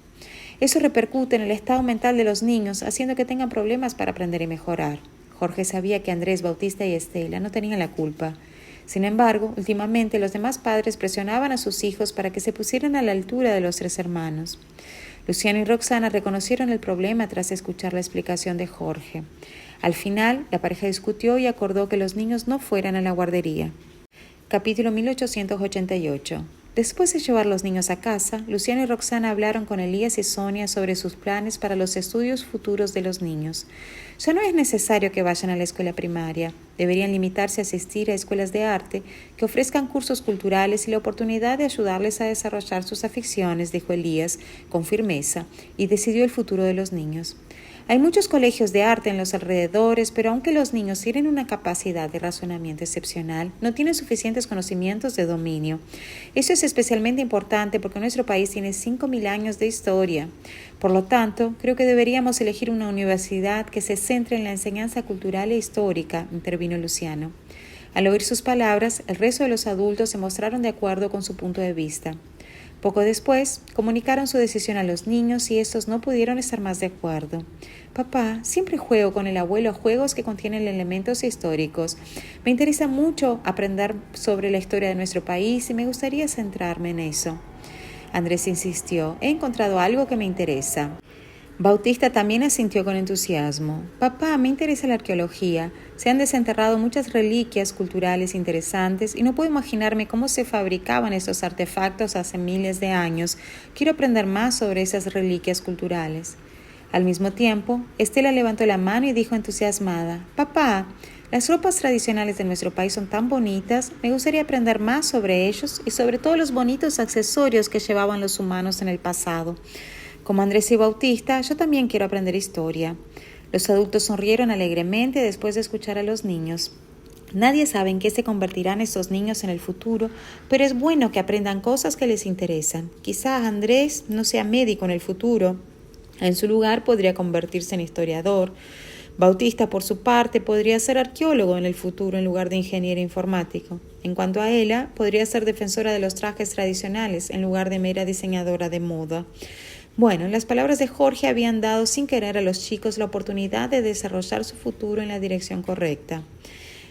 Eso repercute en el estado mental de los niños, haciendo que tengan problemas para aprender y mejorar. Jorge sabía que Andrés, Bautista y Estela no tenían la culpa. Sin embargo, últimamente los demás padres presionaban a sus hijos para que se pusieran a la altura de los 3 hermanos. Luciano y Roxana reconocieron el problema tras escuchar la explicación de Jorge. Al final, la pareja discutió y acordó que los niños no fueran a la guardería. Capítulo 1888. Después de llevar los niños a casa, Luciano y Roxana hablaron con Elías y Sonia sobre sus planes para los estudios futuros de los niños. Ya no es necesario que vayan a la escuela primaria. Deberían limitarse a asistir a escuelas de arte que ofrezcan cursos culturales y la oportunidad de ayudarles a desarrollar sus aficiones, dijo Elías con firmeza, y decidió el futuro de los niños. Hay muchos colegios de arte en los alrededores, pero aunque los niños tienen una capacidad de razonamiento excepcional, no tienen suficientes conocimientos de dominio. Eso es especialmente importante porque nuestro país tiene 5,000 años de historia. Por lo tanto, creo que deberíamos elegir una universidad que se centre en la enseñanza cultural e histórica, intervino Luciano. Al oír sus palabras, el resto de los adultos se mostraron de acuerdo con su punto de vista. Poco después, comunicaron su decisión a los niños y estos no pudieron estar más de acuerdo. Papá, siempre juego con el abuelo a juegos que contienen elementos históricos. Me interesa mucho aprender sobre la historia de nuestro país y me gustaría centrarme en eso. Andrés insistió, he encontrado algo que me interesa. Bautista también asintió con entusiasmo. Papá, me interesa la arqueología. Se han desenterrado muchas reliquias culturales interesantes y no puedo imaginarme cómo se fabricaban esos artefactos hace miles de años. Quiero aprender más sobre esas reliquias culturales. Al mismo tiempo, Estela levantó la mano y dijo entusiasmada, Papá, las ropas tradicionales de nuestro país son tan bonitas, me gustaría aprender más sobre ellos y sobre todos los bonitos accesorios que llevaban los humanos en el pasado. Como Andrés y Bautista, yo también quiero aprender historia. Los adultos sonrieron alegremente después de escuchar a los niños. Nadie sabe en qué se convertirán estos niños en el futuro, pero es bueno que aprendan cosas que les interesan. Quizás Andrés no sea médico en el futuro. En su lugar podría convertirse en historiador. Bautista, por su parte, podría ser arqueólogo en el futuro en lugar de ingeniero informático. En cuanto a Ela, podría ser defensora de los trajes tradicionales en lugar de mera diseñadora de moda. Bueno, las palabras de Jorge habían dado sin querer a los chicos la oportunidad de desarrollar su futuro en la dirección correcta.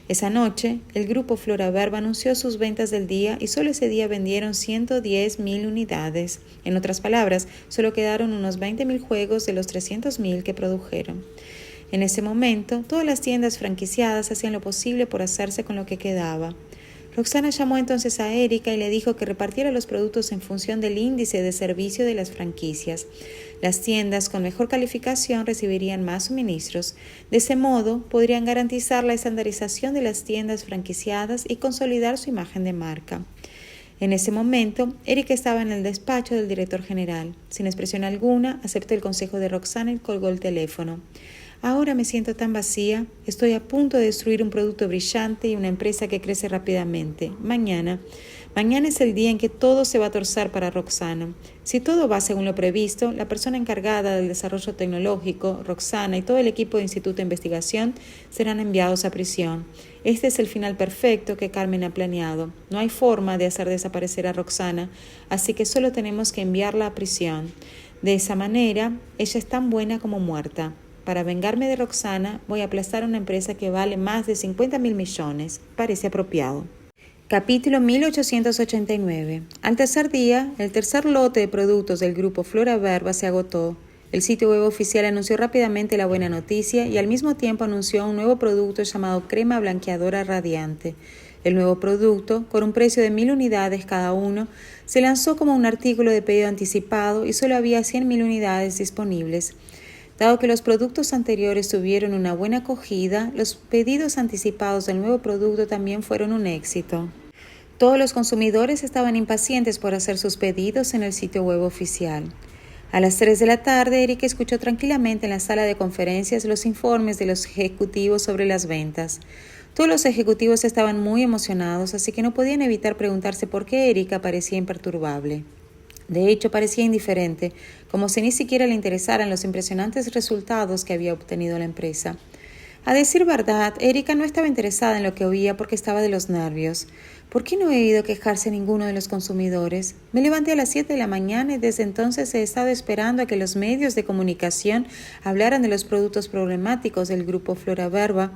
Esa noche, el grupo Flora Verba anunció sus ventas del día y solo ese día vendieron 110,000 unidades. En otras palabras, solo quedaron unos 20,000 juegos de los 300,000 que produjeron. En ese momento, todas las tiendas franquiciadas hacían lo posible por hacerse con lo que quedaba. Roxana llamó entonces a Erika y le dijo que repartiera los productos en función del índice de servicio de las franquicias. Las tiendas con mejor calificación recibirían más suministros. De ese modo, podrían garantizar la estandarización de las tiendas franquiciadas y consolidar su imagen de marca. En ese momento, Erika estaba en el despacho del director general. Sin expresión alguna, aceptó el consejo de Roxana y colgó el teléfono. Ahora me siento tan vacía, estoy a punto de destruir un producto brillante y una empresa que crece rápidamente. Mañana es el día en que todo se va a torcer para Roxana. Si todo va según lo previsto, la persona encargada del desarrollo tecnológico, Roxana y todo el equipo de Instituto de Investigación serán enviados a prisión. Este es el final perfecto que Carmen ha planeado. No hay forma de hacer desaparecer a Roxana, así que solo tenemos que enviarla a prisión. De esa manera, ella es tan buena como muerta. Para vengarme de Roxana, voy a aplastar una empresa que vale más de 50,000 millones. Parece apropiado. Capítulo 1889. Al tercer día, el tercer lote de productos del grupo Flora Verba se agotó. El sitio web oficial anunció rápidamente la buena noticia y al mismo tiempo anunció un nuevo producto llamado crema blanqueadora radiante. El nuevo producto, con un precio de 1,000 unidades cada uno, se lanzó como un artículo de pedido anticipado y solo había 100,000 unidades disponibles. Dado que los productos anteriores tuvieron una buena acogida, los pedidos anticipados del nuevo producto también fueron un éxito. Todos los consumidores estaban impacientes por hacer sus pedidos en el sitio web oficial. A las 3 de la tarde, Erika escuchó tranquilamente en la sala de conferencias los informes de los ejecutivos sobre las ventas. Todos los ejecutivos estaban muy emocionados, así que no podían evitar preguntarse por qué Erika parecía imperturbable. De hecho, parecía indiferente, como si ni siquiera le interesaran los impresionantes resultados que había obtenido la empresa. A decir verdad, Erika no estaba interesada en lo que oía porque estaba de los nervios. ¿Por qué no he oído quejarse ninguno de los consumidores? Me levanté a las 7 de la mañana y desde entonces he estado esperando a que los medios de comunicación hablaran de los productos problemáticos del grupo Flora Verba.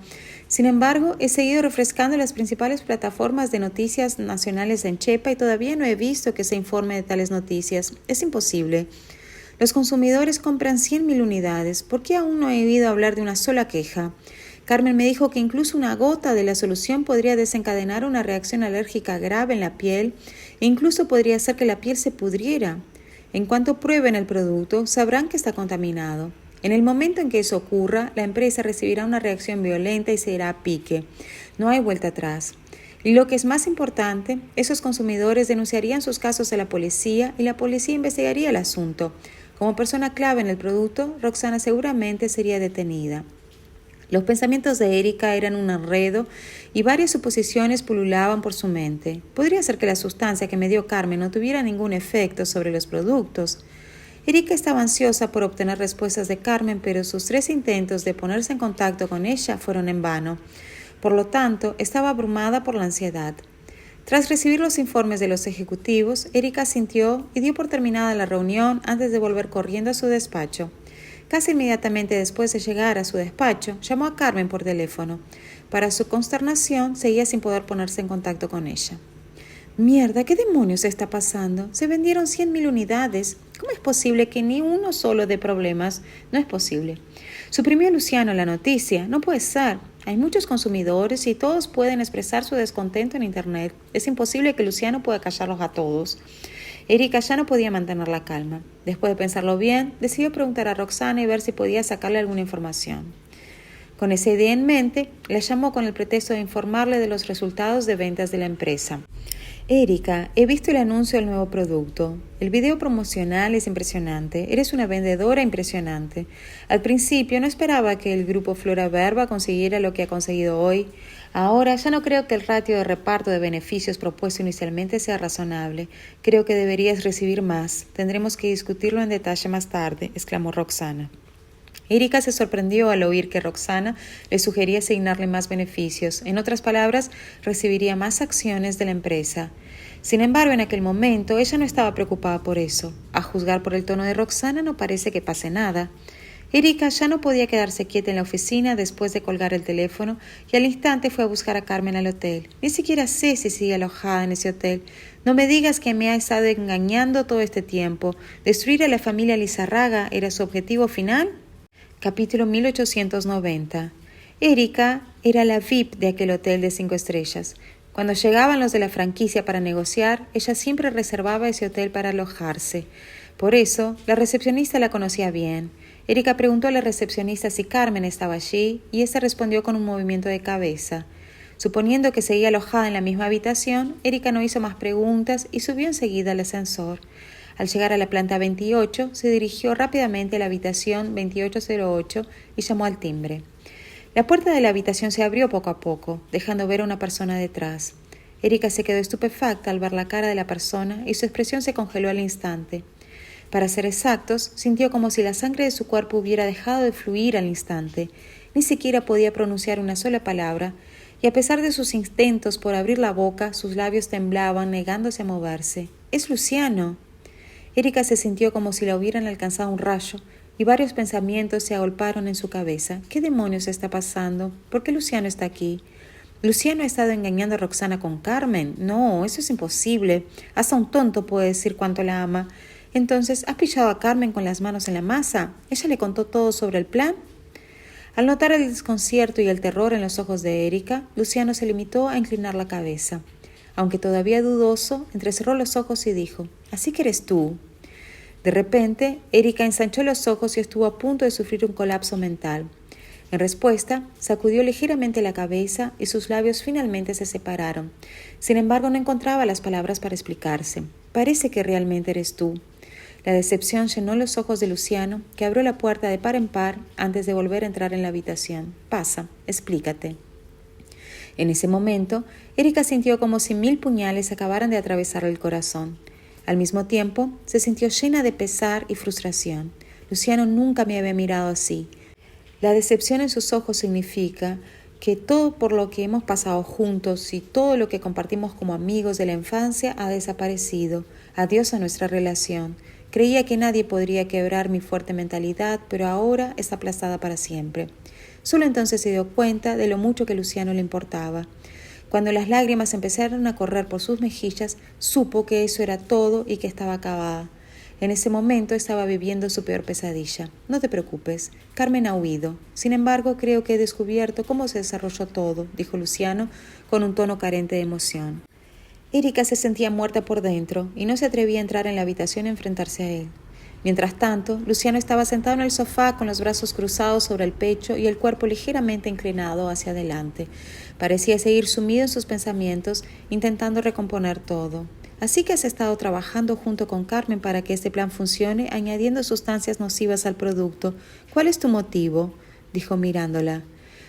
Sin embargo, he seguido refrescando las principales plataformas de noticias nacionales en Chepa y todavía no he visto que se informe de tales noticias. Es imposible. Los consumidores compran 100,000 unidades. ¿Por qué aún no he oído hablar de una sola queja? Carmen me dijo que incluso una gota de la solución podría desencadenar una reacción alérgica grave en la piel e incluso podría hacer que la piel se pudriera. En cuanto prueben el producto, sabrán que está contaminado. En el momento en que eso ocurra, la empresa recibirá una reacción violenta y se irá a pique. No hay vuelta atrás. Y lo que es más importante, esos consumidores denunciarían sus casos a la policía y la policía investigaría el asunto. Como persona clave en el producto, Roxana seguramente sería detenida. Los pensamientos de Erika eran un enredo y varias suposiciones pululaban por su mente. ¿Podría ser que la sustancia que me dio Carmen no tuviera ningún efecto sobre los productos? Erika estaba ansiosa por obtener respuestas de Carmen, pero sus 3 intentos de ponerse en contacto con ella fueron en vano. Por lo tanto, estaba abrumada por la ansiedad. Tras recibir los informes de los ejecutivos, Erika asintió y dio por terminada la reunión antes de volver corriendo a su despacho. Casi inmediatamente después de llegar a su despacho, llamó a Carmen por teléfono. Para su consternación, seguía sin poder ponerse en contacto con ella. Mierda, ¿qué demonios está pasando? Se vendieron 100.000 unidades. ¿Cómo es posible que ni uno solo dé problemas? No es posible. Suprimió Luciano la noticia. No puede ser. Hay muchos consumidores y todos pueden expresar su descontento en Internet. Es imposible que Luciano pueda callarlos a todos. Erika ya no podía mantener la calma. Después de pensarlo bien, decidió preguntar a Roxana y ver si podía sacarle alguna información. Con esa idea en mente, la llamó con el pretexto de informarle de los resultados de ventas de la empresa. Erika, he visto el anuncio del nuevo producto. El video promocional es impresionante. Eres una vendedora impresionante. Al principio no esperaba que el grupo Flora Verba consiguiera lo que ha conseguido hoy. Ahora ya no creo que el ratio de reparto de beneficios propuesto inicialmente sea razonable. Creo que deberías recibir más. Tendremos que discutirlo en detalle más tarde, exclamó Roxana. Erika se sorprendió al oír que Roxana le sugería asignarle más beneficios. En otras palabras, recibiría más acciones de la empresa. Sin embargo, en aquel momento, ella no estaba preocupada por eso. A juzgar por el tono de Roxana, no parece que pase nada. Erika ya no podía quedarse quieta en la oficina después de colgar el teléfono y al instante fue a buscar a Carmen al hotel. Ni siquiera sé si sigue alojada en ese hotel. No me digas que me ha estado engañando todo este tiempo. ¿Destruir a la familia Lizarraga era su objetivo final? Capítulo 1890. Erika era la VIP de aquel hotel de 5 estrellas. Cuando llegaban los de la franquicia para negociar, ella siempre reservaba ese hotel para alojarse. Por eso, la recepcionista la conocía bien. Erika preguntó a la recepcionista si Carmen estaba allí y ésta respondió con un movimiento de cabeza. Suponiendo que seguía alojada en la misma habitación, Erika no hizo más preguntas y subió enseguida al ascensor. Al llegar a la planta 28, se dirigió rápidamente a la habitación 2808 y llamó al timbre. La puerta de la habitación se abrió poco a poco, dejando ver a una persona detrás. Erika se quedó estupefacta al ver la cara de la persona y su expresión se congeló al instante. Para ser exactos, sintió como si la sangre de su cuerpo hubiera dejado de fluir al instante. Ni siquiera podía pronunciar una sola palabra, y a pesar de sus intentos por abrir la boca, sus labios temblaban, negándose a moverse. ¡Es Luciano! Erika se sintió como si la hubieran alcanzado un rayo, y varios pensamientos se agolparon en su cabeza. ¿Qué demonios está pasando? ¿Por qué Luciano está aquí? ¿Luciano ha estado engañando a Roxana con Carmen? No, eso es imposible. Hasta un tonto puede decir cuánto la ama. Entonces, ¿has pillado a Carmen con las manos en la masa? ¿Ella le contó todo sobre el plan? Al notar el desconcierto y el terror en los ojos de Erika, Luciano se limitó a inclinar la cabeza. Aunque todavía dudoso, entrecerró los ojos y dijo: «¿Así que eres tú?». De repente, Erika ensanchó los ojos y estuvo a punto de sufrir un colapso mental. En respuesta, sacudió ligeramente la cabeza y sus labios finalmente se separaron. Sin embargo, no encontraba las palabras para explicarse. «Parece que realmente eres tú». La decepción llenó los ojos de Luciano, que abrió la puerta de par en par antes de volver a entrar en la habitación. «Pasa, explícate». En ese momento, Erika sintió como si 1000 puñales acabaran de atravesar el corazón. Al mismo tiempo, se sintió llena de pesar y frustración. Luciano nunca me había mirado así. La decepción en sus ojos significa que todo por lo que hemos pasado juntos y todo lo que compartimos como amigos de la infancia ha desaparecido. Adiós a nuestra relación. Creía que nadie podría quebrar mi fuerte mentalidad, pero ahora está aplastada para siempre. Solo entonces se dio cuenta de lo mucho que Luciano le importaba. Cuando las lágrimas empezaron a correr por sus mejillas, supo que eso era todo y que estaba acabada. En ese momento estaba viviendo su peor pesadilla. «No te preocupes, Carmen ha huido. Sin embargo, creo que he descubierto cómo se desarrolló todo», dijo Luciano con un tono carente de emoción. Erika se sentía muerta por dentro y no se atrevía a entrar en la habitación y enfrentarse a él. Mientras tanto, Luciano estaba sentado en el sofá con los brazos cruzados sobre el pecho y el cuerpo ligeramente inclinado hacia adelante. Parecía seguir sumido en sus pensamientos, intentando recomponer todo. «Así que has estado trabajando junto con Carmen para que este plan funcione, añadiendo sustancias nocivas al producto. ¿Cuál es tu motivo?», dijo mirándola.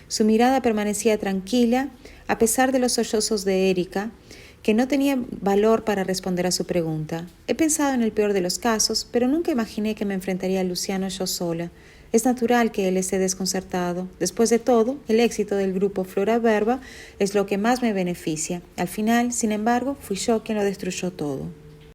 Su mirada permanecía tranquila, a pesar de los sollozos de Erika, que no tenía valor para responder a su pregunta. «He pensado en el peor de los casos, pero nunca imaginé que me enfrentaría a Luciano yo sola. Es natural que él esté desconcertado. Después de todo, el éxito del grupo Flora Verba es lo que más me beneficia. Al final, sin embargo, fui yo quien lo destruyó todo.